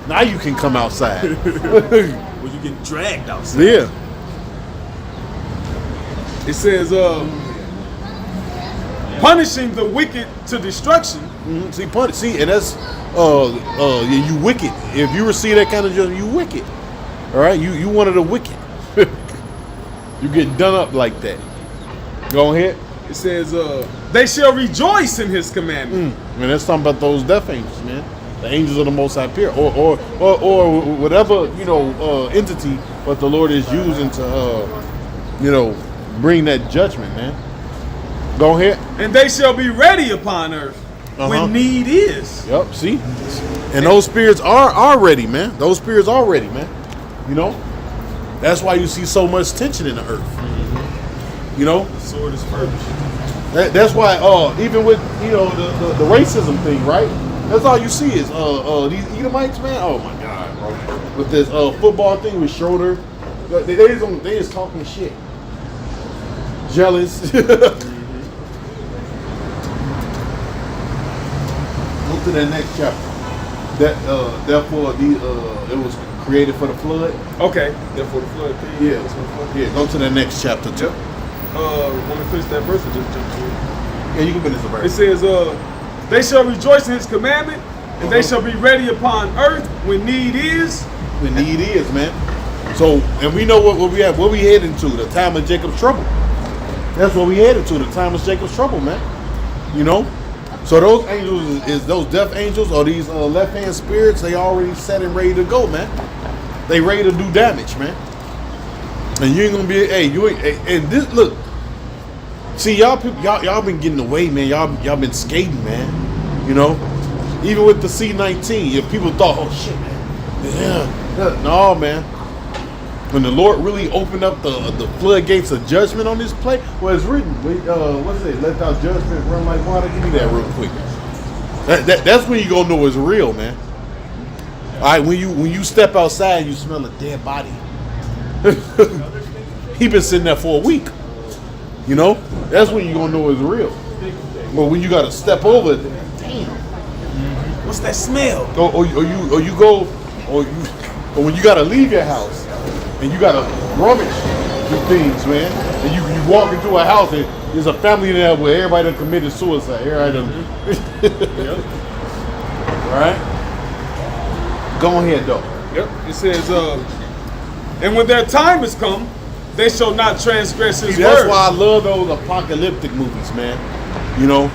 [SPEAKER 1] Now you can come outside.
[SPEAKER 2] When you get dragged outside.
[SPEAKER 1] Yeah.
[SPEAKER 2] It says, punishing the wicked to destruction.
[SPEAKER 1] See, and that's you wicked. If you receive that kind of judgment, you wicked. All right, you one of the wicked. You get done up like that. Go ahead.
[SPEAKER 2] It says, they shall rejoice in his commandment.
[SPEAKER 1] Man, that's talking about those death angels, man. The angels of the Most High Spirit, or whatever entity, what the Lord is using to bring that judgment, man. Go ahead.
[SPEAKER 2] And they shall be ready upon earth when need is.
[SPEAKER 1] Yep. See, and those spirits are ready, man. Those spirits are ready, man. You know, that's why you see so much tension in the earth. You know,
[SPEAKER 2] The sword is first.
[SPEAKER 1] that's why even with the racism thing, right? That's all you see is these Edomites, man. Oh my God, bro. With this football thing with Schroeder, they just talking shit. Jealous. Go to that next chapter. Therefore it was created for the flood.
[SPEAKER 2] Okay. Therefore the flood thing.
[SPEAKER 1] Yeah. Go to the next chapter too.
[SPEAKER 2] Yep. Want to finish that verse or just jump to it?
[SPEAKER 1] Yeah, you can finish the verse.
[SPEAKER 2] It says, they shall rejoice in his commandment, and they shall be ready upon earth when need is.
[SPEAKER 1] The need is, man. So, and we know what we have. What we heading to? The time of Jacob's trouble. That's what we headed to. The time of Jacob's trouble, man. You know. So those angels is those death angels or these left hand spirits. They already set and ready to go, man. They ready to do damage, man. And you ain't gonna be. Hey, you ain't. And this look. See, y'all people, y'all been getting away, man. Y'all been skating, man. You know. Even with the C-19, if people thought, oh shit, man. Yeah. No, man. When the Lord really opened up the floodgates of judgment on this place, well, it's written. What's it? Let thy judgment run like water. Give me that real quick. That's when you gonna know it's real, man. All right, when you step outside, you smell a dead body. He been sitting there for a week. You know, that's when you gonna know it's real. But when you gotta step over it, damn.
[SPEAKER 2] What's that smell?
[SPEAKER 1] Or when you gotta leave your house and you gotta rummage through things, man. And you walk into a house and there's a family there where everybody done committed suicide. Everybody done. Right? Go ahead, though.
[SPEAKER 2] Yep. It says, and when their time has come, they shall not transgress his
[SPEAKER 1] That's
[SPEAKER 2] word.
[SPEAKER 1] why I love those apocalyptic movies, man. You know,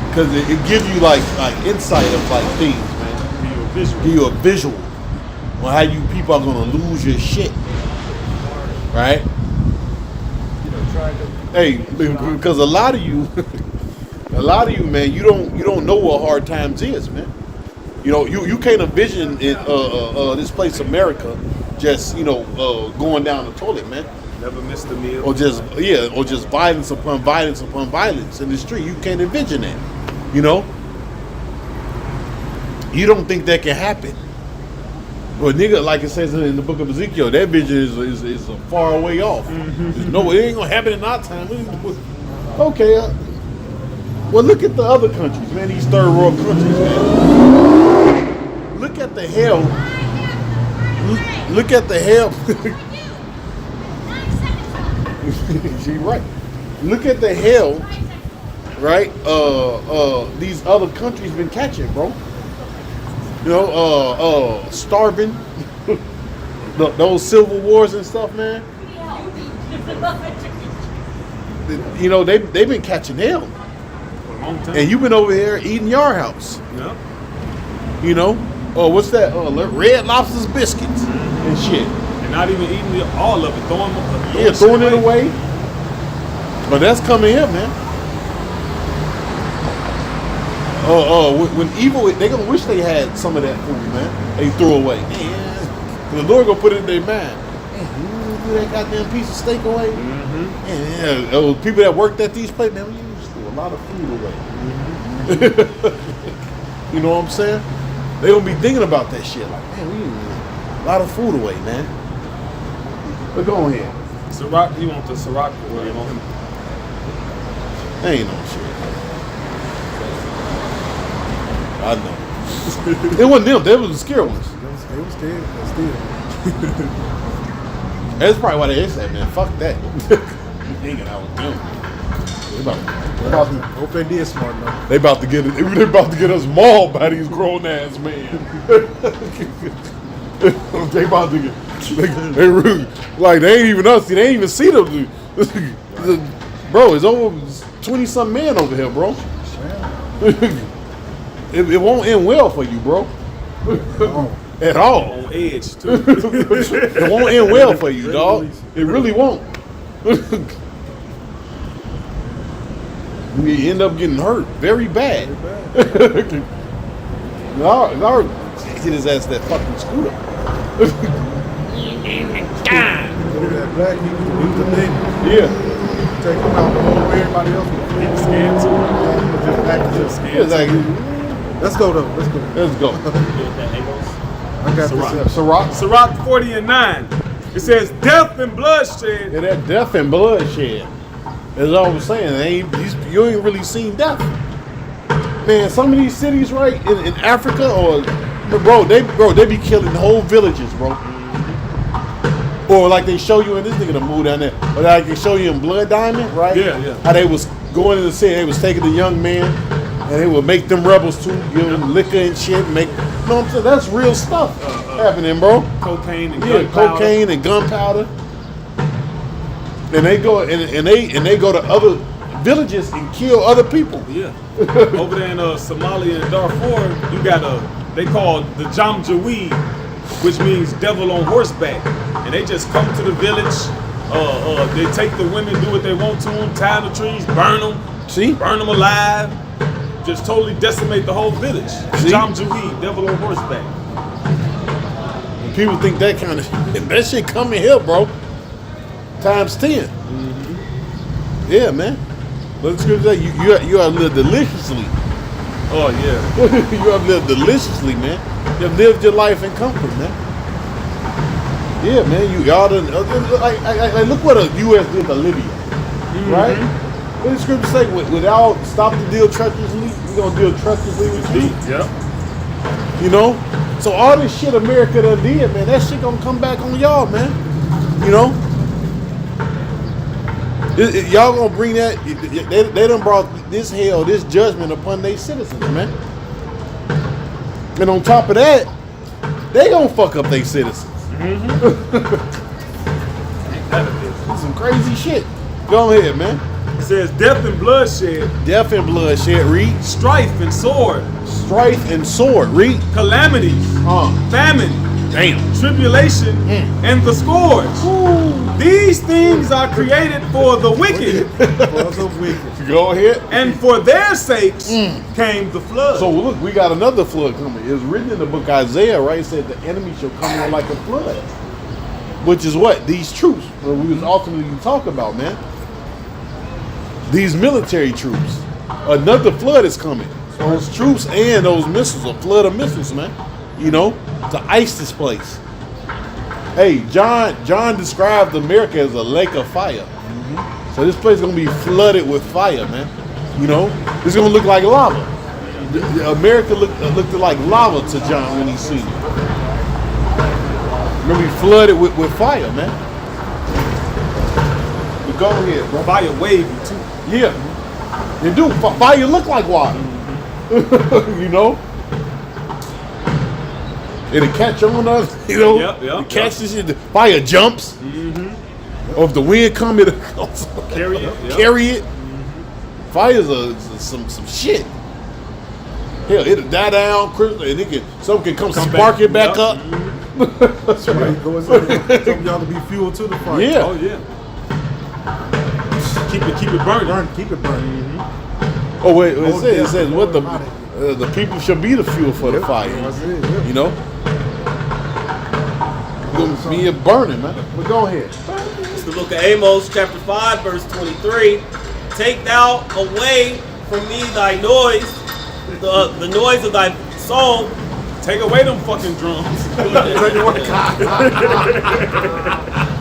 [SPEAKER 1] because it gives you like insight of like things, man. Give you a visual on how you people are gonna lose your shit, right? Hey, because a lot of you, man, you don't know what hard times is, man. You know, you can't envision this place, America, just going down the toilet, man.
[SPEAKER 2] Never missed a meal.
[SPEAKER 1] Or just violence upon violence upon violence in the street. You can't envision that. You know, you don't think that can happen. But nigga, like it says in the book of Ezekiel, that vision is a far way off. No, it ain't gonna happen in our time. Okay, well look at the other countries, man. These third world countries, man. Look at the hell. Look at the hell. She right. Look at the hell, right? These other countries been catching, bro. You know, starving. Those civil wars and stuff, man. You know, they've been catching hell.
[SPEAKER 2] For a long time.
[SPEAKER 1] And you've been over here eating Yard House.
[SPEAKER 2] Yeah.
[SPEAKER 1] You know? What's that? Red Lobster's biscuits and shit.
[SPEAKER 2] And not even eating all of it.
[SPEAKER 1] Throwing it away. But that's coming here, man. When evil, they gonna wish they had some of that food, man. They threw away. Man, the Lord gonna put it in their mind. Man, you threw that goddamn piece of steak away. Man, people that worked at these places, man, we used to throw a lot of food away. You know what I'm saying? They gonna be thinking about that shit. Like, man, we used a lot of food away, man. But go ahead.
[SPEAKER 2] Ciroc, you want the Ciroc? Or you want him?
[SPEAKER 1] They ain't no shit. I know. It wasn't them. They was the scared ones.
[SPEAKER 3] They was scared, but still.
[SPEAKER 1] That's probably why they said, man, fuck that. Hanging out with them.
[SPEAKER 3] Hope they did smart enough.
[SPEAKER 1] They about to get us mauled by these grown ass men. They about to get they really, like they ain't even us. They ain't even see them. Bro, it's over 20-some men over here, bro. It won't end well for you, bro. At all.
[SPEAKER 2] On edge, too.
[SPEAKER 1] It won't end well for you, dog. It really won't. You end up getting hurt very bad. Our hit his ass that fucking scooter.
[SPEAKER 3] That black, he was the nigga.
[SPEAKER 1] Yeah.
[SPEAKER 3] Take him out before everybody else was
[SPEAKER 2] Scared, too.
[SPEAKER 3] just back to just
[SPEAKER 1] It's like,
[SPEAKER 3] Let's go though. Let's go.
[SPEAKER 1] let's go.
[SPEAKER 3] I got this.
[SPEAKER 1] Ciroc.
[SPEAKER 2] Ciroc 40:9. It says death and bloodshed.
[SPEAKER 1] Yeah, that death and bloodshed. That's all I'm saying. You ain't really seen death. Man, some of these cities, right, in Africa, they be killing whole villages, bro. Or like they show you in this nigga the mood down there. Or like they show you in Blood Diamond, right?
[SPEAKER 2] Yeah, yeah.
[SPEAKER 1] How they was going in the city, they was taking the young man, and they would make them rebels too, give them liquor and shit, you know what I'm saying? That's real stuff happening, bro.
[SPEAKER 2] Cocaine and gunpowder.
[SPEAKER 1] Cocaine and gunpowder. And they go and they go to other villages and kill other people.
[SPEAKER 2] Yeah. Over there in Somalia and Darfur, you got they call the Jamjaweed, which means devil on horseback. And they just come to the village. They take the women, do what they want to them, tie the trees, burn them.
[SPEAKER 1] See?
[SPEAKER 2] Burn them alive. Just totally decimate the whole village. Jamjaweed, devil on horseback.
[SPEAKER 1] And people think that kind of that shit coming here, bro. Times 10. Yeah, man. But it's good that you gotta live deliciously.
[SPEAKER 2] Oh yeah.
[SPEAKER 1] You have lived deliciously, man. You have lived your life in comfort, man. Yeah, man. Y'all done like look what the U.S. did to Libya, right? What did the scripture say? Without stop to deal treacherously, we're gonna deal treacherously with you.
[SPEAKER 2] Yep.
[SPEAKER 1] You know. So all this shit America done did, man, that shit gonna come back on y'all, man. You know. Y'all gonna bring that? They done brought this hell, this judgment upon their citizens, man. And on top of that, they gonna fuck up their citizens. Some crazy shit. Go ahead, man.
[SPEAKER 2] It says death and bloodshed.
[SPEAKER 1] Death and bloodshed. Read.
[SPEAKER 2] Strife and sword.
[SPEAKER 1] Strife and sword. Read.
[SPEAKER 2] Calamities. Famine.
[SPEAKER 1] Damn.
[SPEAKER 2] Tribulation and the scourge.
[SPEAKER 1] Ooh.
[SPEAKER 2] These things are created for the wicked.
[SPEAKER 1] Go ahead.
[SPEAKER 2] And for their sakes came the flood.
[SPEAKER 1] So look, we got another flood coming. It's written in the book Isaiah, right? It said the enemy shall come in like a flood. Which is what? These troops. What we was ultimately talking about, man. These military troops. Another flood is coming. Those troops and those missiles, a flood of missiles, man. You know, to ice this place. Hey, John described America as a lake of fire. So this place is gonna be flooded with fire, man. You know, it's gonna look like lava. America looked like lava to John when he seen it. It's gonna be flooded with fire, man. But go ahead, bro.
[SPEAKER 2] Fire wavy too.
[SPEAKER 1] Yeah, and dude, fire look like water. You know. It'll catch on us, you know. Yep. Catch this shit. The fire jumps. Or if the wind come, it'll
[SPEAKER 2] carry it.
[SPEAKER 1] Carry it. Fire's some shit. Hell, it'll die down, and some can come spark it back up.
[SPEAKER 3] That's right. Some y'all to be fuel to the fire.
[SPEAKER 1] Yeah.
[SPEAKER 2] Oh yeah. Keep it burning.
[SPEAKER 3] Keep it burning.
[SPEAKER 1] Oh wait, it says what the people shall be the fuel for the fire. You know. Me it burning, man. But go ahead.
[SPEAKER 4] It's the book of Amos, chapter 5, verse 23. Take thou away from me thy noise, the noise of thy song.
[SPEAKER 2] Take away them fucking drums.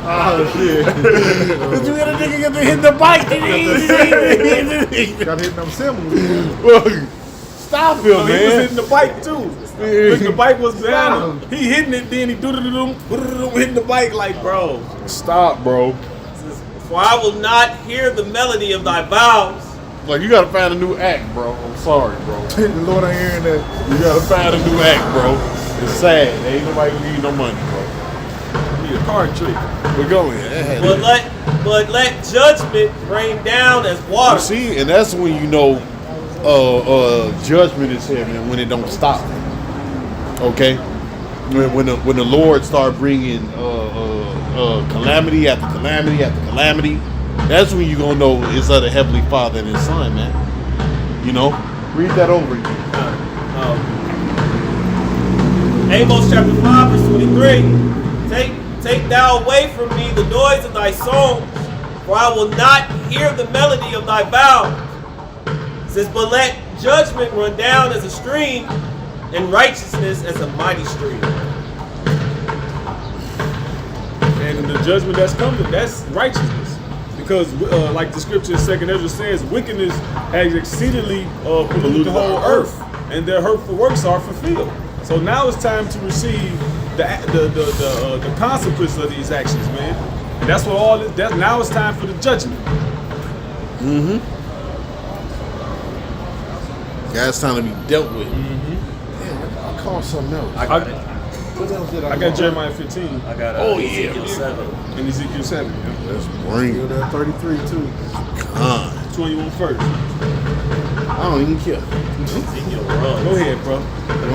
[SPEAKER 1] Oh shit! Did you get a nigga get to hit the bike?
[SPEAKER 3] Got hitting them cymbals.
[SPEAKER 1] Stop him,
[SPEAKER 2] He was
[SPEAKER 1] man.
[SPEAKER 2] hitting the bike too. The bike was behind him. He hitting it, then he hitting the bike like, bro.
[SPEAKER 1] Stop, bro.
[SPEAKER 4] For I will not hear the melody of thy vows.
[SPEAKER 1] Like, you gotta find a new act, bro. I'm sorry, bro.
[SPEAKER 3] The Lord ain't hearing that.
[SPEAKER 1] You gotta find a new act, bro. It's sad. There ain't nobody gonna give you no money, bro.
[SPEAKER 2] Need a card trick.
[SPEAKER 1] We're going.
[SPEAKER 4] But let judgment rain down as water.
[SPEAKER 1] You see, and that's when you know judgment is here, man, when it don't stop. Okay? When the Lord start bringing calamity after calamity after calamity, that's when you gonna know it's of the Heavenly Father and His Son, man. You know? Read that over again.
[SPEAKER 4] Amos chapter 5, verse 23. Take thou away from me the noise of thy songs, for I will not hear the melody of thy vows. It says, but let judgment run down as a stream, and righteousness as a mighty stream.
[SPEAKER 2] And the judgment that's coming, that's righteousness. Because like the scripture in 2nd Ezra says, wickedness has exceedingly polluted the whole earth, and their hurtful works are fulfilled. So now it's time to receive the consequence of these actions, man. And that's what all this. Now it's time for the judgment.
[SPEAKER 1] Yeah, it's time to be dealt with. Damn, I'll call something else.
[SPEAKER 4] I got it.
[SPEAKER 1] What else did
[SPEAKER 2] I got Jeremiah 15
[SPEAKER 4] I got Ezekiel 7.
[SPEAKER 2] and Ezekiel 7. Yeah.
[SPEAKER 1] Let's bring it.
[SPEAKER 3] That 33 too.
[SPEAKER 1] on.
[SPEAKER 2] 21 first.
[SPEAKER 1] I don't even care.
[SPEAKER 4] Ezekiel runs.
[SPEAKER 2] Go ahead, bro.
[SPEAKER 1] Go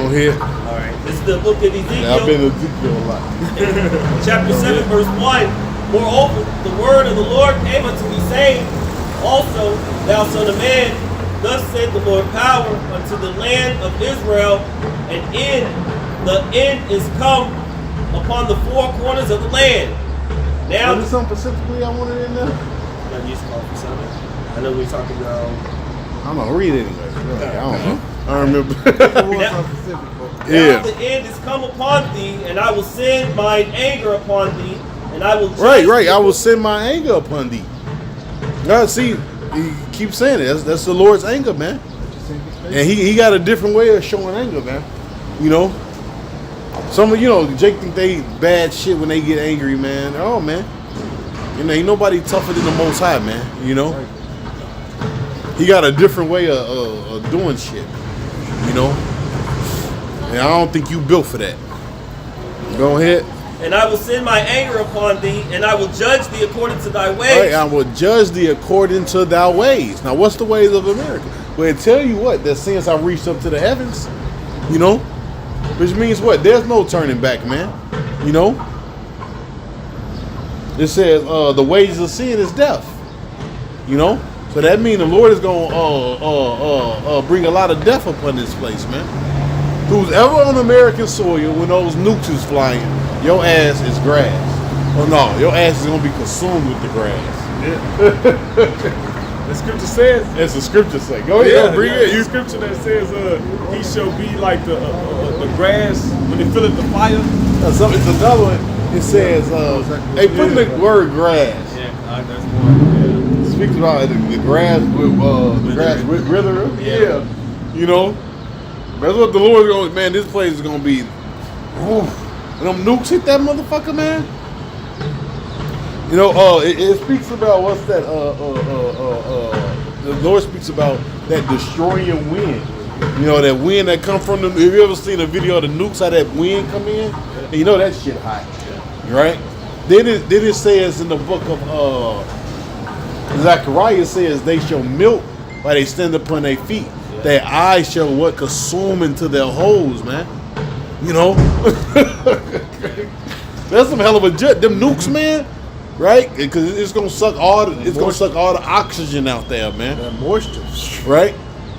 [SPEAKER 1] ahead.
[SPEAKER 4] All right. This is the book of Ezekiel.
[SPEAKER 1] Yeah, I've been to Ezekiel a lot.
[SPEAKER 4] Chapter 7, verse 1. Moreover, the word of the Lord came unto me, saying, also, thou son of man, thus said the Lord power unto the land of Israel, and the end is come upon the four corners of the land. Now,
[SPEAKER 1] Was there something specifically I wanted in there?
[SPEAKER 4] I know we talking about.
[SPEAKER 1] don't know. Read it anyway. I don't know. I don't remember.
[SPEAKER 4] Now
[SPEAKER 1] Yeah.
[SPEAKER 4] the end is come upon thee, and I will send mine anger upon thee, and I will judge
[SPEAKER 1] Right.
[SPEAKER 4] thee
[SPEAKER 1] I will send my anger upon thee. God, see, he keeps saying it. That's the Lord's anger, man. And he got a different way of showing anger, man. You know, some of Jake think they bad shit when they get angry, man. Oh man, ain't nobody tougher than the Most High, man. You know, he got a different way of doing shit. You know, and I don't think you built for that. Go ahead.
[SPEAKER 4] And I will send my anger upon thee, and I will judge thee according to thy ways.
[SPEAKER 1] Right, I will judge thee according to thy ways. Now, what's the ways of America? Well, it tell you what, that since I reached up to the heavens, you know, which means what? There's no turning back, man. You know, it says the wages of sin is death. You know, so that means the Lord is gonna bring a lot of death upon this place, man. Who's ever on American soil when those nukes is flying, your ass is grass. Oh no, your ass is gonna be consumed with the grass.
[SPEAKER 2] The scripture says.
[SPEAKER 1] That's the scripture say. Go ahead, bring it.
[SPEAKER 2] The scripture that says, "He shall be like the grass when they fill it the fire."
[SPEAKER 1] It's another one. It says, "Hey, put the word grass."
[SPEAKER 4] Yeah, that's one.
[SPEAKER 1] It speaks about the grass with wither. Yeah, you know. That's what the Lord's going. Man, this place is gonna be. When them nukes hit that motherfucker, man. You know, it speaks about what's that? The Lord speaks about that destroying wind. You know, that wind that come from the. Have you ever seen a video of the nukes? How that wind come in? And you know that shit hot, right? Then it says in the book of Zechariah, says they shall melt while they stand upon their feet. Their eyes shall what consume into their holes, man. You know, that's some hell of a jet. Them nukes, man. Right? Because it's gonna suck all the oxygen out there, man.
[SPEAKER 3] That moisture.
[SPEAKER 1] Right?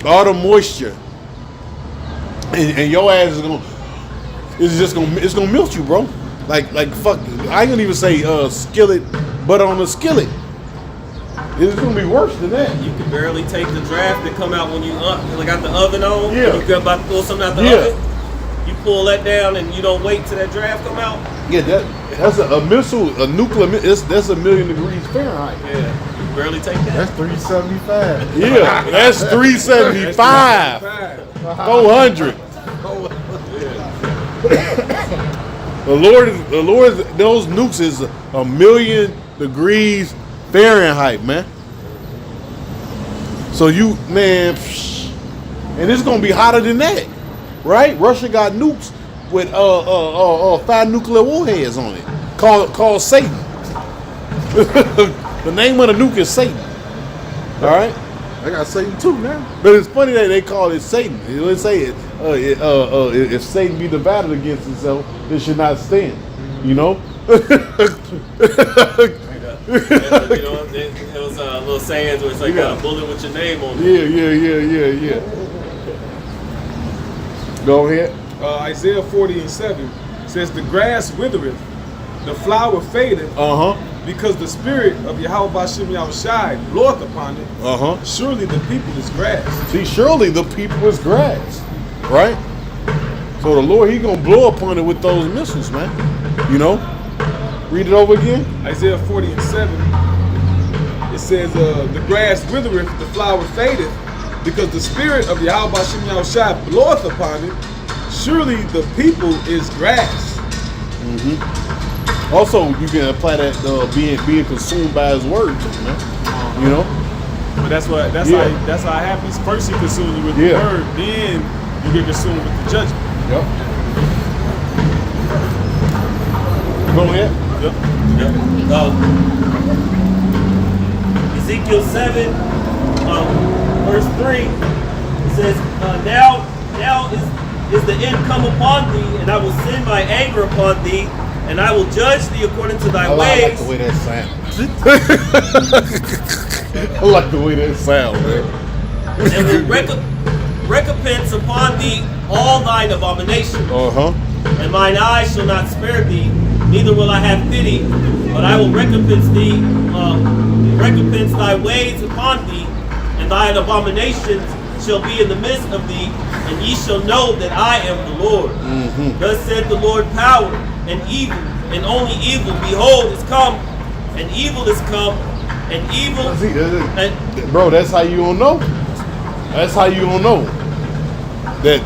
[SPEAKER 1] All the moisture. And your ass is gonna it's gonna melt you, bro. Like fuck. I ain't gonna even say skillet, but on a skillet. It's gonna be worse than that.
[SPEAKER 4] You can barely take the draft that come out when you got the oven on.
[SPEAKER 1] Yeah.
[SPEAKER 4] You got about to pull something out the oven. You pull that down and you don't wait till that draft come out.
[SPEAKER 1] Yeah, that's a missile, a nuclear. That's 1,000,000 degrees Fahrenheit.
[SPEAKER 4] Yeah, you barely take that.
[SPEAKER 3] That's 375.
[SPEAKER 1] Yeah, that's 375, 400. The Lord, those nukes is 1,000,000 degrees Fahrenheit, man. So man, and it's gonna be hotter than that, right? Russia got nukes with 5 nuclear warheads on it, called Satan. The name of the nuke is Satan. All right.
[SPEAKER 3] I got Satan too now.
[SPEAKER 1] But it's funny that they call it Satan. They say if Satan be divided against himself, it should not stand. You know.
[SPEAKER 4] It was little sayings where it's like got a bullet with your name on it.
[SPEAKER 1] Yeah. Go ahead.
[SPEAKER 2] Isaiah 40:7 says, "The grass withereth, the flower fadeth, because the spirit of Yahweh Bashim Yahushai bloweth upon it. Surely the people is grass."
[SPEAKER 1] See, surely the people is grass, right? So the Lord, He gonna blow upon it with those missiles, man. You know. Read it over again.
[SPEAKER 2] Isaiah 40:7. It says, "The grass withereth, the flower fadeth, because the spirit of Yahweh Bashim Yahushai bloweth upon it. Surely the people is grass."
[SPEAKER 1] Also, you can apply that being consumed by His word, too, man. You know.
[SPEAKER 2] But that's how it happens. First He consumes you with the word, then you get consumed with the judgment.
[SPEAKER 1] Yep. Go ahead.
[SPEAKER 4] Yep. Ezekiel 7, verse 3, it says, now is the end come upon thee, and I will send my anger upon thee, and I will judge thee according to thy ways.
[SPEAKER 1] I like the way that sounds. I like the way that sounds, man.
[SPEAKER 4] And will recompense upon thee all thine abominations. And mine eyes shall not spare thee, neither will I have pity, but I will recompense thy ways upon thee, and and thine abominations shall be in the midst of thee, and ye shall know that I am the Lord. Thus said the Lord power, and evil, and only evil, behold, is come, and evil is come, and evil, and
[SPEAKER 1] Bro, that's how you don't know. That's how you don't know. That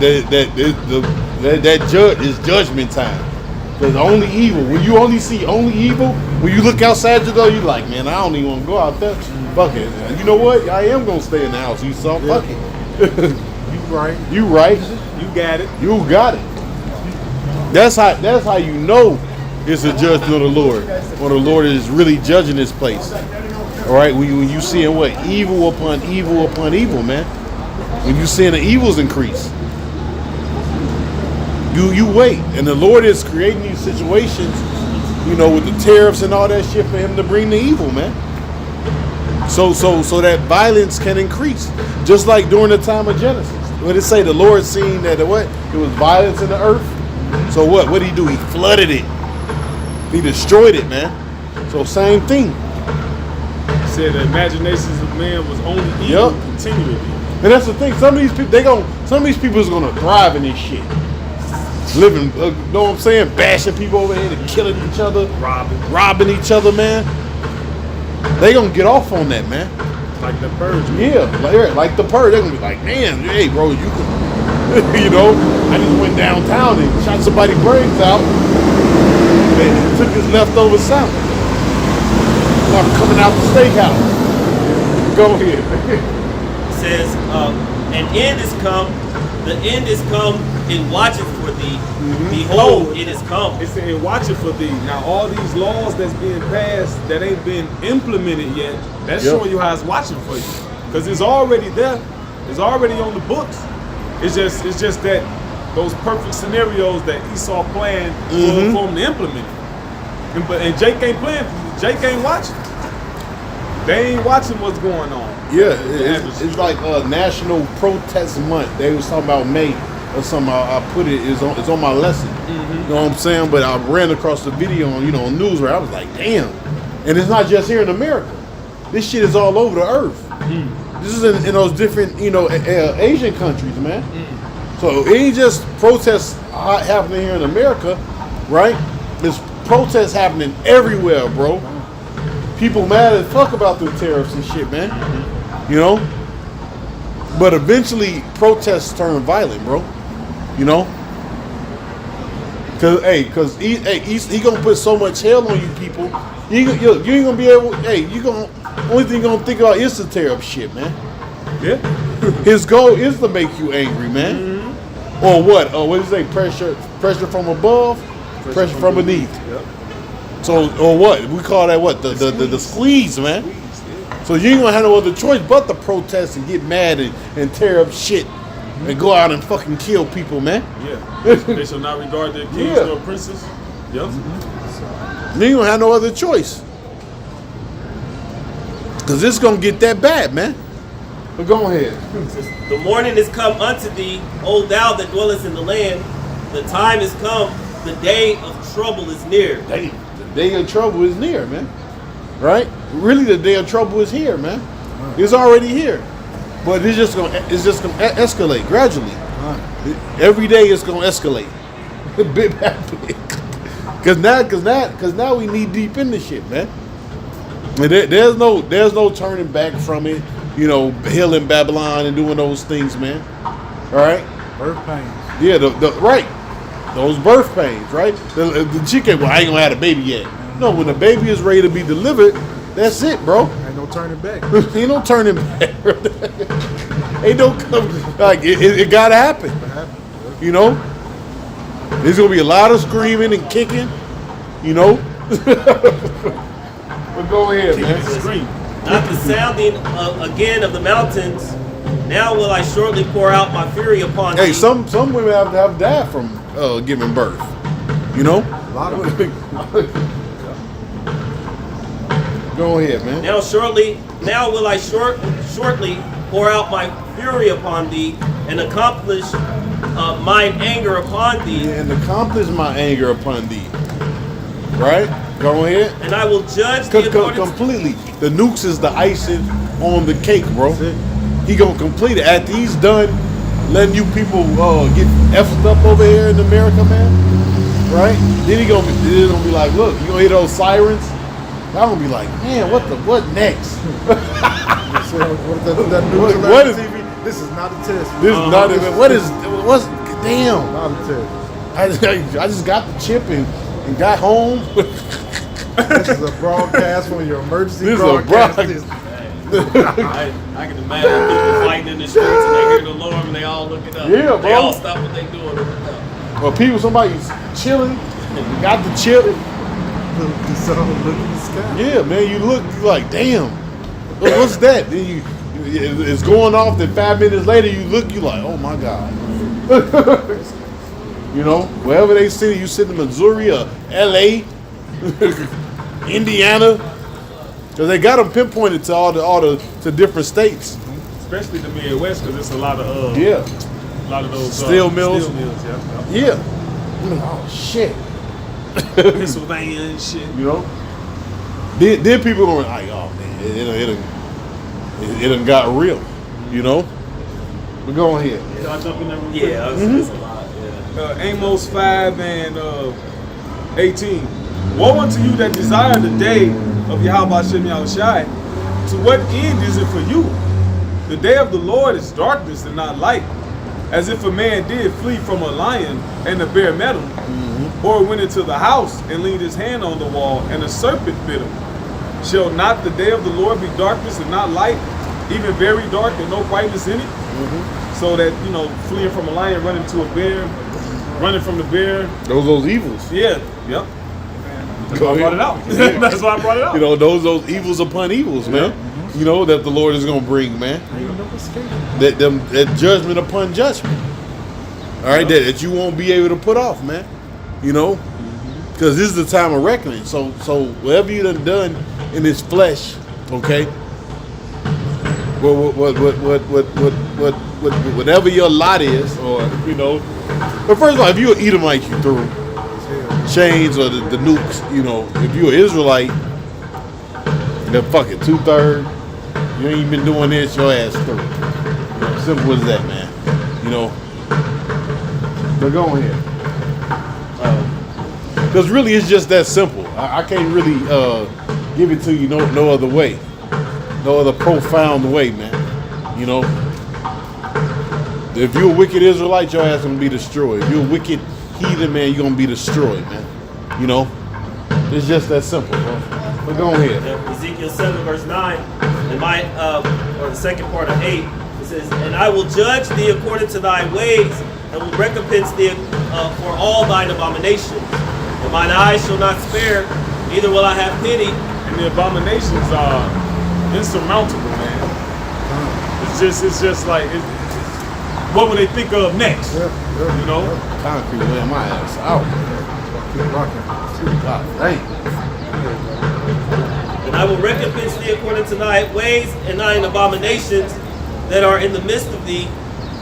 [SPEAKER 1] judge is judgment time. Because only evil. When you only see only evil, when you look outside your door, you're like, man, I don't even want to go out there. Fuck it. You know what? I am gonna stay in the house. You saw, fuck it.
[SPEAKER 3] You right.
[SPEAKER 1] You right.
[SPEAKER 2] You got it.
[SPEAKER 1] You got it. That's how you know it's a judgment of the Lord. When the Lord is really judging this place. All right, when you seeing what? Evil upon evil upon evil, man. When you seeing the evils increase. You wait. And the Lord is creating these situations, you know, with the tariffs and all that shit for him to bring the evil, man. So that violence can increase. Just like during the time of Genesis. What did it say? The Lord seen that what? It was violence in the earth. So what? What did he do? He flooded it. He destroyed it, man. So same thing.
[SPEAKER 2] Said the imaginations of man was only evil continually.
[SPEAKER 1] And that's the thing. Some of these people, some of these people is gonna thrive in this shit. Living, know what I'm saying? Bashing people over here and killing each other, robbing each other, man. They gonna get off on that, man.
[SPEAKER 2] Like the purge.
[SPEAKER 1] Yeah, like the purge. They gonna be like, man, hey, bro, you can, you know, I just went downtown and shot somebody's brains out and took his leftover salad. I'm coming out the steakhouse. Go ahead.
[SPEAKER 4] It says, an end is come, the end is come, it watcheth for thee. Behold, it is come.
[SPEAKER 2] It's saying watch it for thee. Now all these laws that's being passed that ain't been implemented yet, that's showing you how it's watching for you. Because it's already there. It's already on the books. It's just that those perfect scenarios that Esau planned for him to implement it. And Jake ain't playing. Jake ain't watching. They ain't watching what's going on.
[SPEAKER 1] Yeah, it's like National Protest Month. They was talking about May or something. I put it's on my lesson. You know what I'm saying? But I ran across the video on on news where I was like, damn. And it's not just here in America. This shit is all over the earth. This is in those different Asian countries, man. So it ain't just protests happening here in America, right? There's protests happening everywhere, bro. People mad as fuck about the tariffs and shit, man. You know? But eventually, protests turn violent, bro. You know? Cause he gonna put so much hell on you people. You ain't gonna be able. Only thing you gonna think about is the tariff shit, man.
[SPEAKER 2] Yeah.
[SPEAKER 1] His goal is to make you angry, man. Or what? What do you say? Pressure from above, pressure from beneath.
[SPEAKER 2] Yep.
[SPEAKER 1] So, or what? We call that what? The squeeze, man. So you ain't gonna have no other choice but to protest and get mad and tear up shit and go out and fucking kill people, man.
[SPEAKER 2] Yeah. They shall not regard their kings nor princes. Yep.
[SPEAKER 1] You ain't gonna have no other choice. Cause it's gonna get that bad, man. But go ahead.
[SPEAKER 4] The morning is come unto thee, O thou that dwellest in the land. The time is come, the day of trouble is near.
[SPEAKER 1] The day of trouble is near, man. Right? Really, the day of trouble is here, man. It's already here, but it's just gonna escalate gradually. Every day it's gonna escalate, bit by bit. Cause now we knee deep in this shit, man. And there's no turning back from it. You know, healing Babylon and doing those things, man. All right.
[SPEAKER 3] Birth pains.
[SPEAKER 1] Yeah, right. Those birth pains, right? The chicken, well, I ain't gonna have a baby yet. No, when the baby is ready to be delivered, that's it, bro.
[SPEAKER 3] Ain't no turning back.
[SPEAKER 1] Ain't no turning back. Ain't no like it gotta happen. You know? There's gonna be a lot of screaming and kicking, you know. But go ahead, man.
[SPEAKER 2] Scream.
[SPEAKER 4] Not the sounding again of the mountains. Now will I shortly pour out my fury upon thee.
[SPEAKER 1] Hey, some women have died from giving birth. You know?
[SPEAKER 3] A lot of them.
[SPEAKER 1] Go ahead, man.
[SPEAKER 4] Now will I shortly pour out my fury upon thee, and accomplish mine anger upon thee.
[SPEAKER 1] And accomplish my anger upon thee. Right? Go ahead.
[SPEAKER 4] And I will judge thee according
[SPEAKER 1] completely. The nukes is the icing on the cake, bro. he gonna complete it after he's done letting you people get effed up over here in America, man. Right? Then he gonna be like, look, you gonna hear those sirens? I'm gonna be like, man, what next?
[SPEAKER 3] What is TV? This is not a test.
[SPEAKER 1] This is not even. What's damn?
[SPEAKER 3] Not a test.
[SPEAKER 1] I just got the chip and got home.
[SPEAKER 3] This is a broadcast from your emergency
[SPEAKER 1] This is a
[SPEAKER 3] broadcast.
[SPEAKER 1] broadcast.
[SPEAKER 4] I can imagine people fighting in the streets and they hear the alarm and they all looking up.
[SPEAKER 1] Yeah,
[SPEAKER 4] They
[SPEAKER 1] bro.
[SPEAKER 4] all stop what they doing and look up.
[SPEAKER 1] Well, somebody's chilling, got the chip.
[SPEAKER 3] Look at the sun, look at the sky.
[SPEAKER 1] Yeah, man, you like, damn, what's that? Then it's going off. Then 5 minutes later, you like, oh my god. You know, wherever they sit, you sit in Missouri or L.A., Indiana, because they got them pinpointed to all the to different states.
[SPEAKER 2] Especially the Midwest, because it's a lot of a lot of those
[SPEAKER 1] Steel mills.
[SPEAKER 2] Yeah.
[SPEAKER 1] Oh shit.
[SPEAKER 2] Pennsylvania and shit.
[SPEAKER 1] You know. Then people going like, oh man, it done got real. You know. But go on here.
[SPEAKER 2] Y'all jumping there real quick?
[SPEAKER 4] Yeah, it's a lot. Yeah.
[SPEAKER 2] Amos 5 and 18. Woe unto you that desire the day of Yahweh Shem Yahushai. To what end is it for you? The day of the Lord is darkness and not light. As if a man did flee from a lion and a bear met him, or went into the house and leaned his hand on the wall and a serpent bit him. Shall not the day of the Lord be darkness and not light, even very dark and no brightness in it? So that, fleeing from a lion, running to a bear, running from the bear.
[SPEAKER 1] Those evils.
[SPEAKER 2] Yeah, yep. That's why I brought it out. That's why I brought it out.
[SPEAKER 1] You know, those evils upon evils, man. You know, that the Lord is gonna bring, man. That judgment upon judgment. All right, that you won't be able to put off, man. You know, because this is the time of reckoning. So whatever you done in this flesh, okay. Whatever your lot is, or But first of all, if you're an Edomite, you through chains or the nukes. If you're an Israelite, then fuck it, 2/3. You ain't been doing this, your ass through. Simple as that, man. But go on here. Because really, it's just that simple. I can't really give it to you no other way. No other profound way, man. If you're a wicked Israelite, your ass gonna be destroyed. If you're a wicked heathen, man, you're gonna be destroyed, man. It's just that simple, bro. But go on here.
[SPEAKER 4] Ezekiel 7 verse 9, or the second part of 8, it says, and I will judge thee according to thy ways, and will recompense thee for all thine abominations. And mine eyes shall not spare, neither will I have pity.
[SPEAKER 2] And the abominations are insurmountable, man. It's just like, what will they think of next?
[SPEAKER 1] Concrete wearing my ass out.
[SPEAKER 3] Keep rocking.
[SPEAKER 1] God dang.
[SPEAKER 4] And I will recompense thee according to thy ways and thine abominations that are in the midst of thee,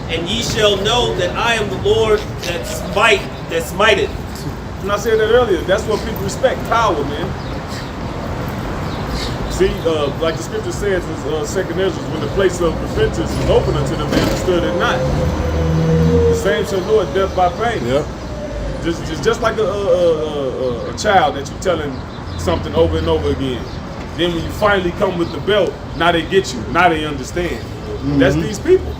[SPEAKER 4] and ye shall know that I am the Lord that smiteth.
[SPEAKER 2] And I said that earlier, that's what people respect, power, man. See, like the scripture says in 2nd Ezra, when the place of repentance is open unto them, they understood it not. The same shall know it, death by pain.
[SPEAKER 1] Yeah.
[SPEAKER 2] Just like a child that you're telling something over and over again. Then when you finally come with the belt, now they get you. Now they understand. That's these people.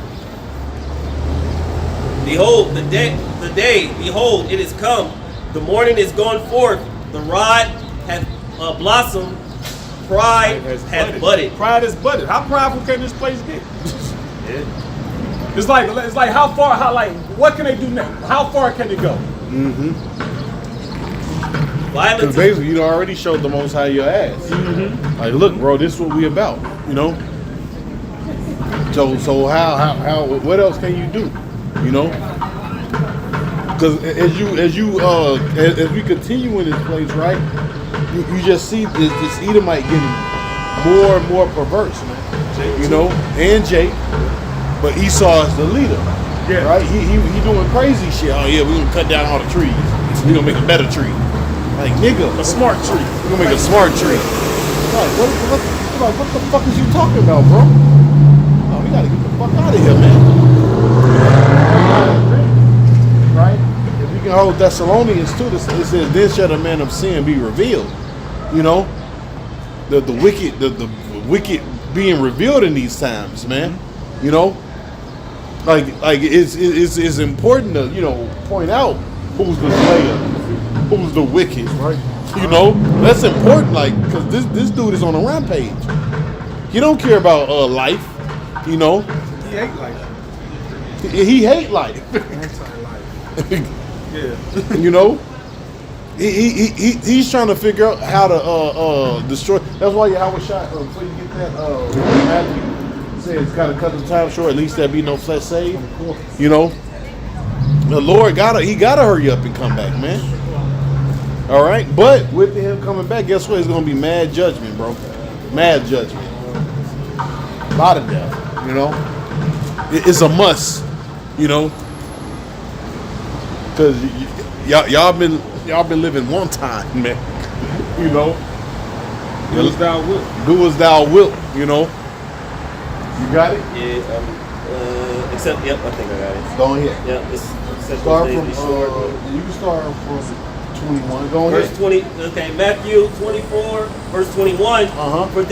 [SPEAKER 4] Behold, the day, behold, it is come. The morning is gone forth. The rod hath blossomed. Pride hath budded.
[SPEAKER 2] Pride is budded. How prideful can this place get? It's like what can they do now? How far can it go?
[SPEAKER 1] Because basically, you already showed the Most High your ass. Like, look, bro, this is what we about. So how what else can you do? Because as we continue in this place, right? You just see this Edomite getting more and more perverse, man. And Jake, but Esau is the leader, right? He doing crazy shit. Oh yeah, we're gonna cut down all the trees. We're gonna make a better tree. Like, nigga,
[SPEAKER 2] A smart tree.
[SPEAKER 1] we're gonna make a smart tree. Like, what the fuck is you talking about, bro? Oh, we gotta get the fuck out of here, man. Right? If we can hold Thessalonians too, it says, then shall the man of sin be revealed. You know? The wicked being revealed in these times, man. You know? Like it's important to, you know, point out who's the slayer, who's the wicked, right? You know, that's important, like, because this dude is on a rampage. He don't care about life, you know.
[SPEAKER 2] He hate life.
[SPEAKER 1] He hate life.
[SPEAKER 2] Anti-life. Yeah.
[SPEAKER 1] You know, he's trying to figure out how to destroy. That's why Yahweh shot before you get that. Matthew says, "Gotta cut the time short. At least there be no flesh saved." You know, the Lord gotta hurry up and come back, man. All right, but with him coming back, guess what? It's gonna be mad judgment, bro. Mad judgment. A lot of death. You know, it's a must. You know, because y'all been living one time, man. You know,
[SPEAKER 2] Do as thou wilt.
[SPEAKER 1] do as thou wilt. You know, you got it.
[SPEAKER 4] Yeah, except, yep, I think I got it.
[SPEAKER 1] Go ahead.
[SPEAKER 4] Yep, it's except
[SPEAKER 1] Start
[SPEAKER 4] those
[SPEAKER 1] from.
[SPEAKER 4] days be short.
[SPEAKER 1] You can start from 21. Go
[SPEAKER 4] Verse
[SPEAKER 1] ahead.
[SPEAKER 4] 20, okay, Matthew 24, verse 21.
[SPEAKER 1] Uh-huh.
[SPEAKER 4] For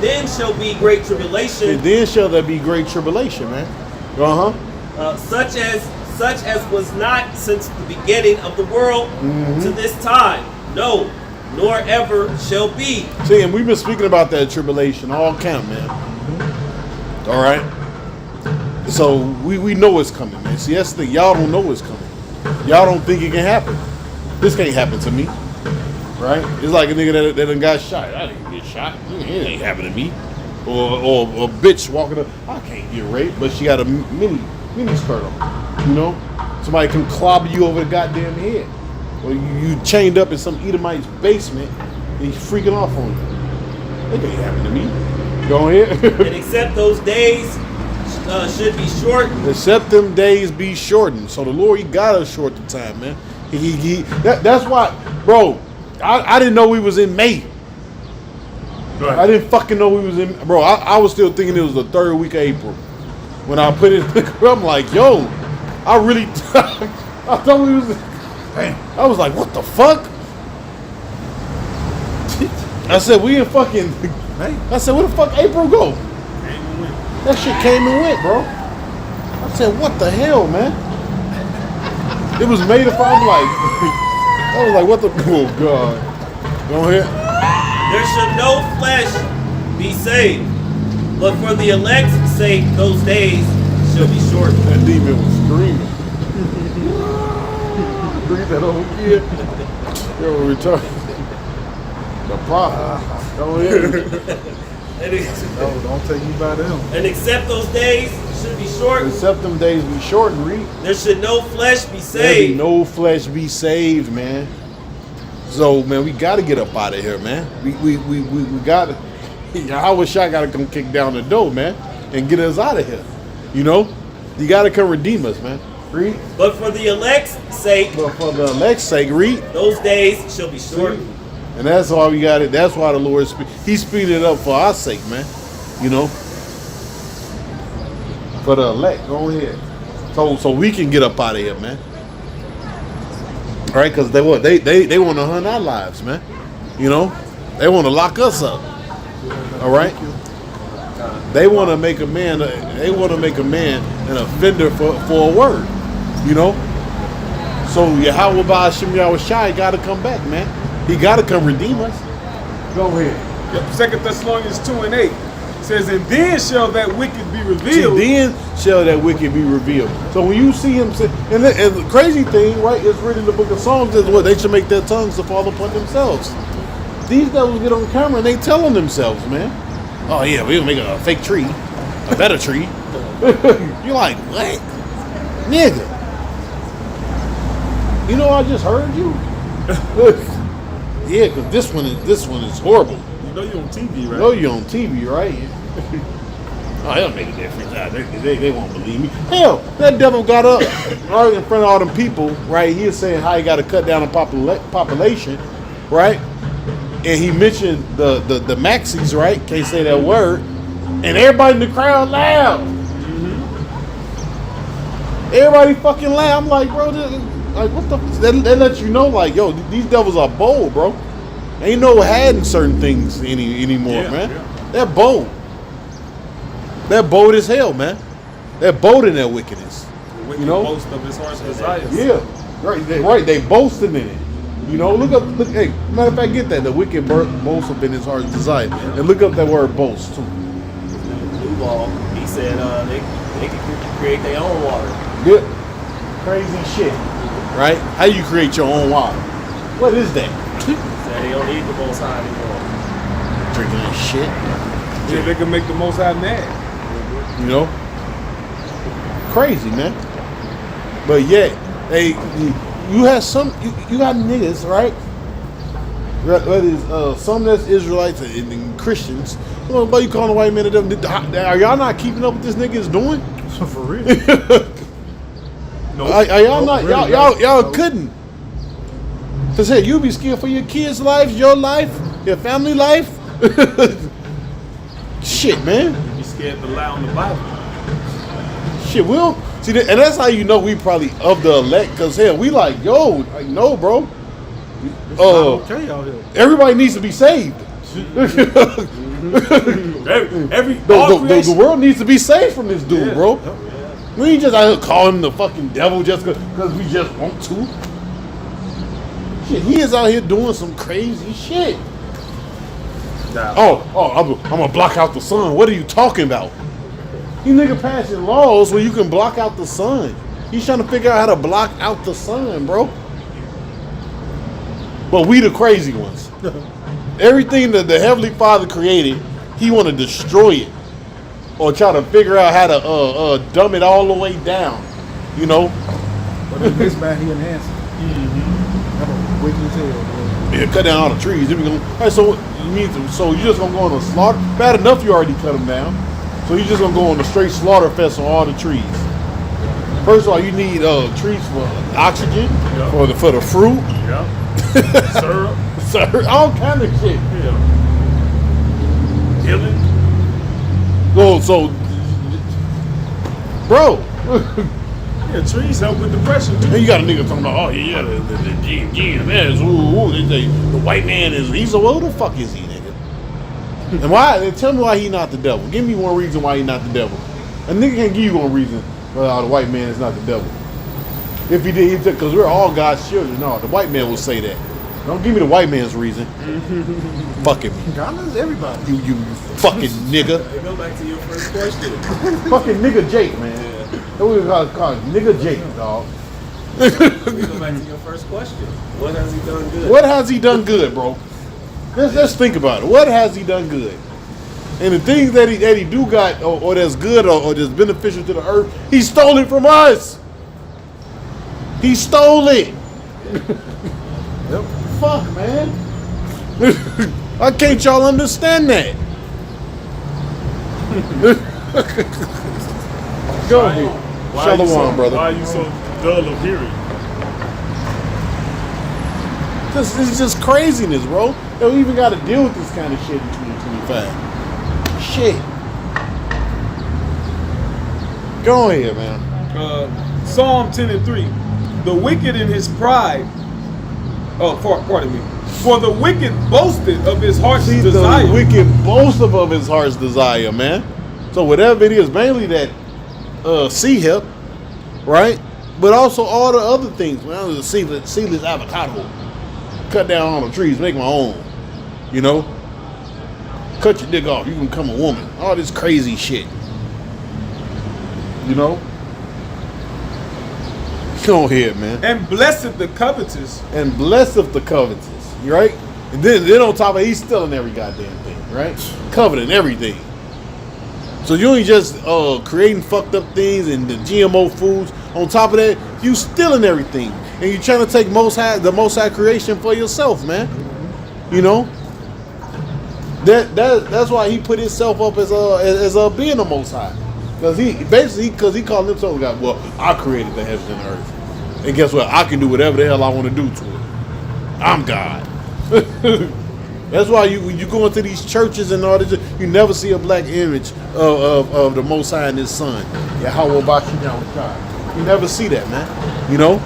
[SPEAKER 4] then shall be great tribulation,
[SPEAKER 1] And then shall there be great tribulation, man.
[SPEAKER 4] such as was not since the beginning of the world to this time. No, nor ever shall be.
[SPEAKER 1] See, and we've been speaking about that tribulation all camp, man. All right. So we know it's coming, man. See, that's the thing. Y'all don't know it's coming. Y'all don't think it can happen. This can't happen to me. Right? It's like a nigga that done got shot. I didn't get shot. It ain't happening to me. Or a bitch walking up. I can't get raped, but she got a mini skirt on. You know? Somebody can clobber you over the goddamn head. Or you chained up in some Edomite's basement and he's freaking off on you. It ain't happening to me. Go ahead.
[SPEAKER 4] And except those days should be shortened.
[SPEAKER 1] Except them days be shortened. So the Lord, he gotta short the time, man. That's why, bro, I didn't know we was in May.
[SPEAKER 3] Right.
[SPEAKER 1] I didn't fucking know we was in, bro. I was still thinking it was the third week of April. When I put it, I'm like, yo, I really, I thought we was, I was like, what the fuck? I said, we in fucking, I said, where the fuck April go? That shit came and went, bro. I said, what the hell, man? It was made up. I'm like, I was like, what the, oh God. Go ahead.
[SPEAKER 4] There should no flesh be saved, but for the elect's sake, those days shall be shortened.
[SPEAKER 1] That demon was screaming. Breathe that old kid. Yo, return. The prophet. Go ahead.
[SPEAKER 3] Don't take me by them.
[SPEAKER 4] And except those days should be shortened,
[SPEAKER 1] Except them days be short and read.
[SPEAKER 4] there should no flesh be
[SPEAKER 1] There be
[SPEAKER 4] saved.
[SPEAKER 1] no flesh be saved, man. So, man, we got to get up out of here, man. We got to. Yahweh Shai got to come kick down the door, man, and get us out of here. You know, you got to come redeem us, man. Read.
[SPEAKER 4] But for the elect's sake,
[SPEAKER 1] But for the elect's sake, read.
[SPEAKER 4] those days shall be shortened.
[SPEAKER 1] And that's why we got it. That's why the Lord He speeded it up for our sake, man. You know, for the elect. Go ahead. So we can get up out of here, man. All right, because they want to hunt our lives, man. You know, they want to lock us up. All right. They want to make a man. They want to make a man an offender for a word. You know. So Yahweh Ba'ashem Yahweh Shai got to come back, man. He got to come redeem us. Go ahead.
[SPEAKER 2] Yep, 2 Thessalonians 2:8 says, and then shall that wicked be
[SPEAKER 1] See,
[SPEAKER 2] revealed.
[SPEAKER 1] then shall that wicked be revealed. So when you see him say, and the crazy thing, right, is written in the book of Psalms is what they should make their tongues to fall upon themselves. These devils get on camera and they telling themselves, man, oh yeah, we'll make a fake tree, a better tree. You're like, what? Nigga. You know I just heard you? Yeah, because this one is horrible.
[SPEAKER 2] You know you're on TV,
[SPEAKER 1] You
[SPEAKER 2] right?
[SPEAKER 1] know you're on TV, right? Oh, that'll make a difference. They won't believe me. Hell, that devil got up right in front of all them people, right? He was saying how he got to cut down the population, right? And he mentioned the Maxis, right? Can't say that word. And everybody in the crowd laughed. Everybody fucking laughed. I'm like, bro, like what the? They let you know, like, yo, these devils are bold, bro. Ain't no hiding certain things anymore, man. Yeah. They're bold. They're bold as hell, man. They're bold in their wickedness.
[SPEAKER 2] The wicked boast of his heart's desires.
[SPEAKER 1] Yeah, right. They boasting in it. You know, look. Hey, matter of fact, get that. The wicked boast up in his heart's desire, and look up that word boast too.
[SPEAKER 4] Duval, he said they can create their own water.
[SPEAKER 1] Good, crazy shit, right? How you create your own water? What is that?
[SPEAKER 4] Said they don't need the Most High anymore.
[SPEAKER 1] Drinking that shit.
[SPEAKER 2] Yeah, they can make the Most High mad.
[SPEAKER 1] You know, crazy, man. But yeah, hey, you have some, you got niggas, right? Whether it's some that's Israelites and Christians. What you calling a white man? Are y'all not keeping up with this nigga is doing?
[SPEAKER 3] For real?
[SPEAKER 1] No. Are y'all not? Really, y'all couldn't. Cause hey, you be scared for your kids' life, your life, your family life. Shit, man.
[SPEAKER 2] You scared to lie on the Bible.
[SPEAKER 1] Shit, we'll see that, and that's how you know we probably of the elect. Cause hell, we like, yo, like, no, bro.
[SPEAKER 3] Okay out here.
[SPEAKER 1] Everybody needs to be saved. The world needs to be saved from this dude, bro. We ain't just out here calling him the fucking devil just because we just want to. Shit, he is out here doing some crazy shit. I'm gonna block out the sun. What are you talking about? You nigga passing laws where you can block out the sun. He's trying to figure out how to block out the sun, bro. But we the crazy ones. Everything that the Heavenly Father created, he want to destroy it. Or try to figure out how to dumb it all the way down. You know?
[SPEAKER 3] But in this man, he enhanced it. That's wicked as hell, bro.
[SPEAKER 1] Yeah, cut down all the trees. Then we gonna, all right, so you just gonna go on a slaughter? Bad enough you already cut them down. So you just gonna go on a straight slaughter fest on all the trees. First of all, you need trees for oxygen, for the fruit.
[SPEAKER 2] Yeah. Syrup.
[SPEAKER 1] All kind of shit.
[SPEAKER 2] Yeah. Healing.
[SPEAKER 1] So, bro.
[SPEAKER 2] Yeah, trees help with depression.
[SPEAKER 1] And you got a nigga talking about, the GMS. They say the white man he's a what the fuck is he, nigga? And why? Tell me why he not the devil. Give me one reason why he not the devil. A nigga can't give you one reason why the white man is not the devil. If he did, because we're all God's children. No, the white man will say that. Don't give me the white man's reason. Fucking me.
[SPEAKER 3] God loves everybody.
[SPEAKER 1] You fucking nigga.
[SPEAKER 4] Hey, go back to your first question.
[SPEAKER 1] Fucking nigga Jake, man. That's what we call it, nigga Jake, dog.
[SPEAKER 4] We go back to your first question. What has he done good?
[SPEAKER 1] What has he done good, bro? Let's think about it. What has he done good? And the things that he do got, or that's good, or that's beneficial to the earth, he stole it from us. He stole it.
[SPEAKER 3] Yep.
[SPEAKER 1] Fuck, man. Why can't y'all understand that? Go ahead. Shalom, brother.
[SPEAKER 2] Why are you so dull of hearing?
[SPEAKER 1] This is just craziness, bro. They don't even got to deal with this kind of shit in 2025. Shit. Go ahead, man.
[SPEAKER 2] Psalm 10:3. The wicked in his pride. Pardon me. For the wicked boasted of his heart's desire.
[SPEAKER 1] The wicked boasted of his heart's desire, man. So whatever it is, mainly that sea hip, right? But also all the other things. Well, the seedless avocado. Cut down all the trees, make my own. You know? Cut your dick off, you can become a woman. All this crazy shit. You know? Go ahead, man.
[SPEAKER 2] And blessed the covetous.
[SPEAKER 1] And blesseth the covetous, right? And then on top of it, he's stealing every goddamn thing, right? Coveting everything. So you ain't just creating fucked up things and the GMO foods. On top of that, you stealing everything. And you trying to take the most high creation for yourself, man. You know? That's why he put himself up as being the most high. Because he called himself God. Well, I created the heavens and the earth. And guess what? I can do whatever the hell I want to do to it. I'm God. That's why when you go into these churches and all this, you never see a black image of the Most High and His Son. Yeah, how about you down with God? You never see that, man. You know?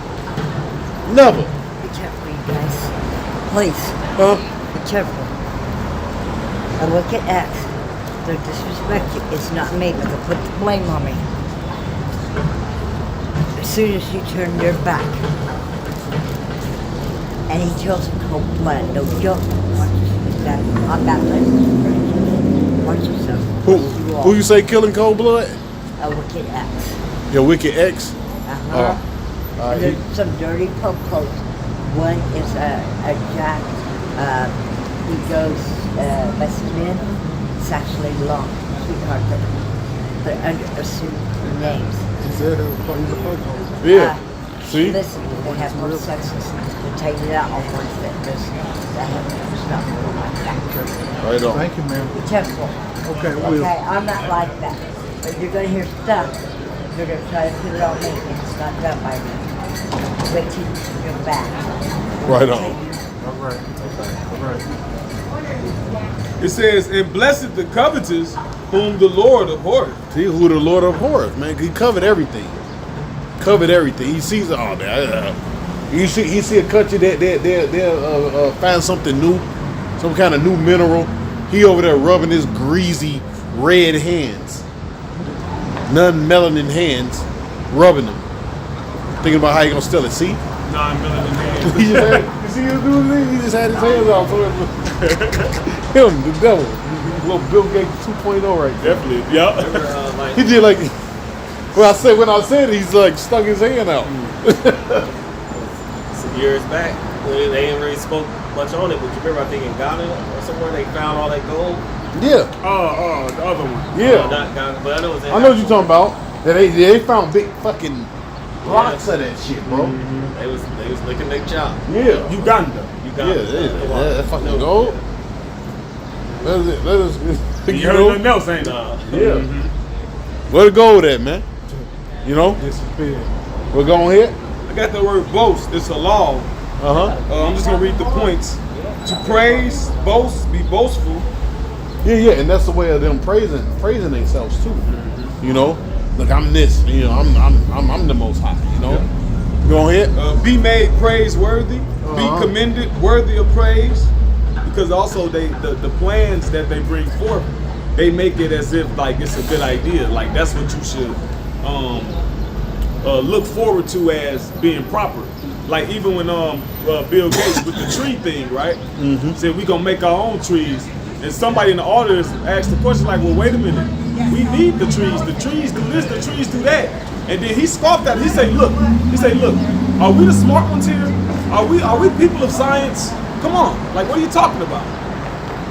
[SPEAKER 1] Never.
[SPEAKER 7] Be careful, you guys. Please.
[SPEAKER 1] Huh?
[SPEAKER 7] Be careful. And look at Acts. Their disrespect is not me, but they'll put the blame on me. As soon as you turn your back. And he kills in cold blood. No joke. I'm baptized in Christ. Watch yourself.
[SPEAKER 1] Who you say killing cold blood?
[SPEAKER 7] A wicked Acts.
[SPEAKER 1] Your wicked ex?
[SPEAKER 7] Uh-huh. There's some dirty popos. One is a Jack. He goes West Men. It's actually long, sweetheart, but under assumed names.
[SPEAKER 3] He said he's a popo.
[SPEAKER 1] Yeah. See?
[SPEAKER 7] Listen, they have no sexes. They're taking it out on ones that it's not really like that.
[SPEAKER 1] Right on.
[SPEAKER 3] Thank you, ma'am.
[SPEAKER 7] Be careful.
[SPEAKER 3] Okay, we'll.
[SPEAKER 7] Okay, I'm not like that. But you're going to hear stuff. You're going to try to put it on me, and it's not done by me. Wait till you're back.
[SPEAKER 1] Right on.
[SPEAKER 3] All right. All right.
[SPEAKER 2] It says, and blessed the covetous, whom the Lord abhorreth.
[SPEAKER 1] See who the Lord abhorreth, man. He covered everything. Covered everything. He sees all that. He see a country that they'll find something new, some kind of new mineral. He over there rubbing his greasy red hands, non-melanin hands, rubbing them, thinking about how he gonna steal it. See?
[SPEAKER 2] Non-melanin hands.
[SPEAKER 1] He just had, you see him do this? He just had his hands out. So him, the devil, little Bill Gates 2.0 right there.
[SPEAKER 2] Definitely. Yep.
[SPEAKER 4] Like,
[SPEAKER 1] He did like when I said he's like stuck his hand out.
[SPEAKER 4] some years back, they ain't really spoke much on it, but you remember I think in Ghana or somewhere they found all that gold?
[SPEAKER 1] Yeah,
[SPEAKER 2] The other one.
[SPEAKER 1] yeah.
[SPEAKER 4] Not Ghana, but I know it's in
[SPEAKER 1] I know what you're talking about. That they found big fucking rocks of that shit, bro.
[SPEAKER 4] They was licking their chop.
[SPEAKER 1] Yeah,
[SPEAKER 2] Uganda.
[SPEAKER 4] You
[SPEAKER 1] yeah, that fucking gold. Let us,
[SPEAKER 2] You
[SPEAKER 1] you
[SPEAKER 2] heard
[SPEAKER 1] know,
[SPEAKER 2] nothing else, ain't it?
[SPEAKER 1] yeah. Where the gold at, man? You know,
[SPEAKER 3] Disappeared.
[SPEAKER 1] we're going here.
[SPEAKER 2] I got the word boast. It's a law. I'm just gonna read the points. To praise, boast, be boastful.
[SPEAKER 1] Yeah, and that's the way of them praising themselves too. You know, look, I'm this. You know, I'm the Most High. You know, go ahead.
[SPEAKER 2] Be made praiseworthy. Be commended, worthy of praise. Because also the plans that they bring forth, they make it as if like it's a good idea. Like that's what you should look forward to as being proper. Like even when Bill Gates with the tree thing, right? Said we gonna make our own trees, and somebody in the audience asked the question like, well, wait a minute, we need the trees. The trees do this, the trees do that. And then he scoffed at it. He said, look, are we the smart ones here? Are we people of science? Come on, like what are you talking about?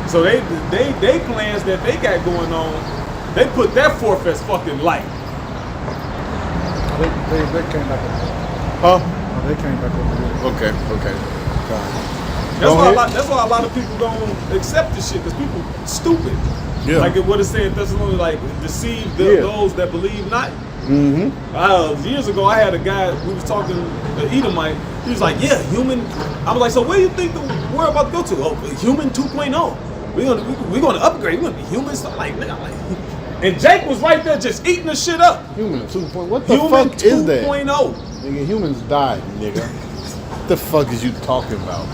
[SPEAKER 2] So they plans that they got going on, they put that forth as fucking light.
[SPEAKER 3] They came back over here.
[SPEAKER 1] Huh?
[SPEAKER 3] No, they came back over here.
[SPEAKER 1] Okay.
[SPEAKER 2] That's why a lot of people don't accept this shit, because people stupid.
[SPEAKER 1] Yeah.
[SPEAKER 2] Like what it said in Thessalonians, like deceive those that believe not. Years ago, I had a guy, we was talking, the Edomite, he was like, yeah, human. I was like, so where do you think we're about to go to? Oh, human 2.0. We're gonna upgrade, we're gonna be human stuff. Like, nigga, and Jake was right there just eating the shit up.
[SPEAKER 1] Human 2.0. What the
[SPEAKER 2] Human
[SPEAKER 1] fuck is that?
[SPEAKER 2] 2.0.
[SPEAKER 1] Nigga, humans died, nigga. What the fuck is you talking about?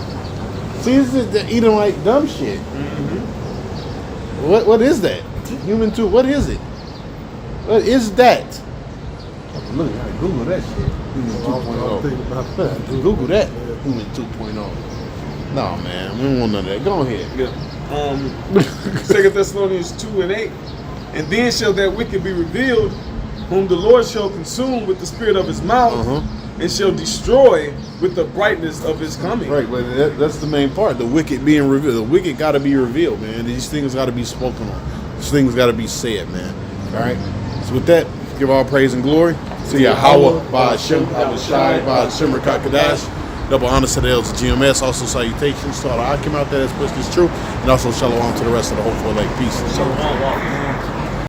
[SPEAKER 1] See, this is the eating like dumb shit. What is that? Human 2, what is it? What is that? Look, I Google that shit. Human 2.0. Google that. Human 2.0. No, man, we don't want none of that. Go ahead.
[SPEAKER 2] Yeah. 2 Thessalonians 2:8. And then shall that wicked be revealed, whom the Lord shall consume with the spirit of his mouth, and shall destroy with the brightness of his coming.
[SPEAKER 1] Right, but that's the main part. The wicked being revealed. The wicked got to be revealed, man. These things got to be spoken on. These things got to be said, man. All right. So with that, give all praise and glory to Yahweh, Ba'ashem, Abishai, Ba'ashem, Rakakadash. Double honors to the elders of GMS. Also salutations to all the Akim out there that's pushing this truth. And also shalom to the rest of the whole 4 Lake. Peace.
[SPEAKER 4] Shalom.